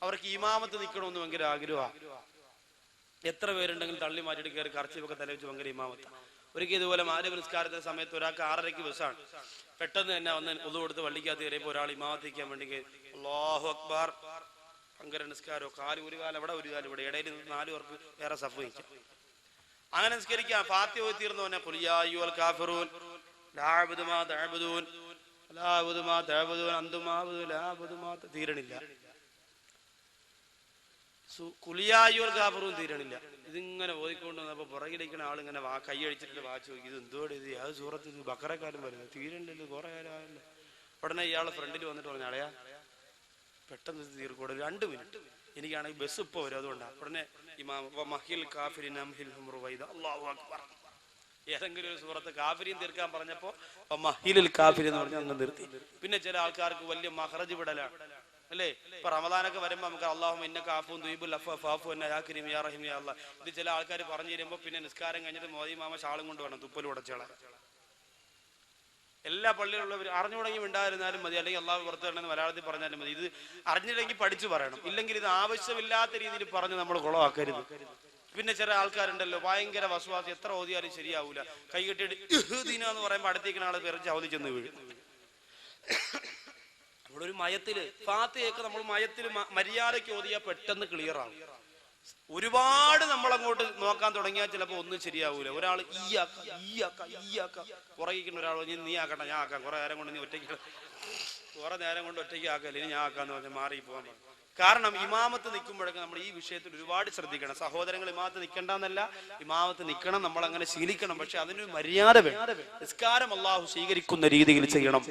അവർക്ക് ഇമാമത്ത് നിൽക്കണമെന്ന് ഭയങ്കര ആഗ്രഹമാണ്. എത്ര പേരുണ്ടെങ്കിലും തള്ളി മാറ്റിയിട്ട് കയറി കർച്ചിപ്പൊക്കെ തലവെച്ച് ഭയങ്കര ഇമാമത്ത്. ഒരിക്കൽ ഇതുപോലെ മാനവ നിസ്കാരത്തിന്റെ സമയത്ത് ഒരാൾക്ക് 6:30 ബസ്സാണ്. പെട്ടെന്ന് തന്നെ വന്ന് ഒതു കൊടുത്ത് വള്ളിക്കകത്ത് കയറിയപ്പോൾ ഒരാൾ ഇമാമത്തിക്കാൻ വേണ്ടി അല്ലാഹു അക്ബർ, ഭയങ്കര നിസ്കാരോ, കാല് ഒരു കാലം അവിടെ ഒരു കാലം ഇവിടെ, ഇടയിൽ 4 പേർക്ക് വേറെ സഫ് വഹിക്കാം. അങ്ങനെ നിസ്കരിക്കാം. ഫാത്തിഹ ഓതി തീർന്നവനെ ഖുൽ യാ അയ്യുഹൽ കാഫിറൂൻ ലാ അഅ്ബുദു മാ തഅ്ബുദൂൻ ലാ അഅ്ബുദു മാ തഅ്ബുദൂൻ അൻതും അഅ്ബുദു ലാ അഅ്ബുദു മാ തീരണില്ല. ഖുൽ യാ അയ്യുഹൽ കാഫിറൂൻ തീരണില്ല. ഇതിങ്ങനെ ഓതിക്കൊണ്ട് വന്നപ്പോൾ പുറകിലിരിക്കുന്ന ആളിങ്ങനെ കൈ അടിച്ചിട്ട് വാച്ച് നോക്കി, ഇത് എന്തോടെ ഇത് അത് സൂറത്ത് ഇത് ബക്കറക്കാലം വരുന്നത് തീരണ്ടല്ലോ, കുറെ കാലമായല്ലോ. ഉടനെ ഇയാൾ ഫ്രണ്ടിൽ വന്നിട്ട് പറഞ്ഞു, അളയാ പെട്ടെന്ന് തീർക്കൂടെ, 2 മിനിറ്റ്, എനിക്കാണെങ്കിൽ ബസ് ഇപ്പോൾ വരും, അതുകൊണ്ടാണ്. ഉടനെ ഏതെങ്കിലും ഒരു സൂറത്ത് കാഫിരീൻ തീർക്കാൻ പറഞ്ഞപ്പോ മഹിലിൽ കാഫിരി എന്ന് പറഞ്ഞ് അങ്ങ് നിർത്തി. പിന്നെ ചില ആൾക്കാർക്ക് വലിയ മഹ്റജ് വിടലാണ്. അല്ലേ? ഇപ്പൊ റമദാനൊക്കെ വരുമ്പോ നമുക്ക് അല്ലാഹുമ്മ ഇന്നക അഫൂൻ തുഹിബ്ബുൽ അഫ്വ ഫഅഫു അന്നാ യാ കരീം യാ റഹീം യാ അല്ലാഹ്. ഇത് ചില ആൾക്കാർ പറഞ്ഞു തരുമ്പോ പിന്നെ നിസ്കാരം കഴിഞ്ഞിട്ട് മോദി മാമ ഷാളും കൊണ്ട് വേണം തുപ്പൽ ഉടച്ചോളാം. എല്ലാ പള്ളിയിലുള്ളവർ അറിഞ്ഞുടങ്ങി ഉണ്ടായിരുന്നാലും മതി, അല്ലെങ്കിൽ അള്ളാഹു പുറത്തു വരണമെന്ന് മലയാളത്തിൽ പറഞ്ഞാലും മതി. ഇത് അറിഞ്ഞില്ലെങ്കിൽ പഠിച്ചു പറയണം, ഇല്ലെങ്കിൽ ഇത് ആവശ്യമില്ലാത്ത രീതിയിൽ പറഞ്ഞ് നമ്മൾ കുളമാക്കരുത്. പിന്നെ ചില ആൾക്കാരുണ്ടല്ലോ ഭയങ്കര വസ്വാസി, എത്ര ഓതിയാലും ശരിയാവൂല. കൈ കെട്ടിയിട്ട് എന്ന് പറയുമ്പോൾ അടുത്തേക്കുന്ന ആളെ വിറച്ച് അവധിച്ചെന്ന് വീഴും. അവിടെ ഒരു മയത്തില് ഫാത്തിഹയൊക്കെ നമ്മൾ മയത്തിൽ മര്യാദയ്ക്ക് ഓതിയാൽ പെട്ടെന്ന് ക്ലിയർ ആവും. ഒരുപാട് നമ്മൾ അങ്ങോട്ട് നോക്കാൻ തുടങ്ങിയാൽ ചിലപ്പോൾ ഒന്നും ശരിയാവൂല. ഒരാൾ ഈയാക്ക പുറകിക്കുന്ന ഒരാൾ നീ ആക്കട്ടെ ഞാൻ ആക്കാം, കുറെ നേരം കൊണ്ട് നീ ഒറ്റയ്ക്ക് ആക്കല്ലേ, ഇനി ഞാൻ ആക്കാന്ന് പറഞ്ഞാൽ മാറി പോകാൻ. കാരണം ഇമാമത്ത് നിൽക്കുമ്പോഴൊക്കെ നമ്മൾ ഈ വിഷയത്തിൽ ഒരുപാട് ശ്രദ്ധിക്കണം. സഹോദരങ്ങൾ ഇമാമത്ത് നിൽക്കണ്ടെന്നല്ല, ഇമാമത്ത് നിൽക്കണം, നമ്മൾ അങ്ങനെ ശീലിക്കണം. പക്ഷെ അതിനൊരു മര്യാദ വേണം. നിസ്കാരം അല്ലാഹു സ്വീകരിക്കുന്ന രീതിയിൽ ചെയ്യണം.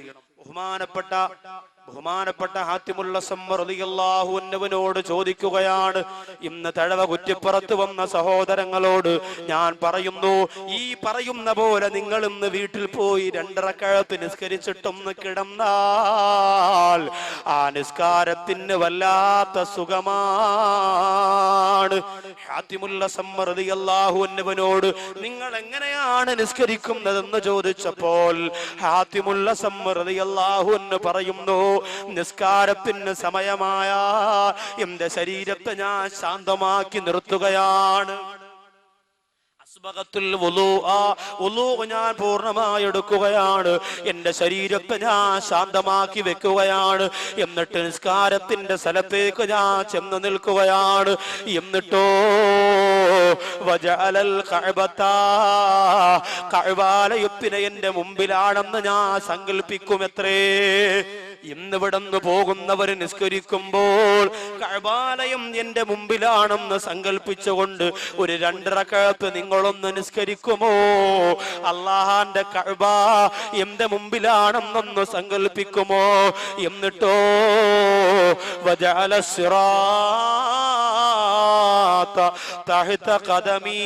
ബഹുമാനപ്പെട്ട ഹാത്തിമുൽ അസ്സം റളിയല്ലാഹു അൻഹുവിനോട് ചോദിക്കുകയാണ്, ഇന്ന് തഴവ കുറ്റിപ്പുറത്ത് വന്ന സഹോദരങ്ങളോട് ഞാൻ പറയുന്നു, ഈ പറയുന്ന പോലെ നിങ്ങൾ ഇന്ന് വീട്ടിൽ പോയി 2 റക്അത്ത് നിസ്കരിച്ചിട്ടൊന്ന് കിടന്നാൽ ആ നിസ്കാരത്തിന് വല്ലാത്ത സുഖമാണ്. ഹാത്തിമുൽ അസ്സം റളിയല്ലാഹു അൻഹുവിനോട് നിങ്ങൾ എങ്ങനെയാണ് നിസ്കരിക്കുന്നതെന്ന് ചോദിച്ചപ്പോൾ ഹാത്തിമുൽ അസ്സം റളിയല്ലാഹു അൻഹു പറയുന്നു, നിസ്കാരത്തിന് സമയമായ എന്റെ ശരീരത്തെ ഞാൻ ശാന്തമാക്കി നിർത്തുകയാണ്. ഞാൻ പൂർണ്ണമായി എടുക്കുകയാണ്, എന്റെ ശരീരത്തെ ഞാൻ ശാന്തമാക്കി വെക്കുകയാണ്. എന്നിട്ട് നിസ്കാരത്തിന്റെ സ്ഥലത്തേക്ക് ഞാൻ ചെന്ന് നിൽക്കുകയാണ്. എന്നിട്ടോ കഅബാലയത്തിനെ എന്റെ മുമ്പിലാണെന്ന് ഞാൻ സങ്കല്പിക്കുമെത്രേ. ഇന്നിവിടന്ന് പോകുന്നവർ നിസ്കരിക്കുമ്പോൾ കഅബാലയം എന്റെ മുമ്പിലാണെന്ന് സങ്കല്പിച്ചുകൊണ്ട് ഒരു 2 റക്അത്ത് നിങ്ങളൊന്ന് നിസ്കരിക്കുമോ? അല്ലാഹുവിന്റെ കഅബ എന്റെ മുമ്പിലാണെന്നൊന്ന് സങ്കല്പിക്കുമോ? എന്നിട്ടോ വജഅല സിറാത്ത തഹ്ത ഖദമി,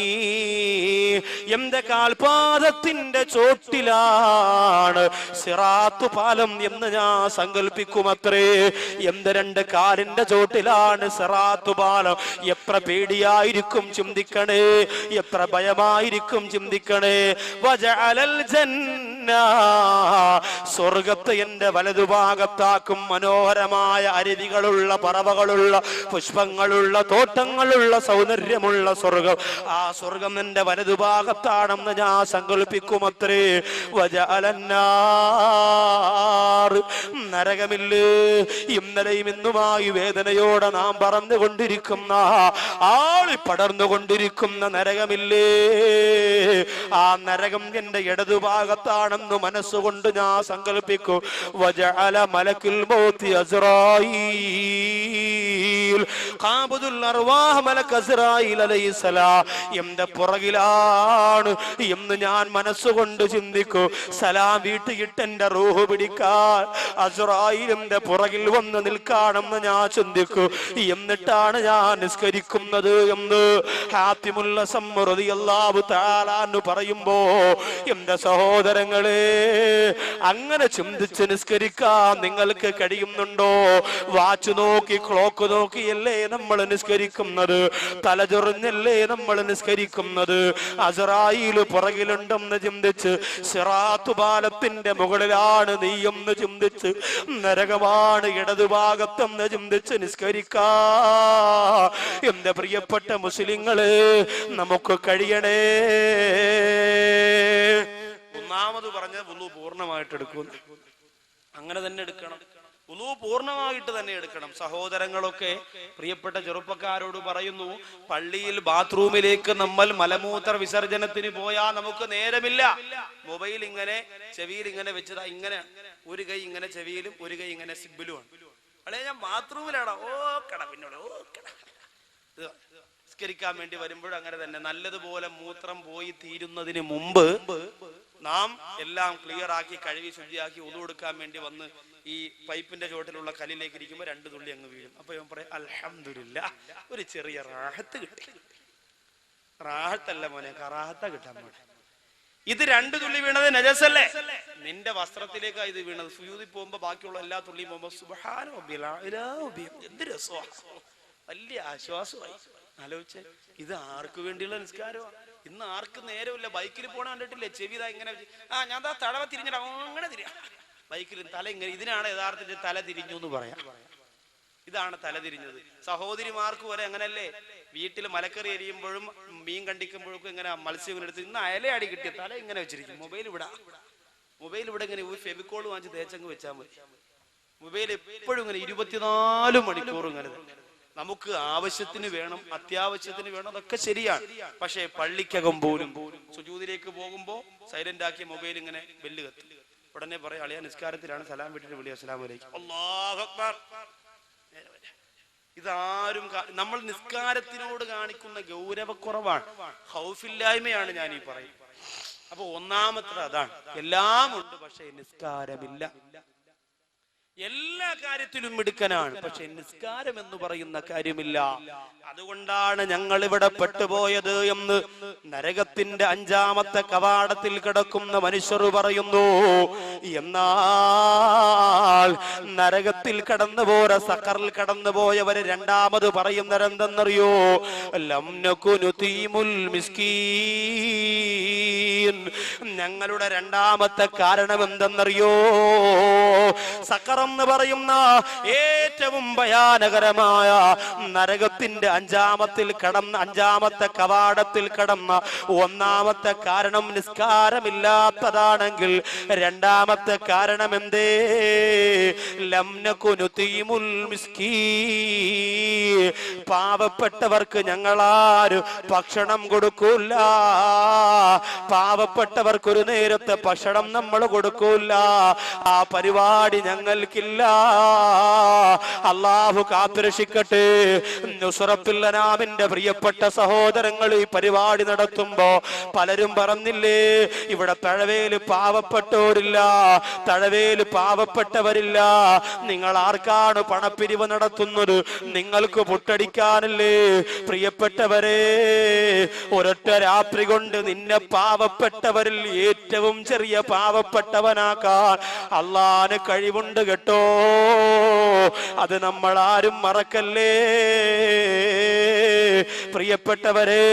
എന്റെ കാൽപാദത്തിന്റെ ചോട്ടിലാണ് സിറാത്ത് പാലം എന്ന് ഞാൻ സങ്കല്പിക്കുമത്രേ. എന്റെ 2 കാലിന്റെ ചോട്ടിലാണ് സിറാത്ത് പാലം. എത്ര പേടിയായിരിക്കും ചിന്തിക്കണേ, എത്ര ഭയമായിരിക്കും ചിന്തിക്കണേ. വജഅലൽ ജന്ന, സ്വർഗത്തെ എന്റെ വലതുഭാഗത്താക്കും. മനോഹരമായ അരുവികളുള്ള, പറവകളുള്ള, പുഷ്പങ്ങളുള്ള, തോട്ടങ്ങളുള്ള, സൗന്ദര്യമുള്ള സ്വർഗം. ആ സ്വർഗം എന്റെ വലതുഭാഗത്താണെന്ന് ഞാൻ സങ്കല്പിക്കുമത്രേ. വജഅലന്നാർ, നരകമില്ലേ? ഇന്നലെയും ഇന്നുമായി വേദനയോടെ നാം പറന്നുകൊണ്ടിരിക്കുന്ന, ആളി പടർന്നുകൊണ്ടിരിക്കുന്ന നരകമില്ലേ? ആ നരകം എന്റെ ഇടതുഭാഗത്താണെന്ന് മനസ്സുകൊണ്ട് ഞാൻ സങ്കല്പിക്കും. വജഅല മലക്കുൽ മൗത്തി അസ്റായീൽ, ഖാബിദുൽ അർവാഹ് മലക്ക് അസ്റായീൽ അലൈഹിസ്സലാം എന്റെ പുറകിലാണ് എന്ന് ഞാൻ മനസ്സുകൊണ്ട് ചിന്തിക്കും. സലാം വീട്ടിയിട്ട് എന്റെ റൂഹ് പിടിക്കാൻ അസ്റായീലിന്റെ പുറകിൽ വന്ന് നിൽക്കാണെന്ന് ഞാൻ ചിന്തിക്കും. എന്നിട്ടാണ് ഞാൻ നിസ്കരിക്കുന്നത് എന്ന് ഹാത്തിമുൽ അസ്സം റളിയല്ലാഹു തആല അൻഹു പറയുമ്പോ, എന്റെ സഹോദരങ്ങളെ, അങ്ങനെ ചിന്തിച്ച് നിസ്കരിക്കാൻ നിങ്ങൾക്ക് കഴിയുന്നുണ്ടോ? വാച്ച് നോക്കി, ക്ലോക്ക് നോക്കിയല്ലേ നമ്മൾ നിസ്കരിക്കുന്നത്? തലചൊറിഞ്ഞല്ലേ നമ്മൾ നിസ്കരിക്കുന്നത്? അസ്റായീൽ പുറകിലുണ്ടെന്ന് ചിന്തിച്ച്, സിറാത്ത് പാലത്തിന്റെ മുകളിലാണ് നീയെന്ന് ചിന്തിച്ച്, നരകമാണ് ഇടതുഭാഗത്തെന്ന് ചിന്തിച്ച് നിസ്കരിക്കാ എന്റെ പ്രിയപ്പെട്ട മുസ്ലിങ്ങളെ നമുക്ക് കഴിയണേ. ഒന്നാമത് പറഞ്ഞ വുളു പൂർണ്ണമായിട്ട് എടുക്കും. അങ്ങനെ തന്നെ എടുക്കണം. വുളു പൂർണ്ണമായിട്ട് തന്നെ എടുക്കണം. സഹോദരങ്ങളൊക്കെ, പ്രിയപ്പെട്ട ചെറുപ്പക്കാരോട് പറയുന്നു, പള്ളിയിൽ ബാത്റൂമിലേക്ക് നമ്മൾ മലമൂത്ര വിസർജനത്തിന് പോയാൽ നമുക്ക് നേരമില്ല. മൊബൈൽ ഇങ്ങനെ ചെവിയിൽ ഇങ്ങനെ വെച്ചതാ, ഇങ്ങനെ ഒരു കൈ ഇങ്ങനെ ചെവിയിലും ഒരു കൈ ഇങ്ങനെ സിബിലുമാണ്. അല്ലെ ഞാൻ ബാത്റൂമിലാടാ, ഓക്കട പിന്നോട് ഓക്കട. നിസ്കരിക്കാൻ വേണ്ടി വരുമ്പോഴും അങ്ങനെ തന്നെ. നല്ലതുപോലെ മൂത്രം പോയി തീരുന്നതിന് മുമ്പ് നാം എല്ലാം ക്ലിയർ ആക്കി കഴുകി ശുചിയാക്കി ഉളു കൊടുക്കാൻ വേണ്ടി വന്ന് ഈ പൈപ്പിന്റെ ചോട്ടിലുള്ള കല്ലിലേക്ക് ഇരിക്കുമ്പോൾ 2 തുള്ളി അങ്ങ് വീഴും. അപ്പൊ ഇവൻ പറയും, അൽഹംദുലില്ലാ, ഒരു ചെറിയ റാഹത്ത് കിട്ടി. റാഹത്തല്ല മോനെ, കറാഹത്ത കിട്ടാൻ പോണെ. ഇത് 2 തുള്ളി വീണത് നജസല്ലേ? നിന്റെ വസ്ത്രത്തിലേക്കാ ഇത് വീണത്. സുജൂദി പോകുമ്പോ ബാക്കിയുള്ള എല്ലാ തുള്ളിയും പോകുമ്പോ സുബ്ഹാന റബ്ബിൽ അഅ്ലാ എന്ത് രസമാണ്, വലിയ ആശ്വാസമായി. ആലോചിച്ചേ, ഇത് ആർക്ക് വേണ്ടിയുള്ള നിസ്കാരമാണ്? ഇന്ന് ആർക്ക് നേരമില്ല. ബൈക്കിൽ പോണ കണ്ടിട്ടില്ലേ, ചെവിത ഇങ്ങനെ ഞാൻ തടവ തിരിഞ്ഞിട്ട് അങ്ങനെ തിരിയാ ബൈക്കിൽ തല ഇങ്ങനെ. ഇതിനാണ് യഥാർത്ഥത്തിൽ തല തിരിഞ്ഞു എന്ന് പറയാം. ഇതാണ് തല തിരിഞ്ഞത്. സഹോദരിമാർക്ക് വരെ അങ്ങനല്ലേ, വീട്ടിൽ മലക്കറി എരിയുമ്പോഴും മീൻ കണ്ടിക്കുമ്പോഴൊക്കെ ഇങ്ങനെ മത്സ്യം എടുത്ത് ഇന്ന് അയലയാടി കിട്ടിയ തല ഇങ്ങനെ വെച്ചിരിക്കും. മൊബൈൽ ഇവിടെ ഇങ്ങനെ ഫെവിക്കോൾ വാങ്ങിച്ച് തേച്ചങ്ങ് വെച്ചാൽ മതി. മൊബൈൽ എപ്പോഴും ഇങ്ങനെ 24 മണിക്കൂറും ഇങ്ങനെ. നമുക്ക് ആവശ്യത്തിന് വേണം, അത്യാവശ്യത്തിന് വേണം, അതൊക്കെ ശരിയാണ്. പക്ഷെ പള്ളിക്കകം പോലും സുജൂദിലേക്ക് പോകുമ്പോ സൈലന്റ് ആക്കിയ മൊബൈൽ ഇങ്ങനെ ബെല്ല് കത്തി. ഉടനെ പറയാം, അളിയാ നിസ്കാരത്തിലാണ്, സലാം വിട്ടിട്ട് വിളി അസ്സലാമു അലൈക്കും, അല്ലാഹു അക്ബർ. ഇതാരും നമ്മൾ നിസ്കാരത്തിനോട് കാണിക്കുന്ന ഗൗരവക്കുറവാണ്, ഖൗഫില്ലായ്മയാണ് ഞാൻ ഈ പറയുന്നത്. അപ്പൊ ഒന്നാമത്തെ അതാണ്. എല്ലാം ഉണ്ട്, പക്ഷെ നിസ്കാരമില്ല. എല്ലാ കാര്യത്തിലും മിടുക്കനാണ്, പക്ഷെ നിസ്കാരം എന്ന് പറയുന്ന കാര്യമില്ല. അതുകൊണ്ടാണ് ഞങ്ങൾ ഇവിടെ പെട്ടുപോയത് എന്ന് നരകത്തിന്റെ 5ാമത്തെ കവാടത്തിൽ കിടക്കുന്ന മനുഷ്യർ പറയുന്നു. എന്നാൽ നരകത്തിൽ കടന്നുപോയ, സഖറിൽ കടന്നുപോയവര് രണ്ടാമത് പറയുന്നവരെന്തെന്നറിയോ? ലം നകുനു തീമുൽ മിസ്കീൻ. ഞങ്ങളുടെ രണ്ടാമത്തെ കാരണം എന്തെന്നറിയോ? സഖർ എന്ന് പറയുന്ന ഏറ്റവും ഭയാനകരമായ നരകത്തിന്റെ 5ാമത്തെ കവാടത്തിൽ കടന്ന ഒന്നാമത്തെ കാരണം നിസ്കാരമില്ലാത്തതാണെങ്കിൽ രണ്ടാമത്തെ കാരണം എന്തേ? ലം നകുനു തീമുൽ മിസ്കീൻ. പാവപ്പെട്ടവർക്ക് ഞങ്ങളാരും ഭക്ഷണം കൊടുക്കൂല. പാവപ്പെട്ടവർക്ക് ഒരു നേരത്തെ ഭക്ഷണം നമ്മൾ കൊടുക്കൂല. ആ പരിപാടി ഞങ്ങൾക്കില്ല. അല്ലാഹു കാത്തുരക്ഷിക്കട്ടെ. നുസ്റത്തുൽ അനാമിന്റെ പ്രിയപ്പെട്ട സഹോദരങ്ങൾ ഈ പരിപാടി നടത്തുമ്പോ പലരും പറഞ്ഞില്ലേ, ഇവിടെ തഴവേല് പാവപ്പെട്ടവരില്ല, തഴവേല് പാവപ്പെട്ടവരില്ല. നിങ്ങൾ ആർക്കാണ് പണപ്പിരിവ് നടത്തുന്നത്? നിങ്ങൾക്ക് പുട്ടടിക്കാനല്ലേ? പ്രിയപ്പെട്ടവരെ, ഒരൊറ്റ രാത്രി കൊണ്ട് നിന്നെ പാവപ്പെട്ടവരിൽ ഏറ്റവും ചെറിയ പാവപ്പെട്ടവനാക്കാൻ അള്ളാന് കഴിവുണ്ട് കേട്ടോ. അത് നമ്മൾ ആരും മറക്കല്ലേ. പ്രിയപ്പെട്ടവരെ,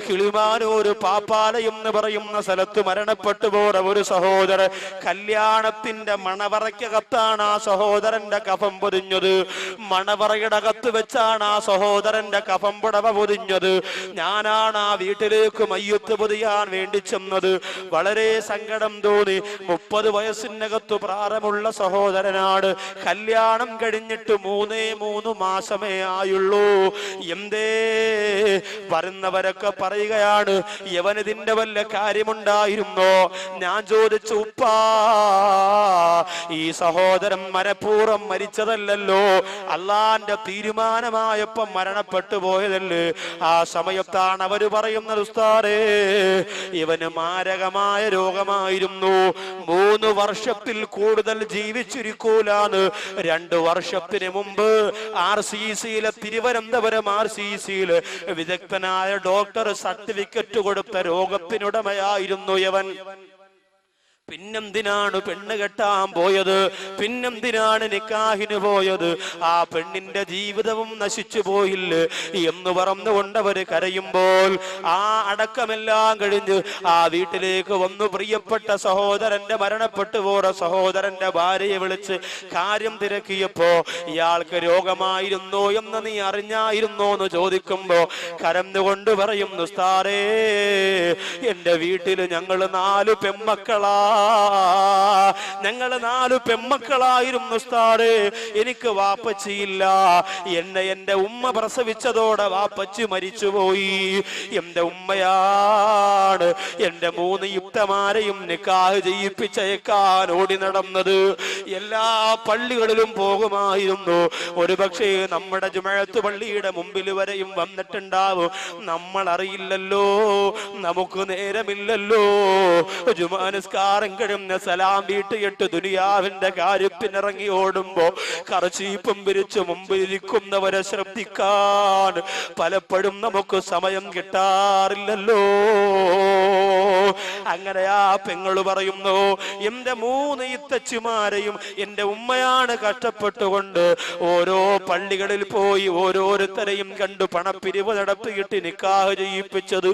കിളിമാനൂർ പാപ്പാലയം എന്ന് പറയുന്ന സ്ഥലത്ത് മരണപ്പെട്ടു പോയ ഒരു സഹോദരൻ, കല്യാണത്തിന്റെ മണവറയ്ക്കകത്താണ് ആ സഹോദരന്റെ കഫം പൊതിഞ്ഞത്. മണവറയുടെ അകത്ത് വെച്ചാണ് ആ സഹോദരന്റെ കഫം പുടവ പൊതിഞ്ഞത്. ഞാനാണ് ആ വീട്ടിലേക്ക് മയ്യത്ത് പൊതിയാൻ വേണ്ടി ചെന്നത്. വളരെ സങ്കടം തോന്നി. 30 വയസ്സിനകത്ത് പ്രായമുള്ള സഹോദരനാണ്. കല്യാണം കഴിഞ്ഞിട്ട് 3 മാസമേ ആയുള്ളൂ. എന്തേ? വരുന്നവരൊക്കെ പറയുകയാണ്, യവനിതിന്റെ വല്ല കാര്യമുണ്ടായിരുന്നോ? ഞാൻ ചോദിച്ചു, ഉപ്പാ, ഈ സഹോദരൻ മനഃപൂർവ്വം മരിച്ചതല്ലല്ലോ, അള്ളാന്റെ തീരുമാനമായപ്പോ മരണപ്പെട്ടു പോയതല്ലേ. ആ സമയത്താണ് അവര് പറയുന്നത്, ഉസ്താദേ, ഇവന് മാരകമായ രോഗമായിരുന്നു, 3 വർഷത്തിൽ കൂടുതൽ ജീവിച്ചിരിക്കൂലാന്ന് 2 വർഷത്തിന് മുമ്പ് RCCയിലെ, തിരുവനന്തപുരം RCCയില് വിദഗ്ധനായ ഡോക്ടർ സർട്ടിഫിക്കറ്റ് കൊടുത്ത രോഗത്തിനുടമയായിരുന്നു യവൻ. പിന്നെന്തിനാണ് പെണ്ണ് കെട്ടാൻ പോയത്? പിന്നെന്തിനാണ് നിക്കാഹിന് പോയത്? ആ പെണ്ണിന്റെ ജീവിതവും നശിച്ചു പോയില്ലേ എന്ന് പറഞ്ഞുകൊണ്ടവര് കരയുമ്പോൾ, ആ അടക്കമെല്ലാം കഴിഞ്ഞ് ആ വീട്ടിലേക്ക് വന്നു. പ്രിയപ്പെട്ട സഹോദരന്റെ മരണപ്പെട്ടു പോയ സഹോദരന്റെ ഭാര്യയെ വിളിച്ച് കാര്യം തിരക്കിയപ്പോ, ഇയാൾക്ക് രോഗമായിരുന്നോ എന്ന് നീ അറിഞ്ഞായിരുന്നോ എന്ന് ചോദിക്കുമ്പോ കരഞ്ഞുകൊണ്ട് പറയുന്നു, ഉസ്താദേ, എന്റെ വീട്ടില് ഞങ്ങള് 4 പെമ്മക്കളാ. ഞങ്ങള് 4 പെമ്മക്കളായിരുന്നു ഉസ്താദേ. എനിക്ക് വാപ്പച്ചിയില്ല. എന്റെ ഉമ്മ പ്രസവിച്ചതോടെ വാപ്പച്ചി മരിച്ചുപോയി. എന്റെ ഉമ്മയാണ് എന്റെ 3 യുക്തമാരെയും നിക്കാഹ് ചെയ്യിപ്പിച്ചേക്കാൻ ഓടി നടന്നത്. എല്ലാ പള്ളികളിലും പോകുമായിരുന്നു. ഒരുപക്ഷെ നമ്മുടെ ജുമഅത്ത് പള്ളിയുടെ മുമ്പിൽ വരെയും വന്നിട്ടുണ്ടാവും. നമ്മൾ അറിയില്ലല്ലോ, നമുക്ക് നേരമില്ലല്ലോ. ജുമാ നിസ്കാരം കഴിഞ്ഞ സലാം വീട്ടിയിട്ട് ദുനിയാവിന്റെ കാര്യത്തിനിറങ്ങി ഓടുമ്പോ കർച്ചീപ്പും പിരിച്ചു മുമ്പിലിരിക്കുന്നവരെ ശ്രദ്ധിക്കാൻ പലപ്പോഴും നമുക്ക് സമയം കിട്ടാറില്ലല്ലോ. അങ്ങനെ ആ പെങ്ങള് പറയുന്നു, എന്റെ 3 ഇത്തച്ചിമാരെയും എന്റെ ഉമ്മയാണ് കഷ്ടപ്പെട്ടുകൊണ്ട് ഓരോ പള്ളികളിൽ പോയി ഓരോരുത്തരെയും കണ്ടു പണപ്പിരിവ് നടത്തിയിട്ട് നിക്കാഹ് ചെയ്യിപ്പിച്ചത്.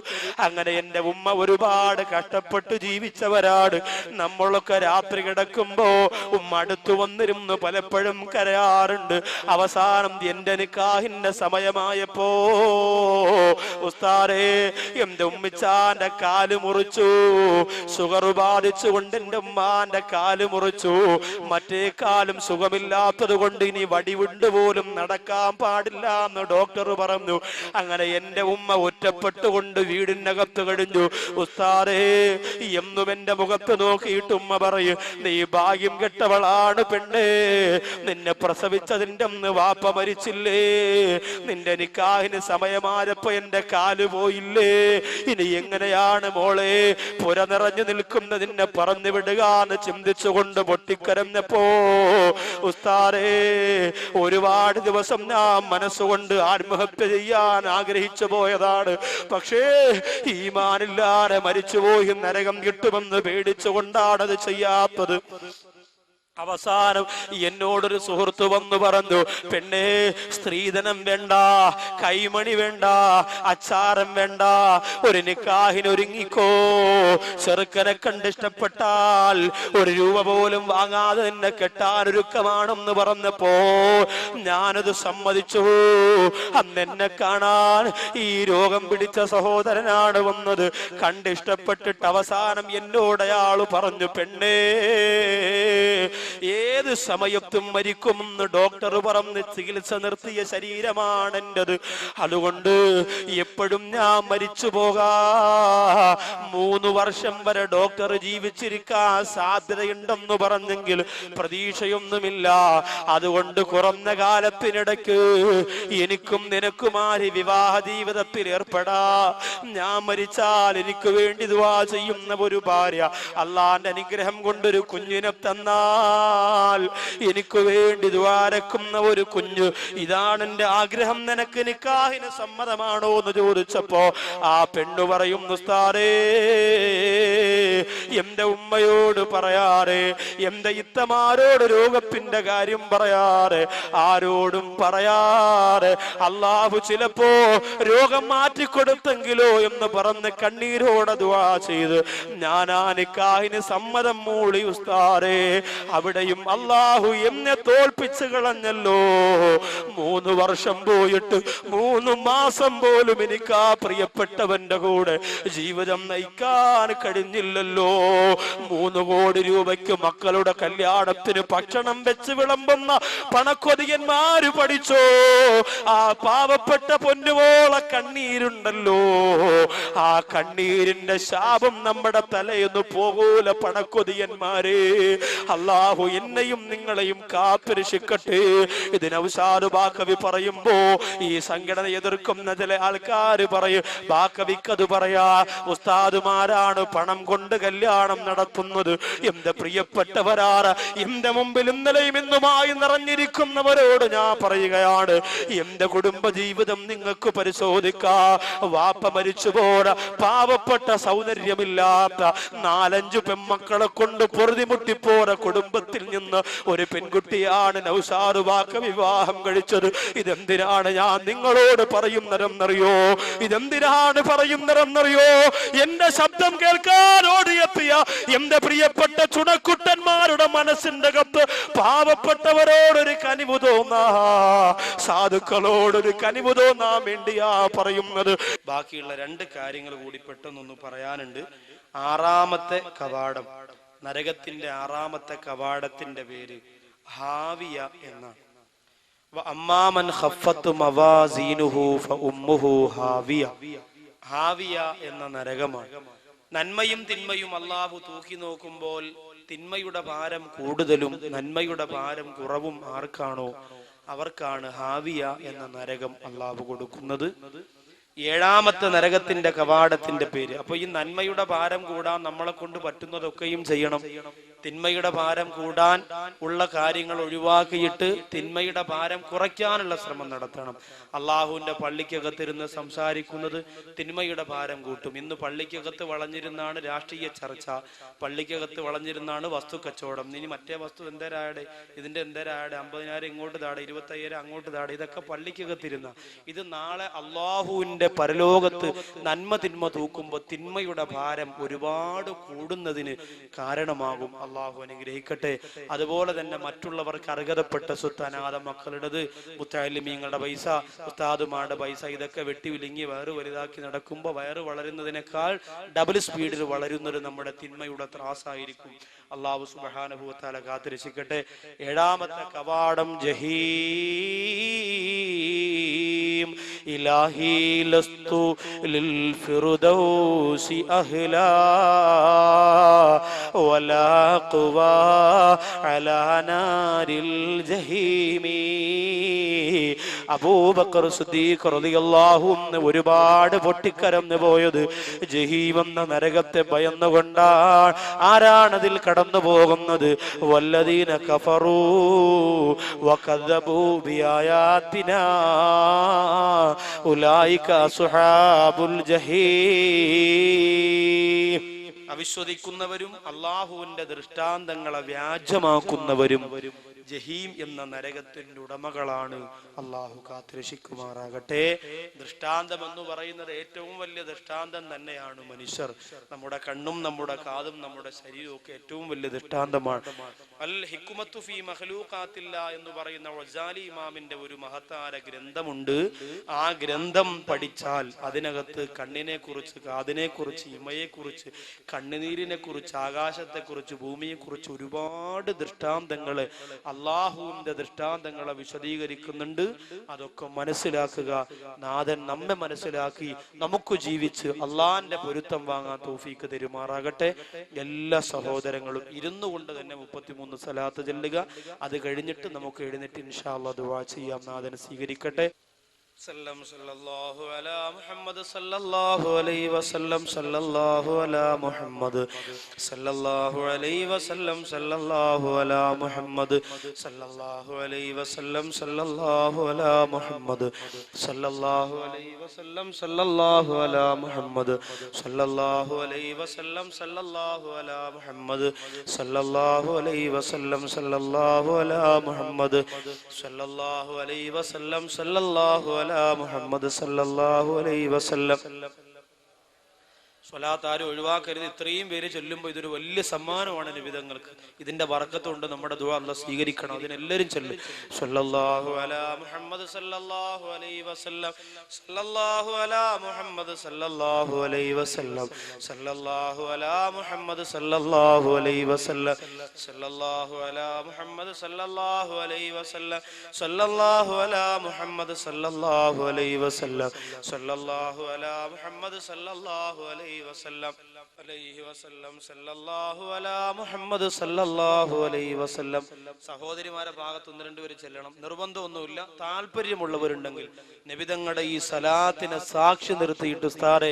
അങ്ങനെ എന്റെ ഉമ്മ ഒരുപാട് കഷ്ടപ്പെട്ട് ജീവിച്ചവരാണ്. നമ്മളൊക്കെ രാത്രി കിടക്കുമ്പോ ഉമ്മ അടുത്തു വന്നിരുന്നു പലപ്പോഴും കരയാറുണ്ട്. അവസാനം എന്റെ നിക്കാഹിന്റെ സമയമായപ്പോ ഉസ്താദേ എന്റെ ഉമ്മിച്ചാന്റെ കാല് മുറിച്ചു. ഷുഗർ ബാധിച്ചുകൊണ്ട് എന്റെ ഉമ്മാന്റെ കാല് മുറിച്ചു. മറ്റേ കാലും സുഖമില്ലാത്തത് കൊണ്ട് ഇനി വടിവിണ്ട് പോലും നടക്കാൻ പാടില്ല എന്ന് ഡോക്ടർ പറഞ്ഞു. അങ്ങനെ എന്റെ ഉമ്മ ഒറ്റപ്പെട്ടുകൊണ്ട് വീടിനകത്ത് കഴിഞ്ഞു. ഉസ്താദേ എന്നും എന്റെ മുഖത്ത് നോക്കിയിട്ട് ഉമ്മ പറയും, നീ ഭാഗ്യം കെട്ടവളാണ് പെണ്ണേ, നിന്നെ പ്രസവിച്ചതിന്റെ അന്ന് വാപ്പ മരിച്ചില്ലേ, നിന്റെ നിക്കാഹിന് സമയമായപ്പോ എന്റെ കാല് പോയില്ലേ, ഇനി എങ്ങനെയാണ് മോളെ പുര നിറഞ്ഞു നിൽക്കുന്ന നിന്നെ പറഞ്ഞു വിടുക എന്ന് ചിന്തിച്ചുകൊണ്ട് പൊട്ടിക്കരഞ്ഞപ്പോ ഉസ്താദേ ഒരുപാട് ദിവസം ഞാൻ മനസ്സുകൊണ്ട് ആത്മഹത്യ ചെയ്യാൻ ആഗ്രഹിച്ചു പോയതാണ്. പക്ഷേ ഈമാനില്ലാതെ മരിച്ചുപോയി നരകം കിട്ടുമെന്ന് പേടിച്ചുകൊണ്ടാണ് അത് ചെയ്യാത്തത്. അവസാനം എന്നോടൊരു സുഹൃത്ത് വന്നു പറഞ്ഞു, പെണ്ണേ സ്ത്രീധനം വേണ്ട, കൈമണി വേണ്ട, അച്ചാരം വേണ്ട, ഒരു നിക്കാഹിന് ഒരുങ്ങിക്കോ, ചെറുക്കനെ കണ്ടിഷ്ടപ്പെട്ടാൽ 1 രൂപ പോലും വാങ്ങാതെ നിന്നെ കെട്ടാനൊരുക്കമാണെന്ന് പറഞ്ഞപ്പോ ഞാനത് സമ്മതിച്ചു. അന്ന് എന്നെ കാണാൻ ഈ രോഗം പിടിച്ച സഹോദരനാണ് വന്നത്. കണ്ടിഷ്ടപ്പെട്ടിട്ട് അവസാനം എന്നോട് അയാൾ പറഞ്ഞു, പെണ്ണേ ഏത് സമയത്തും മരിക്കുമെന്ന് ഡോക്ടർ പറഞ്ഞ് ചികിത്സ നിർത്തിയ ശരീരമാണ് എന്റേത്. അതുകൊണ്ട് എപ്പോഴും ഞാൻ മരിച്ചു പോകാ. 3 വർഷം വരെ ഡോക്ടർ ജീവിച്ചിരിക്കാൻ സാധ്യതയുണ്ടെന്ന് പറഞ്ഞെങ്കിൽ പ്രതീക്ഷയൊന്നുമില്ല. അതുകൊണ്ട് കുറഞ്ഞ കാലത്തിനിടയ്ക്ക് എനിക്കും നിനക്കുമാരി വിവാഹ ജീവിതത്തിൽ ഏർപ്പെടാ. ഞാൻ മരിച്ചാൽ എനിക്ക് വേണ്ടി ദുആ ചെയ്യുന്ന ഒരു ഭാര്യ, അള്ളാന്റെ അനുഗ്രഹം കൊണ്ടൊരു കുഞ്ഞിനെ തന്നാ എനിക്ക് വേണ്ടി ദ്വാരക്കുന്ന ഒരു കുഞ്ഞ്, ഇതാണ് എന്റെ ആഗ്രഹം, നിനക്ക് നിക്കാഹിന് സമ്മതമാണോ എന്ന് ചോദിച്ചപ്പോ ആ പെണ്ണു പറയും, ഉസ്താദേ എന്റെ ഉമ്മയോട് പറയാറ്, എന്റെ ഇത്തമാരോട് രോഗത്തിന്റെ കാര്യം പറയാറ്, ആരോടും പറയാറ്, അള്ളാഹു ചിലപ്പോ രോഗം മാറ്റിക്കൊടുത്തെങ്കിലോ എന്ന് പറഞ്ഞ് കണ്ണീരോടെ ദുആ ചെയ്ത് ഞാൻ ആ നിക്കാഹിന് സമ്മതം മൂളി. ഉസ്താദേ അവിടെയും അള്ളാഹു എന്നെ തോൽപ്പിച്ചു കളഞ്ഞല്ലോ. 3 വർഷം പോയിട്ട് 3 മാസം പോലും എനിക്ക് ആ പ്രിയപ്പെട്ടവന്റെ കൂടെ ജീവിതം നയിക്കാൻ കഴിഞ്ഞില്ലല്ലോ. 3 കോടി രൂപയ്ക്ക് മക്കളുടെ കല്യാണത്തിന് ഭക്ഷണം വെച്ച് വിളമ്പുന്ന പണക്കൊതിയന്മാര് പഠിച്ചോ. ആ പാവപ്പെട്ട പൊന്നുമോള കണ്ണീരുണ്ടല്ലോ, ആ കണ്ണീരിന്റെ ശാപം നമ്മുടെ തലയൊന്ന് പോകൂല പണക്കൊതിയന്മാരെ. അല്ലാഹു എന്നെയും നിങ്ങളെയും കാത്തുരക്ഷിക്കട്ടെ. ഇതിന് ഔസാദ് ബാക്കവി പറയുമ്പോ ഈ സംഘടന എതിർക്കുന്ന ചില ആൾക്കാർ പറയും, ബാക്കവിക്കത് പറയാ ഉസ്താദുമാരാണ് പണം കൊണ്ട് കല്യാണം നടത്തുന്നത്. എന്റെ പ്രിയപ്പെട്ടവരാണ്, എന്റെ മുമ്പിൽ ഇന്നലെയും ഇന്നുമായി നിറഞ്ഞിരിക്കുന്നവരോട് ഞാൻ പറയുകയാണ്, എന്റെ കുടുംബ ജീവിതം നിങ്ങൾക്ക് പരിശോധിക്കാ. വാപ്പ മരിച്ചുപോര പാവപ്പെട്ട സൗന്ദര്യമില്ലാത്ത 4-5 പെൺമക്കളെ കൊണ്ട് പൊറുതിമുട്ടിപ്പോര കുടുംബത്തിൽ നിന്ന് ഒരു പെൺകുട്ടിയാണ് നൗസാദ് ബാക്ക വിവാഹം കഴിച്ചത്. ഇതെന്തിനാണ് ഞാൻ നിങ്ങളോട് പറയുന്നതെന്നറിയോ? ഇതെന്തിനാണ് പറയുന്നതെന്നറിയോ? എന്റെ ശബ്ദം കേൾക്കാൻ ഓടിയെത്തിയ എന്റെ പ്രിയപ്പെട്ട ചുണക്കുട്ടന്മാരുടെ മനസ്സിന്റെ അകത്ത് പാവപ്പെട്ടവരോടൊരു കനിവ് തോന്നാ, സാധുക്കളോടൊരു കനിവ് തോന്നാൻ വേണ്ടിയാ പറയുന്നത്. ബാക്കിയുള്ള 2 കാര്യങ്ങൾ കൂടി പെട്ടെന്നൊന്ന് പറയാനുണ്ട്. 6ാമത്തെ കവാടം, നരകത്തിന്റെ 6ാമത്തെ കവാടത്തിന്റെ പേര് ഹാവിയ എന്നാണ്. അമ്മാമൻ ഖഫ്ഫത്ത് മവാസീനുഹു ഫഉമ്മുഹു ഹാവിയ. ഹാവിയ എന്ന നരകമാണ്. നന്മയും തിന്മയും അല്ലാഹു തൂക്കി നോക്കുമ്പോൾ തിന്മയുടെ ഭാരം കൂടുതലും നന്മയുടെ ഭാരം കുറവും ആർക്കാണോ അവർക്കാണ് ഹാവിയ എന്ന നരകം അല്ലാഹു കൊടുക്കുന്നത്. 7ാമത്തെ നരകത്തിന്റെ കവാടത്തിന്റെ പേര്. അപ്പൊ ഈ നന്മയുടെ ഭാരം കൂടാൻ നമ്മളെ കൊണ്ട് പറ്റുന്നതൊക്കെയും ചെയ്യണം. തിന്മയുടെ ഭാരം കൂടാൻ ഉള്ള കാര്യങ്ങൾ ഒഴിവാക്കിയിട്ട് തിന്മയുടെ ഭാരം കുറയ്ക്കാനുള്ള ശ്രമം നടത്തണം. അള്ളാഹുവിന്റെ പള്ളിക്കകത്തിരുന്ന് സംസാരിക്കുന്നത് തിന്മയുടെ ഭാരം കൂട്ടും. ഇന്ന് പള്ളിക്കകത്ത് വളഞ്ഞിരുന്നാണ് രാഷ്ട്രീയ ചർച്ച, പള്ളിക്കകത്ത് വളഞ്ഞിരുന്നാണ് വസ്തു കച്ചവടം. ഇനി മറ്റേ വസ്തു എന്തരാടെ, ഇതിന്റെ എന്തരാടെ, 50,000 ഇങ്ങോട്ട് താടെ, 25,000 അങ്ങോട്ട് താടെ, ഇതൊക്കെ പള്ളിക്കകത്തിരുന്ന ഇത് നാളെ അള്ളാഹുവിന്റെ പരലോകത്ത് നന്മ തിന്മ തൂക്കുമ്പോൾ തിന്മയുടെ ഭാരം ഒരുപാട് കൂടുന്നതിന് കാരണമാകും. അള്ളാഹു അനുഗ്രഹിക്കട്ടെ. അതുപോലെ തന്നെ മറ്റുള്ളവർക്ക് അർഹതപ്പെട്ട സ്വത്ത്, അനാഥ മക്കളുടേത്, മുത്തഅല്ലിമീങ്ങളുടെ പൈസ, ഉസ്താദുമാരുടെ പൈസ, ഇതൊക്കെ വെട്ടി വിലുങ്ങി വയറ് വലുതാക്കി നടക്കുമ്പോൾ വയറ് വളരുന്നതിനേക്കാൾ ഡബിൾ സ്പീഡിൽ വളരുന്നത് നമ്മുടെ തിന്മയുടെ ത്രാസായിരിക്കും. അള്ളാഹു സുബ്ഹാനഹു വ തആല കാത്തുരക്ഷിക്കട്ടെ. 7ാമത്തെ കവാടം ജഹീം. ഇലാഹി ലസ്തു ലിൽ ഫിർദൗസി അഹ്ലാ വലാ ഖുവാ അലാ നാരിൽ ജഹീമി. അബൂബക്കർ സിദ്ദീഖ് റളിയല്ലാഹു അൻഹു ഒരുപാട് പൊട്ടിക്കരന്നു പോയത് ജഹീം എന്ന നരകത്തെ ഭയന്നുകൊണ്ടാണ്. ആരാണതിൽ കടന്നു പോകുന്നത്? വല്ലദീന കഫറൂ വകദബൂ ബിആയാതിനാ ഉലൈക അസ്ഹാബുൽ ജഹീം. അവിശ്വസിക്കുന്നവരും അള്ളാഹുവിന്റെ ദൃഷ്ടാന്തങ്ങളെ വ്യാജമാക്കുന്നവരും ജഹീം എന്ന നരകത്തിന്റെ ഉടമകളാണ്. അള്ളാഹു കാത്തുരക്ഷിക്കുമാറാകട്ടെ. ദൃഷ്ടാന്തം എന്ന് പറയുന്നത് ഏറ്റവും വലിയ ദൃഷ്ടാന്തം തന്നെയാണ് മനുഷ്യർ. നമ്മുടെ കണ്ണും നമ്മുടെ കാതും നമ്മുടെ ശരീരവും ഒക്കെ ഏറ്റവും വലിയ ദൃഷ്ടാന്തമാണ്. അൽ ഹിക്മത്തു ഫീ മഖ്ലൂഖാത്തില്ല എന്ന് പറയുന്ന ഗസാലി ഇമാമിന്റെ ഒരു മഹത്താര ഗ്രന്ഥമുണ്ട്. ആ ഗ്രന്ഥം പഠിച്ചാൽ അതിനകത്ത് കണ്ണിനെ കുറിച്ച്, കാതിനെ കുറിച്ച്, ഇമയെ കുറിച്ച്, കണ്ണുനീരിനെ കുറിച്ച്, ആകാശത്തെ കുറിച്ച്, ഭൂമിയെ കുറിച്ച് ഒരുപാട് ദൃഷ്ടാന്തങ്ങള്, അള്ളാഹുവിന്റെ ദൃഷ്ടാന്തങ്ങളെ വിശദീകരിക്കുന്നുണ്ട്. അതൊക്കെ മനസ്സിലാക്കുക. നാഥൻ നമ്മെ മനസ്സിലാക്കി നമുക്ക് ജീവിച്ച് അള്ളാഹിന്റെ പൊരുത്തം വാങ്ങാൻ തൗഫീക്ക് തരുമാറാകട്ടെ. എല്ലാ സഹോദരങ്ങളും ഇരുന്നു കൊണ്ട് തന്നെ 33 സലാത്ത് ചൊല്ലുക. അത് കഴിഞ്ഞിട്ട് നമുക്ക് എഴുന്നേറ്റ് ഇൻഷാ അല്ലാഹ് ദുആ ചെയ്യാം. നാഥൻ സ്വീകരിക്കട്ടെ. സല്ലല്ലാഹു അലാ മുഹമ്മദ് സല്ലല്ലാഹു അലൈഹി വസല്ലം സല്ലല്ലാഹു അലാ മുഹമ്മദ് സല്ലല്ലാഹു അലൈഹി വസല്ലം സല്ലല്ലാഹു അലാ മുഹമ്മദ് സല്ലല്ലാഹു അലൈഹി വസല്ലം സല്ലല്ലാഹു അലാ മുഹമ്മദ് സല്ലല്ലാഹു അലൈഹി വസല്ലം സല്ലല്ലാഹു അലാ മുഹമ്മദ് സല്ലല്ലാഹു അലൈഹി വസല്ലം സല്ലല്ലാഹു അലാ മുഹമ്മദ് സല്ലല്ലാഹു അലൈഹി വസല്ലം സല്ലല്ലാഹു അലാ മുഹമ്മദ് സല്ലല്ലാഹു അലൈഹി വസല്ലം സല്ലല്ലാഹു മുഹമ്മദ് സല്ലല്ലാഹു അലൈഹി വസല്ലം. സ്വലാത്ത് ആരും ഒഴിവാക്കരുത്. ഇത്രയും പേര് ചൊല്ലുമ്പോൾ ഇതൊരു വലിയ സമ്മാനമാണ് നബിതങ്ങൾക്ക്. ഇതിന്റെ ബർക്കത്ത് കൊണ്ട് നമ്മുടെ ദുആ അല്ലാഹ് സ്വീകരിക്കണം. അതിനെല്ലാവരും ചൊല്ലും. സല്ലല്ലാഹു അലാ മുഹമ്മദ് സല്ലല്ലാഹു അലൈഹി വസല്ലം സല്ലല്ലാഹു അലാ മുഹമ്മദ് സല്ലല്ലാഹു അലൈഹി വസല്ലം സല്ലല്ലാഹു അലാ മുഹമ്മദ് സല്ലല്ലാഹു അലൈഹി വസല്ലം സല്ലല്ലാഹു അലാ മുഹമ്മദ് സല്ലല്ലാഹു അലൈഹി വസല്ലം സല്ലല്ലാഹു അലാ മുഹമ്മദ് സല്ലല്ലാഹു അലൈഹി വസല്ലം സല്ലല്ലാഹു അലാ മുഹമ്മദ് സല്ലല്ലാഹു അലൈഹി വസല്ലം അലൈഹി വസല്ലം സല്ലല്ലാഹു അലാ മുഹമ്മദ് സല്ലല്ലാഹു അലൈഹി വസല്ലം. സഹോദരിമാരെ ഭാഗത്ത് 1-2 പേര് ചെല്ലണം. നിർബന്ധമൊന്നുമില്ല. താല്പര്യമുള്ളവരുണ്ടെങ്കിൽ നബിതങ്ങളുടെ ഈ സലാത്തിനെ സാക്ഷി നിർത്തിയിട്ട് ഉസ്താദേ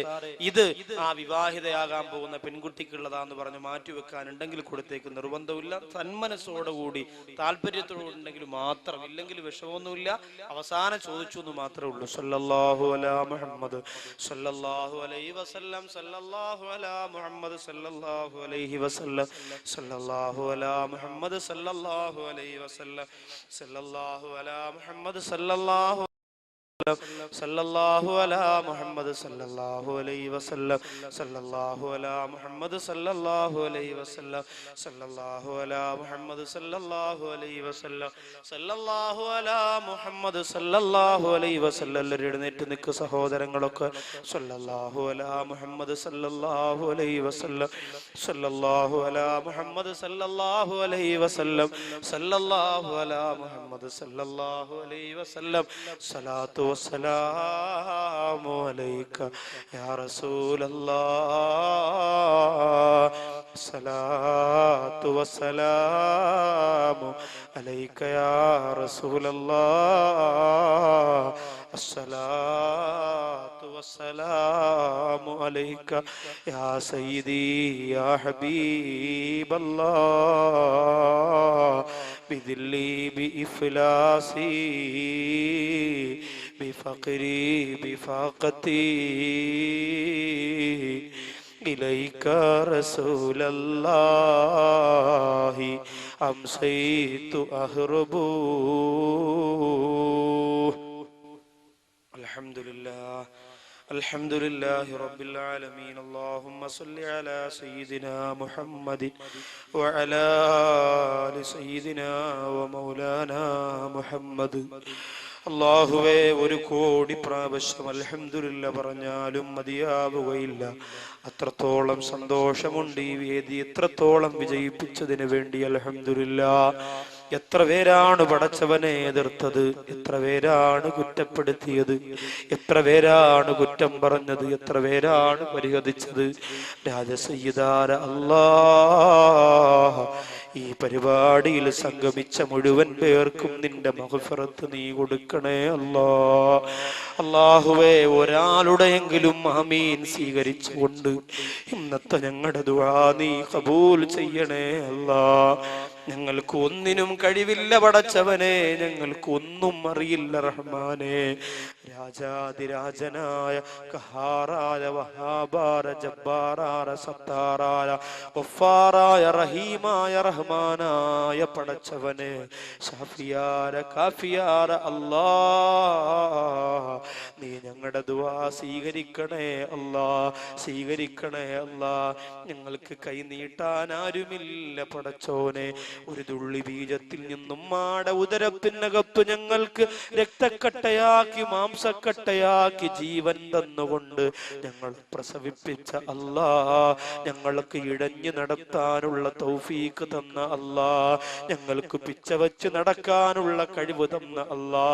ഇത് ആ വിവാഹിതയാകാൻ പോകുന്ന പെൺകുട്ടിക്കുള്ളതാന്ന് പറഞ്ഞ് മാറ്റിവെക്കാനുണ്ടെങ്കിൽ കൊടുത്തേക്ക്. നിർബന്ധമില്ല. സന്മനസ്സോടുകൂടി താല്പര്യത്തോടുണ്ടെങ്കിൽ മാത്രം, ഇല്ലെങ്കിൽ വിഷമമൊന്നുമില്ല. അവസാനം ചോദിച്ചു എന്ന് മാത്രമേ ഉള്ളൂ. സല്ലല്ലാഹു അലാ മുഹമ്മദ് സല്ലല്ലാഹു അലൈഹി വസല്ലം സല്ലല്ലാഹു അലാ മുഹമ്മദ് സല്ലല്ലാഹു അലൈഹി വസല്ലം സല്ലല്ലാഹു അലാ മുഹമ്മദ് സല്ലല്ലാഹു അലൈഹി വസല്ലം സല്ലല്ലാഹു അലാ മുഹമ്മദ് സല്ലല്ലാഹു സല്ലല്ലാഹു അലാ മുഹമ്മദ് സല്ലല്ലാഹു അലൈഹി വസല്ലം സല്ലല്ലാഹു അലാ മുഹമ്മദ് സല്ലല്ലാഹു അലൈഹി വസല്ലം സല്ലല്ലാഹു അലാ മുഹമ്മദ് സല്ലല്ലാഹു അലൈഹി വസല്ലം സല്ലല്ലാഹു അലാ മുഹമ്മദ് സല്ലല്ലാഹു അലൈഹി വസല്ലം. എല്ലാവരും എഴുന്നേറ്റ് നിൽക്കുക സഹോദരങ്ങളൊക്കെ. സല്ലല്ലാഹു അലാ മുഹമ്മദ് സല്ലല്ലാഹു അലൈഹി വസല്ലം സല്ലല്ലാഹു അലാ മുഹമ്മദ് സല്ലല്ലാഹു അലൈഹി വസല്ലം സല്ലല്ലാഹു അലാ മുഹമ്മദ് സല്ലല്ലാഹു അലൈഹി വസല്ലം. സലാത്തു വസ്സലാമു അലൈക യാ റസൂലല്ലാഹ്. സലാത്തു വസ്സലാമു അലൈക യാ റസൂലല്ലാഹ്. അസ്സലാത്തു والسلام عليك يا سيدي يا حبيب الله بذلي بإفلاسي بفقري بفاقتي إليك رسول الله أمسيت أهرب. الحمد لله رب العالمين. اللهم صل على سيدنا محمد وعلى آل سيدنا ومولانا محمد. അല്ലാഹുവേ, ഒരു കോടി പ്രാവശ്യം അൽഹംദുലില്ലാ പറഞ്ഞാലും മതിയാവുകയില്ല. അത്രത്തോളം സന്തോഷമുണ്ട് ഈ വേദി എത്രത്തോളം വിജയിപ്പിച്ചതിന് വേണ്ടി അൽഹംദുലില്ലാ. എത്ര പേരാണ് പടച്ചവനെ എതിർത്തത്, എത്ര പേരാണ് കുറ്റപ്പെടുത്തിയത്, എത്ര പേരാണ് കുറ്റം പറഞ്ഞത്, എത്ര പേരാണ് പരിഹസിച്ചത്. രാജസയ്യിദാര അല്ലാഹ്, ഈ പരിപാടിയിൽ സംഗമിച്ച മുഴുവൻ പേർക്കും നിന്റെ മഗ്ഫിറത്ത് നീ കൊടുക്കണേ അല്ലാ. അല്ലാഹുവേ, ഒരാളുടെയെങ്കിലും ആമീൻ സ്വീകരിച്ചുകൊണ്ട് ഇന്നത്തെ ഞങ്ങളുടെ ദുആ നീ ഖബൂൽ ചെയ്യണേ അല്ലാ. ഞങ്ങൾക്ക് ഒന്നിനും കഴിവില്ല പടച്ചവനെ, ഞങ്ങൾക്ക് ഒന്നും അറിയില്ല റഹ്മാനെ. രാജാതിരാജനായ ഖഹാറായ വഹാബാര ജബ്ബാറായ സത്താറായ ഗഫാറായ റഹീമായ റഹ്മാനായ പടച്ചവനെ, ഷാഫിയാര കാഫിയാര അല്ലാഹ്, നീ ഞങ്ങളുടെ ദുആ സ്വീകരിക്കണേ അല്ലാ, സ്വീകരിക്കണേ അല്ലാ. ഞങ്ങൾക്ക് കൈ നീട്ടാൻ ആരുമില്ല പടച്ചോനെ. ഒരു തുള്ളി ബീജത്തിൽ നിന്നും മാടെ ഉദരത്തിനകത്ത് ഞങ്ങൾക്ക് രക്തക്കട്ടയാക്കി മാംസക്കട്ടയാക്കി ജീവൻ തന്നുകൊണ്ട് ഞങ്ങൾ പ്രസവിപ്പിച്ച അല്ലാ, ഞങ്ങൾക്ക് ഇടഞ്ഞു നടത്താനുള്ള തൗഫീക്ക് തന്ന അല്ലാ, ഞങ്ങൾക്ക് പിച്ചവച്ച് നടക്കാനുള്ള കഴിവ് തന്ന അല്ലാ,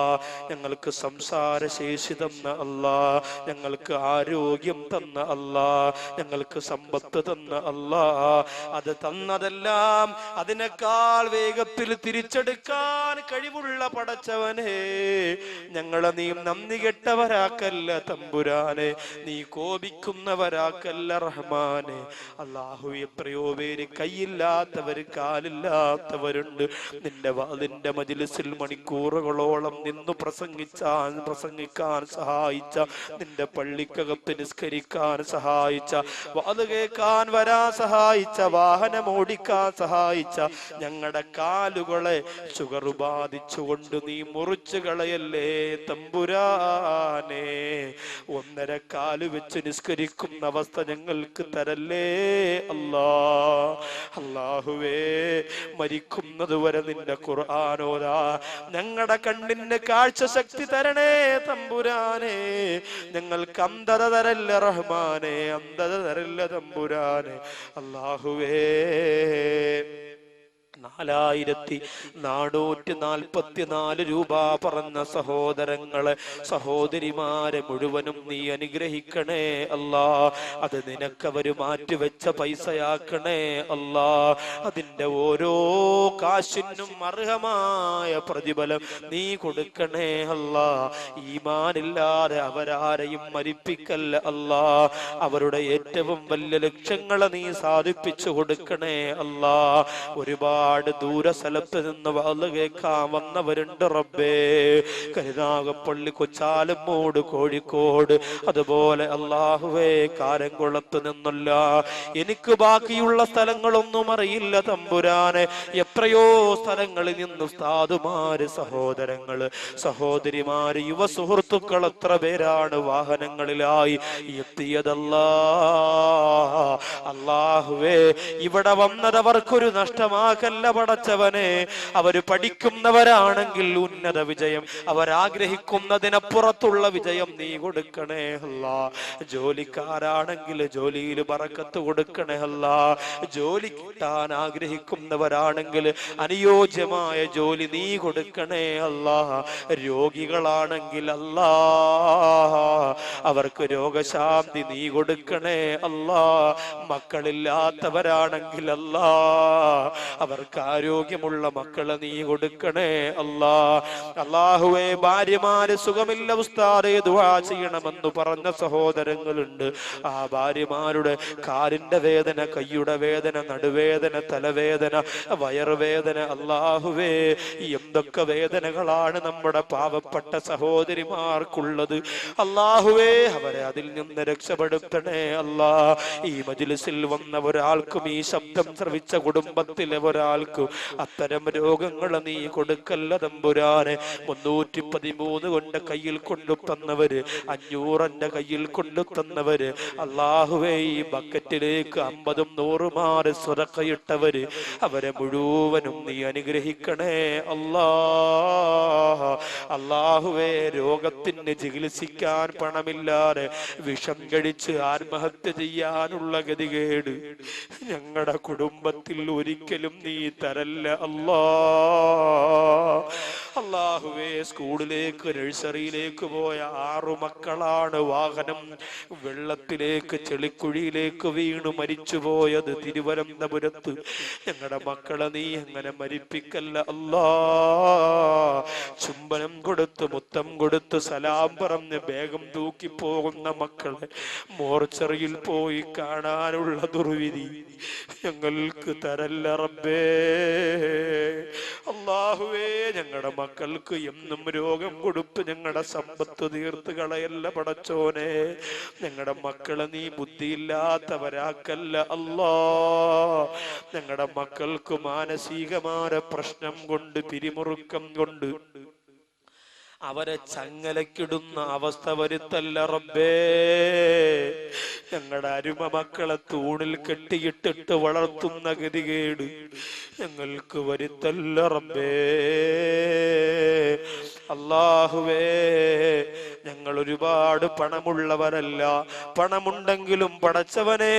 ഞങ്ങൾക്ക് സംസാര ശേഷി തന്ന അല്ലാ, ഞങ്ങൾക്ക് ആരോഗ്യം തന്ന അല്ലാ, ഞങ്ങൾക്ക് സമ്പത്ത് തന്ന അല്ലാ. അത് തന്നതെല്ലാം അതിനേക്കാൾ വേഗത്തിൽ തിരിച്ചെടുക്കാൻ കഴിവുള്ള പടച്ചവനെ, ഞങ്ങളെ നീ നന്ദി കെട്ടവരാക്കല്ല തമ്പുരാനെ, നീ കോപിക്കുന്നവരാക്കല്ല റഹ്മാനെ. അല്ലാഹു, എത്രയോ പേര് കൈയില്ലാത്തവര് കാലില്ലാത്തവരുണ്ട്. നിന്റെ മജ്‌ലിസിൽ മണിക്കൂറുകളോളം നിന്ന് പ്രസംഗിക്കാൻ സഹായിച്ച, നിന്റെ പള്ളിക്കകത്ത് നിസ്കരിക്കാൻ സഹായിച്ച, വാത് കേൾക്കാൻ വരാൻ സഹായിച്ച, വാഹനം ഓടിക്കാൻ സഹായിച്ച ഞങ്ങളുടെ കാലുകളെ ഷുഗർ ബാധിച്ചുകൊണ്ട് നീ മുറിച്ചു കളയല്ലേ തമ്പുരാനെ. 1.5 കാല് വെച്ച് നിസ്കരിക്കുന്ന അവസ്ഥ ഞങ്ങൾക്ക് തരല്ലേ അല്ലാ. അല്ലാഹുവേ, മരിക്കുന്നത് വരെ നിന്റെ ഖുർആനോദാ ഞങ്ങളുടെ കണ്ണിന് കാഴ്ച ശക്തി തരണേ തമ്പുരാനെ. ഞങ്ങൾക്ക് അന്ധത തരല്ല റഹ്മാനെ, അന്ധത തരല്ല തമ്പുരാനെ. അല്ലാഹുവേ, 4444 രൂപ പറഞ്ഞ സഹോദരങ്ങളെ സഹോദരിമാരെ മുഴുവനും നീ അനുഗ്രഹിക്കണേ അല്ലാ. അത് നിനക്കവര് മാറ്റിവെച്ച പൈസയാക്കണേ അല്ലാ. അതിന്റെ ഓരോ കാശിനും അർഹമായ പ്രതിഫലം നീ കൊടുക്കണേ അല്ലാ. ഈമാനില്ലാതെ അവരാരെയും മരിപ്പിക്കല്ല അല്ലാ. അവരുടെ ഏറ്റവും വലിയ ലക്ഷ്യങ്ങളെ നീ സാധിപ്പിച്ചു കൊടുക്കണേ അല്ലാ. ഒരുപാട് ദൂര സ്ഥലത്ത് നിന്ന് വാള് കേൾക്കാൻ വന്നവരുണ്ട് റബ്ബേ. കരുനാഗപ്പള്ളി, കൊച്ചാലമ്മൂട്, കോഴിക്കോട്, അതുപോലെ അല്ലാഹുവേ കാരംകുളത്ത് നിന്നല്ല, എനിക്ക് ബാക്കിയുള്ള സ്ഥലങ്ങളൊന്നും അറിയില്ല തമ്പുരാനെ. എത്രയോ സ്ഥലങ്ങളിൽ നിന്ന് ഉസ്താദുമാര്, സഹോദരങ്ങള്, സഹോദരിമാര്, യുവ സുഹൃത്തുക്കൾ എത്ര പേരാണ് വാഹനങ്ങളിലായി എത്തിയതല്ലാ. അല്ലാഹുവേ, ഇവിടെ വന്നത് അവർക്കൊരു നഷ്ടമാകല്ല പടച്ചവനെ. അവര് പഠിക്കുന്നവരാണെങ്കിൽ ഉന്നത വിജയം, അവരാഗ്രഹിക്കുന്നതിനപ്പുറത്തുള്ള വിജയം നീ കൊടുക്കണേ അല്ലാ. ജോലിക്കാരാണെങ്കിൽ ജോലിയിൽ ബറക്കത്ത് കൊടുക്കണേ അല്ലാ. ജോലി കിട്ടാൻ ആഗ്രഹിക്കുന്നവരാണെങ്കിൽ അനുയോജ്യമായ ജോലി നീ കൊടുക്കണേ അല്ലാ. രോഗികളാണെങ്കിൽ അല്ലാ അവർക്ക് രോഗശാന്തി നീ കൊടുക്കണേ അല്ലാ. മക്കളില്ലാത്തവരാണെങ്കിൽ അല്ലാ അവർക്ക് ആരോഗ്യമുള്ള മക്കളെ നീ കൊടുക്കണേ അല്ലാ. അല്ലാഹുവേ, ഭാര്യമാര് സുഖമില്ല ഉസ്താദേ ദുആ ചെയ്യണമെന്ന് പറഞ്ഞ സഹോദരങ്ങളുണ്ട്. ആ ഭാര്യമാരുടെ കാലിന്റെ വേദന, കയ്യുടെ വേദന, നടുവേദന, തലവേദന, വയറുവേദന, അല്ലാഹുവേ എന്തൊക്കെ വേദനകളാണ് നമ്മുടെ പാവപ്പെട്ട സഹോദരിമാർക്കുള്ളത്. അല്ലാഹുവേ, അവരെ അതിൽ നിന്ന് രക്ഷപ്പെടുത്തണേ അല്ലാ. ഈ മജ്ലിസിൽ വന്ന ഒരാൾക്കും, ഈ ശബ്ദം ശ്രവിച്ച കുടുംബത്തിലെ ഒരാൾക്കും അത്തരം രോഗങ്ങൾ നീ കൊടുക്കല്ല തമ്പുരാനെ. 313 കൊണ്ട് കയ്യിൽ കൊണ്ടു തന്നവര്, 500 കയ്യിൽ കൊണ്ടു തന്നവര്, അല്ലാഹുവേ ഈ ബക്കറ്റിലേക്ക് 50ഉം 100ഉം സ്വതക്കയിട്ടവര്, അവരെ മുഴുവനും നീ അനുഗ്രഹിക്കണേ അല്ലാ. അല്ലാഹുവേ, രോഗത്തിന് ചികിത്സിക്കാൻ പണമില്ലാതെ വിഷം കഴിച്ച് ആത്മഹത്യ ചെയ്യാനുള്ള ഗതികേട് ഞങ്ങളുടെ കുടുംബത്തിൽ ഒരിക്കലും നീ തരല്ല അല്ലാ. അല്ലാഹുവേ, സ്കൂളിലേക്ക് നഴ്സറിയിലേക്ക് പോയ 6 മക്കളാണ് വാഹനം വെള്ളത്തിലേക്ക് ചെളിക്കുഴിയിലേക്ക് വീണു മരിച്ചുപോയത് തിരുവനന്തപുരത്ത്. ഞങ്ങളുടെ മക്കളെ നീ അങ്ങനെ മരിപ്പിക്കല്ല അല്ലാ. ചുംബനം കൊടുത്ത്, മുത്തം കൊടുത്ത്, സലാം പറഞ്ഞ് വേഗം തൂക്കി പോകുന്ന മക്കളെ മോർച്ചറിയിൽ പോയി കാണാനുള്ള ദുർവിധി ഞങ്ങൾക്ക് തരല്ല റബ്ബേ. അല്ലാഹുവേ, ഞങ്ങളുടെ മക്കൾക്ക് എന്നും രോഗം കൊടുത്ത് ഞങ്ങളുടെ സമ്പത്ത് തീർത്ത് കളയല്ല പടച്ചോനെ. ഞങ്ങളുടെ മക്കളെ നീ ബുദ്ധിയില്ലാത്തവരാക്കല്ല അല്ലാ. ഞങ്ങളുടെ മക്കൾക്ക് മാനസികമായ പ്രശ്നം കൊണ്ട്, പിരിമുറുക്കം കൊണ്ട് അവരെ ചങ്ങലക്കിടുന്ന അവസ്ഥ വരുത്തല്ല റബ്ബേ. ഞങ്ങളുടെ അരുമ മക്കളെ തൂണിൽ കെട്ടിയിട്ടിട്ട് വളർത്തുന്ന ഗതികേട് ഞങ്ങൾക്ക് വരുത്തല്ല റബ്ബേ. അല്ലാഹുവേ, ഞങ്ങൾ ഒരുപാട് പണമുള്ളവരല്ല. പണമുണ്ടെങ്കിലും പടച്ചവനെ,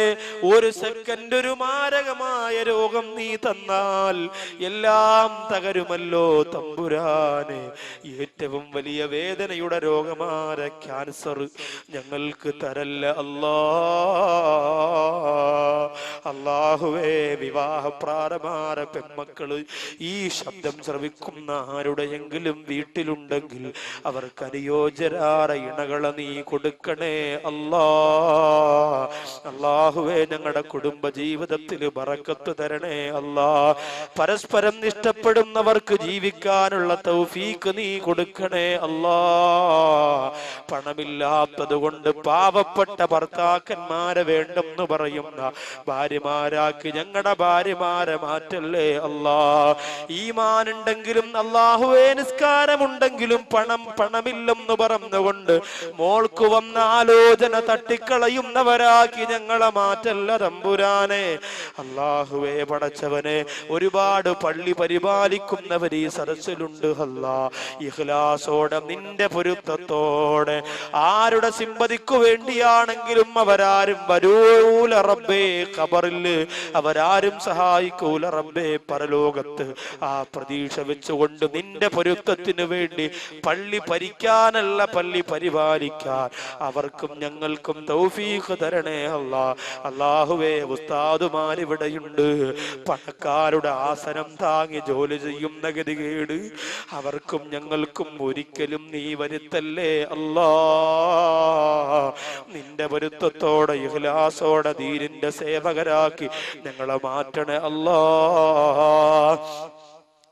ഒരു സെക്കൻഡ് ഒരു മാരകമായ രോഗം നീ തന്നാൽ എല്ലാം തകരുമല്ലോ തമ്പുരാനെ. ഏറ്റവും വലിയ വേദനയുടെ രോഗമായ ക്യാൻസർ ഞങ്ങൾക്ക് തരല്ല അല്ലാ. അല്ലാഹുവേ, വിവാഹപ്രാരമായ പെൺമക്കള് ഈ ശബ്ദം ശ്രവിക്കുന്ന ആരുടെയെങ്കിലും വീട്ടിലുണ്ടെങ്കിൽ അവർക്ക് അനുയോജ്യരായ ഇണകളെ നീ കൊടുക്കണേ അല്ലാ. അല്ലാഹുവേ, ഞങ്ങളുടെ കുടുംബ ജീവിതത്തിൽ ബറക്കത്ത് തരണേ അല്ലാ. പരസ്പരം ഇഷ്ടപ്പെടുന്നവർക്ക് ജീവിക്കാനുള്ള തൗഫീക്ക് നീ കൊടുക്കണേ അല്ലാ. പണമില്ലാത്തത് കൊണ്ട് പാവപ്പെട്ട ഭർത്താക്കന്മാരെ വേണ്ടെന്ന് പറയുന്ന ഭാര്യമാരാക്കി ഞങ്ങളുടെ ഭാര്യമാരെ മാറ്റല്ലേ അല്ലാ. ഈമാനുണ്ടെങ്കിലും അല്ലാഹുവേ, നിസ്കാരമുണ്ടെങ്കിലും പണമില്ലെന്ന് പറഞ്ഞുകൊണ്ട് മോൾക്ക് വന്ന ആലോചന തട്ടിക്കളയുന്നവരാക്കി ഞങ്ങളെ മാറ്റല്ല തമ്പുരാനെ. അല്ലാഹുവേ, പടച്ചവനെ, ഒരുപാട് പള്ളി പരിപാലിക്കുന്നവർ ഈ സദസ്സിലുണ്ട് അല്ലാ. ഇഖ്ലാസോടെ, നിന്റെ പൊരുത്തത്തോടെ, ആരുടെ സിമ്പതിക്കു വേണ്ടിയാണെങ്കിലും അവരാരും വരൂല റബ്ബേ ഖബറിൽ, അവരാരും സഹായിക്കൂല റബ്ബേ പരലോകത്ത്. ആ പ്രതീക്ഷ വെച്ചുകൊണ്ട് നിന്റെ പൊരുത്തത്തിന് വേണ്ടി പള്ളി ഭരിക്കാനല്ല, പള്ളി പരിപാലിക്കാൻ അവർക്കും ഞങ്ങൾക്കും തൗഫീഖ് തരണേ അല്ലാ. അല്ലാഹുവേ, ഉസ്താദുമാരിവിടെയുണ്ട്, പണക്കാരുടെ ആസനം താങ്ങി ജോലി ചെയ്യുന്ന ഗതികേട് അവർക്കും ഞങ്ങൾക്കും ഒരിക്കലും നീ വരുത്തല്ലേ അല്ലാ. നിന്റെ പൊരുത്തത്തോടെ ഇഖ്ലാസോടെ ദീനിന്റെ സേവകരാക്കി ഞങ്ങളെ മാറ്റണേ അല്ലാ.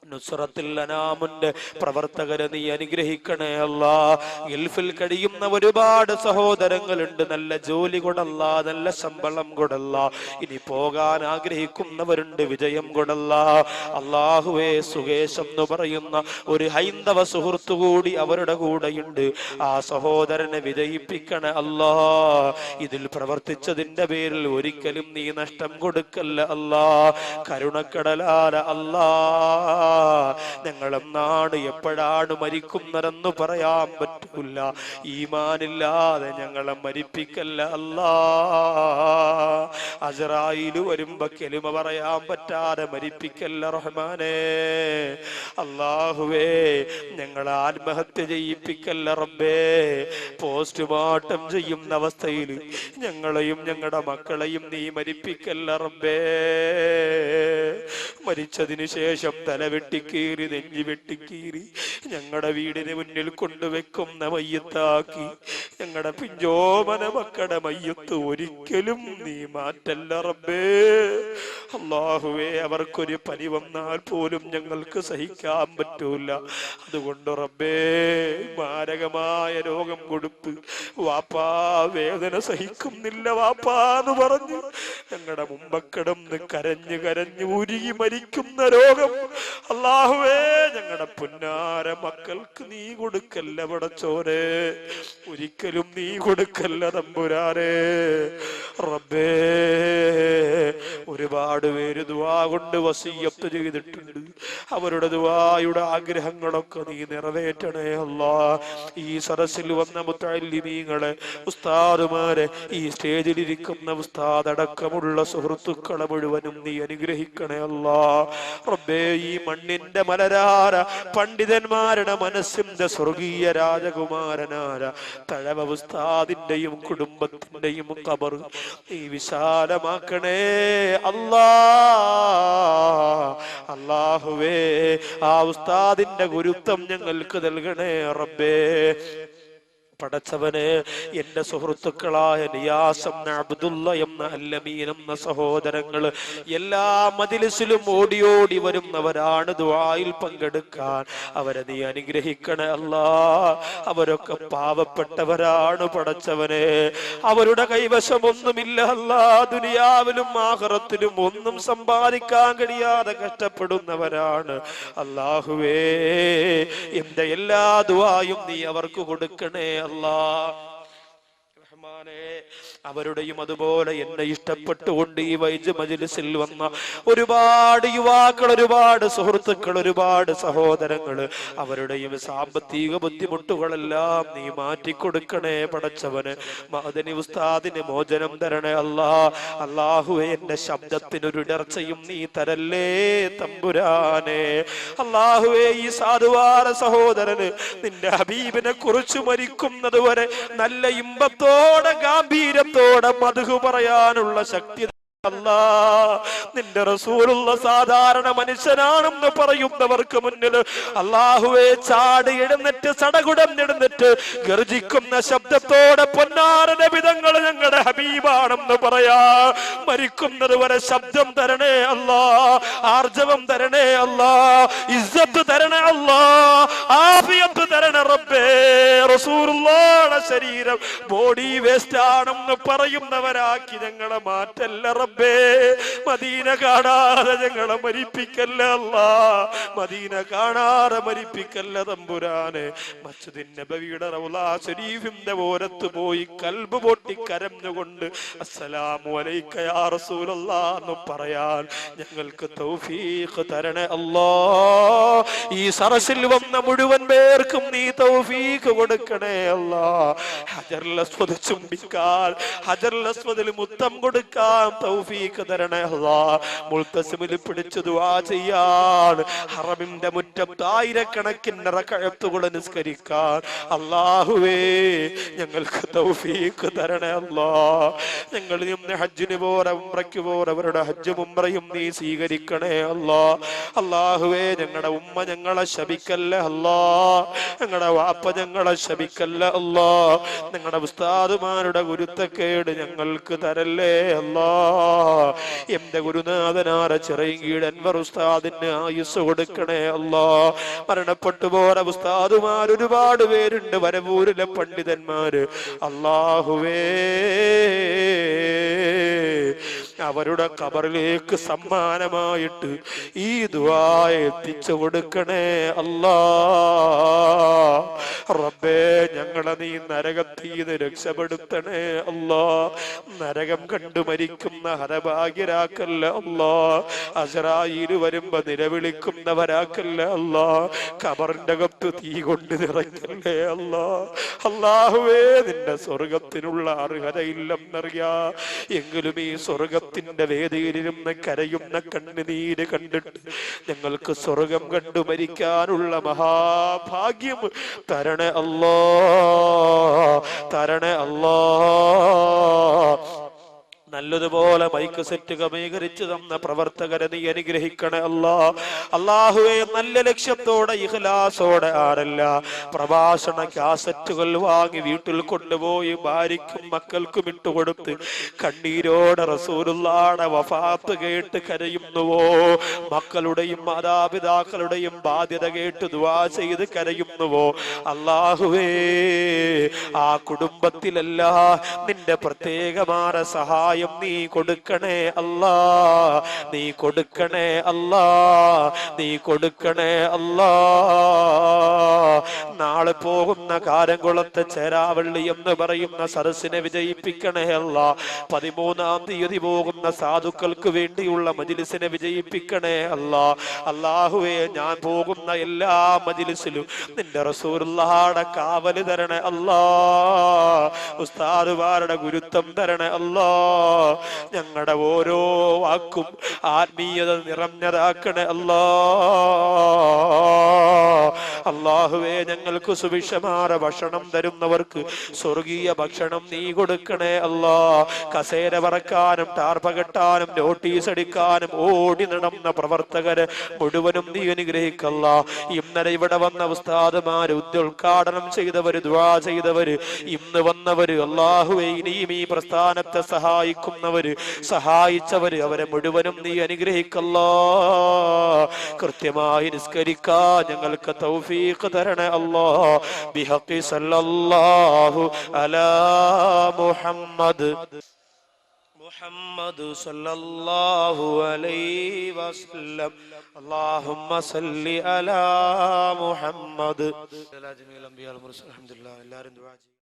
നുസ്റത്തുൽ അനാമിന്റെ പ്രവർത്തകരെ നീ അനുഗ്രഹിക്കണേ അല്ലാ. ഗൾഫിൽ കഴിയുന്ന ഒരുപാട് സഹോദരങ്ങളുണ്ട്. നല്ല ജോലി കൊടല്ല, നല്ല ശമ്പളം കൊടല്ല, ഇനി പോകാൻ ആഗ്രഹിക്കുന്നവരുണ്ട്, വിജയം കൊടല്ല. അല്ലാഹുവേ, സുകേശ് എന്ന് പറയുന്ന ഒരു ഹൈന്ദവ സുഹൃത്തു കൂടി അവരുടെ കൂടെയുണ്ട്. ആ സഹോദരനെ വിജയിപ്പിക്കണേ അല്ലാ. ഇതിൽ പ്രവർത്തിച്ചതിന്റെ പേരിൽ ഒരിക്കലും നീ നഷ്ടം കൊടുക്കല്ല അല്ലാ. കരുണക്കടലാല അല്ലാ. ഞങ്ങളെന്നാണ് എപ്പോഴാണ് മരിക്കുന്നതെന്ന് പറയാൻ പറ്റൂല. ഈമാനില്ലാതെ ഞങ്ങളെ മരിപ്പിക്കല്ല അല്ലാ. അസ്രായീൽ വരുമ്പോ കെലിമ പറയാൻ പറ്റാതെ മരിപ്പിക്കല്ല റഹ്മാനേ. അല്ലാഹുവേ ഞങ്ങളെ ആത്മഹത്യ ചെയ്യിപ്പിക്കല്ല റബ്ബേ. പോസ്റ്റ്മോർട്ടം ചെയ്യുന്ന അവസ്ഥയിൽ ഞങ്ങളെയും ഞങ്ങളുടെ മക്കളെയും നീ മരിപ്പിക്കല്ല റബ്ബേ. മരിച്ചതിന് ശേഷം തല വെട്ടിക്കീറി നെഞ്ചി വെട്ടിക്കീറി ഞങ്ങളുടെ വീടിന് മുന്നിൽ കൊണ്ടുവെക്കുന്ന മയ്യത്താക്കി ഞങ്ങളുടെ പിഞ്ചോമന മക്കളുടെ മയ്യത്ത് ഒരിക്കലും നീ മാറ്റല്ല റബ്ബേ. അല്ലാഹുവേ അവർക്കൊരു പനി വന്നാൽ പോലും ഞങ്ങൾക്ക് സഹിക്കാൻ പറ്റൂല. അതുകൊണ്ട് റബ്ബേ മാരകമായ രോഗം കൊടുത്ത് വാപ്പാ വേദന സഹിക്കുന്നില്ല വാപ്പാന്ന് പറഞ്ഞു ഞങ്ങളുടെ മുമ്പക്കിടന്ന് കരഞ്ഞ് കരഞ്ഞ് ഉരുകി മരിക്കുന്ന രോഗം അല്ലാഹുവേ ഞങ്ങളുടെ പുന്നാര മക്കൾക്ക് നീ കൊടുക്കല്ല പടച്ചോനെ. ഒരിക്കലും നീ കൊടുക്കല്ല തമ്പുരാനെ. റബ്ബേ ഒരുപാട് പേര് ദുആ കൊണ്ട് വസിയ്യത്ത് ചെയ്തിട്ടുണ്ട്. അവരുടെ ദുആയുടെ ആഗ്രഹങ്ങളൊക്കെ നീ നിറവേറ്റണേ അല്ലാ. ഈ സദസ്സിൽ വന്ന മുത്തഅല്ലിമീങ്ങളെ, ഉസ്താദുമാരെ, ഈ സ്റ്റേജിലിരിക്കുന്ന ഉസ്താദ് അടക്കമുള്ള സുഹൃത്തുക്കളെ മുഴുവനും നീ അനുഗ്രഹിക്കണേ അല്ലാ. റബ്ബേ ഈ മണ്ണിന്റെ മലരാര പണ്ഡിതന്മാരുടെ മനസ്സിന്റെ സ്വർഗീയ രാജകുമാരനാര തഴവ ഉസ്താദിന്റെയും കുടുംബത്തിന്റെയും ഖബർ നീ വിശാലമാക്കണേ അല്ലാ. അല്ലാഹുവേ ആ ഉസ്താദിന്റെ ഗുരുത്വം ഞങ്ങൾക്ക് നൽകണേ റബ്ബേ. പടച്ചവനെ എന്റെ സുഹൃത്തുക്കളായ നിയാസം അബ്ദുള്ള എന്ന അല്ലമീൻ എന്ന സഹോദരങ്ങൾ എല്ലാ മജ്ലിസിലും ഓടി ഓടി വരുന്നവരാണ് ദുആയിൽ പങ്കെടുക്കാൻ. അവരെ നീ അനുഗ്രഹിക്കണേ അല്ലാ. അവരൊക്കെ പാവപ്പെട്ടവരാണ് പടച്ചവനെ. അവരുടെ കൈവശം ഒന്നുമില്ല അല്ലാ. ദുനിയാവിലും ആഖിറത്തിലും ഒന്നും സമ്പാദിക്കാൻ കഴിയാതെ കഷ്ടപ്പെടുന്നവരാണ്. അല്ലാഹുവേ എന്റെ എല്ലാ ദുആയും നീ അവർക്ക് കൊടുക്കണേ അല്ലാ. അവരുടെയും അതുപോലെ എന്നെ ഇഷ്ടപ്പെട്ടുകൊണ്ട് ഈ വൈജ് മജ്ലിസിൽ വന്ന ഒരുപാട് യുവാക്കൾ, ഒരുപാട് സുഹൃത്തുക്കൾ, ഒരുപാട് സഹോദരങ്ങൾ, അവരുടെയും സാമ്പത്തിക ബുദ്ധിമുട്ടുകളെല്ലാം നീ മാറ്റിക്കൊടുക്കണേ പടച്ചവന്. മഅദനി ഉസ്താദിന് മോചനം തരണേ അല്ലാ. അല്ലാഹുവേ എന്റെ ശബ്ദത്തിനൊരിടർച്ചയും നീ തരല്ലേ തമ്പുരാനെ. അല്ലാഹുവേ ഈ സാധുവാര സഹോദരന് നിന്റെ ഹബീബിനെ കുറിച്ച് മരിക്കുന്നത് വരെ നല്ല ഇമ്പത്തോടെ ഗാംഭീര്യത്തോടെ മദ്ഹ് പറയാനുള്ള ശക്തി അല്ലാ. നിന്റെ റസൂലുള്ള സാധാരണ മനുഷ്യനാണെന്ന് പറയുന്നവർക്ക് മുന്നിൽ അല്ലാഹുവേ ചാടി എഴുന്നേറ്റ് സടകുടഞ്ഞെഴുന്നേറ്റ് ഗർജിക്കുന്ന ശബ്ദത്തോടെ പൊന്നാര നബിതങ്ങൾ ഞങ്ങളുടെ ഹബീബാണെന്ന് പറയാ മരിക്കുന്നത് വരെ ശബ്ദം തരണേ അല്ലാ. ആർജവം തരണേ അല്ലാ. ഇസ്സത്ത് തരണേ അല്ലാ. ആഫിയത്ത് തരണേ റബ്ബേ. റസൂലുള്ളാഹിയുടെ ശരീരം ബോഡി വേസ്റ്റ് ആണെന്ന് പറയുന്നവരാക്കി ഞങ്ങളെ മാറ്റല്ല റബ്ബേ. മദീന കാണാതെ ഞങ്ങളെ മരിപ്പിക്കല്ല അല്ലാ. മദീന കാണാതെ മരിപ്പിക്കല്ല തമ്പുരാനെ. മസ്ജിദുൻ നബവിയുടെ റൗള ശരീഫിന്റെ ഓരത്ത് പോയി കൽബ് പൊട്ടി കരഞ്ഞുകൊണ്ട് അസ്സലാമു അലൈക യാ റസൂലല്ലാഹ് എന്ന് പറയാൻ ഞങ്ങൾക്ക് തൗഫീഖ് തരണേ അല്ലാ. ഈ സറസിൽ വന്ന മുഴുവൻ പേർക്കും നീ തൗഫീഖ് കൊടുക്കണേ അല്ലാ. ഹജറുൽ അസ്വദ് ചുംബിക്കാൻ, ഹജറുൽ അസ്വദിൽ മുത്തം കൊടുക്കാൻ തൗഫീഖ് തരണേ അല്ലാ. മുൽതസിമിൽ പിടിച്ചു ദുആ ചെയ്യാൻ, ഹറമിന്റെ മുറ്റത്ത് ആയിരക്കണക്കിന് റകഅത്തുകൾ നിസ്കരിക്കാൻ അല്ലാഹുവേ ഞങ്ങൾക്ക് തൗഫീഖ് തരണേ അല്ലാ. ഞങ്ങൾ ഇന്ന് ഹജ്ജിന് പോര ഉംറയ്ക്ക് പോരവരുടെ ഹജ്ജും ഉംറയും നീ സ്വീകരിക്കണേ അല്ലാ. അല്ലാഹുവേ ഞങ്ങളുടെ ഉമ്മ ഞങ്ങളെ ശപിക്കല്ലേ അല്ലാ. ഞങ്ങളുടെ വാപ്പ ഞങ്ങളെ ശപിക്കല്ലേ അല്ലാ. ഞങ്ങളുടെ ഉസ്താദുമാരുടെ ഗുരുത്തക്കേട് ഞങ്ങൾക്ക് തരല്ലേ അല്ലാ. എന്റെ ഗുരുനാഥനാര ചിറയൻകീഴ് അൻവർ ഉസ്താദിന് ആയുസ് കൊടുക്കണേ അല്ലാ. മരണപ്പെട്ടു പോയ ഉസ്താദുമാർ ഒരുപാട് പേരുണ്ട്, വരവൂരിലെ പണ്ഡിതന്മാര്. അല്ലാഹുവേ അവരുടെ ഖബറിലേക്ക് സമ്മാനമായിട്ട് ഈ ദുആ എത്തിച്ചു കൊടുക്കണേ അല്ലാ. റബ്ബേ ഞങ്ങളെ നീ നരകത്തീന്ന് രക്ഷപ്പെടുത്തണേ അല്ലാ. നരകം കണ്ടു മരിക്കുന്ന ഹരഭാഗ്യരാക്കല്ല അല്ലാ. അസ്രായീൽ വരുമ്പോ നിലവിളിക്കുന്നവരാക്കല്ല അല്ലാ. ഖബറിന്റെ അകത്ത് തീ കൊണ്ട് നിറയ്ക്കല്ലേ അല്ലാ. അല്ലാഹുവേ നിന്റെ സ്വർഗത്തിനുള്ള അർഹതയില്ലെന്നറിയാ. എങ്കിലും ഈ സ്വർഗത്തിൽ സ്വർഗത്തിന്റെ വേദിയിലിരുന്ന് കരയുന്ന കണ്ണുനീര് കണ്ടിട്ട് ഞങ്ങൾക്ക് സ്വർഗം കണ്ടു മരിക്കാനുള്ള മഹാഭാഗ്യം തരണേ അല്ലാ, തരണേ അല്ലാ. നല്ലതുപോലെ മൈക്ക് സെറ്റ് ക്രമീകരിച്ചു തന്ന പ്രവർത്തകരെ നീ അനുഗ്രഹിക്കണേ അല്ലാ. അല്ലാഹുവേ, നല്ല ലക്ഷ്യത്തോടെ ഇഖ്ലാസോടെ ആരല്ല പ്രഭാഷണ കാസറ്റുകൾ വാങ്ങി വീട്ടിൽ കൊണ്ടുപോയി ഭാര്യയ്ക്കും മക്കൾക്കും ഇട്ടുകൊടുത്ത് കണ്ണീരോടെ റസൂലുള്ളാഹിയുടെ വഫാത്ത് കേട്ട് കരയുന്നുവോ, മക്കളുടെയും മാതാപിതാക്കളുടെയും ബാധ്യത കേട്ട് ദുആ ചെയ്ത് കരയുന്നുവോ, അല്ലാഹുവേ ആ കുടുംബത്തിലല്ല നിന്റെ പ്രത്യേകമായ സഹായം നീ കൊടുക്കണേ അല്ലാ, നീ കൊടുക്കണേ അല്ലാ, നീ കൊടുക്കണേ അല്ലാ. നാളെ പോകുന്ന കാരംകുളത്തെ ചേരാവള്ളി എന്ന് പറയുന്ന സദസ്സിനെ വിജയിപ്പിക്കണേ അല്ലാ. 13-ാം തീയതി പോകുന്ന സാധുക്കൾക്ക് വേണ്ടിയുള്ള മജ്‌ലിസിനെ വിജയിപ്പിക്കണേ അല്ലാ. അല്ലാഹുവേ, ഞാൻ പോകുന്ന എല്ലാ മജ്‌ലിസിലും നിന്റെ റസൂലുള്ളാഹിയുടെ കാവല് തരണേ അല്ലാ, ഉസ്താദുമാരുടെ ഗുരുത്വം തരണേ അല്ലാ. ഞങ്ങളുടെ ഓരോ വാക്കും ആത്മീയത നിറഞ്ഞതാക്കണേ അല്ലാ. അല്ലാഹുവേ, ഞങ്ങൾക്ക് സുഭിക്ഷമായ ഭക്ഷണം തരുന്നവർക്ക് സ്വർഗീയ ഭക്ഷണം നീ കൊടുക്കണേ അല്ലാ. കസേര പറക്കാനും ടാർപ്പ കെട്ടാനും നോട്ടീസ് അടിക്കാനും ഓടി നടന്ന പ്രവർത്തകര് മുഴുവനും നീ അനുഗ്രഹിക്കല്ല. ഇന്നലെ ഇവിടെ വന്ന ഉസ്താദുമാര്, ഉദ്ഘാടനം ചെയ്തവര്, ദുആ ചെയ്തവര്, ഇന്ന് വന്നവര്, അല്ലാഹുവേ ഇനിയും ഈ പ്രസ്ഥാനത്തെ സഹായിക്കുന്നവര്, സഹായിച്ചവര്, അവരെ മുഴുവനും നീ അനുഗ്രഹിക്കല്ലാ. കൃത്യമായി നിസ്കരിക്കാൻ ഞങ്ങൾക്ക് തൗഫീഖ് തരണേ അല്ലാ. ബിഹഖി സല്ലല്ലാഹു അലാ മുഹമ്മദ് മുഹമ്മദ് സല്ലല്ലാഹു അലൈഹി വസല്ലം. അല്ലാഹുമ്മ സല്ലി അലാ മുഹമ്മദ്. അൽഹംദുലില്ലാഹ്. എല്ലാവരും ദുആ ചെയ്യ്.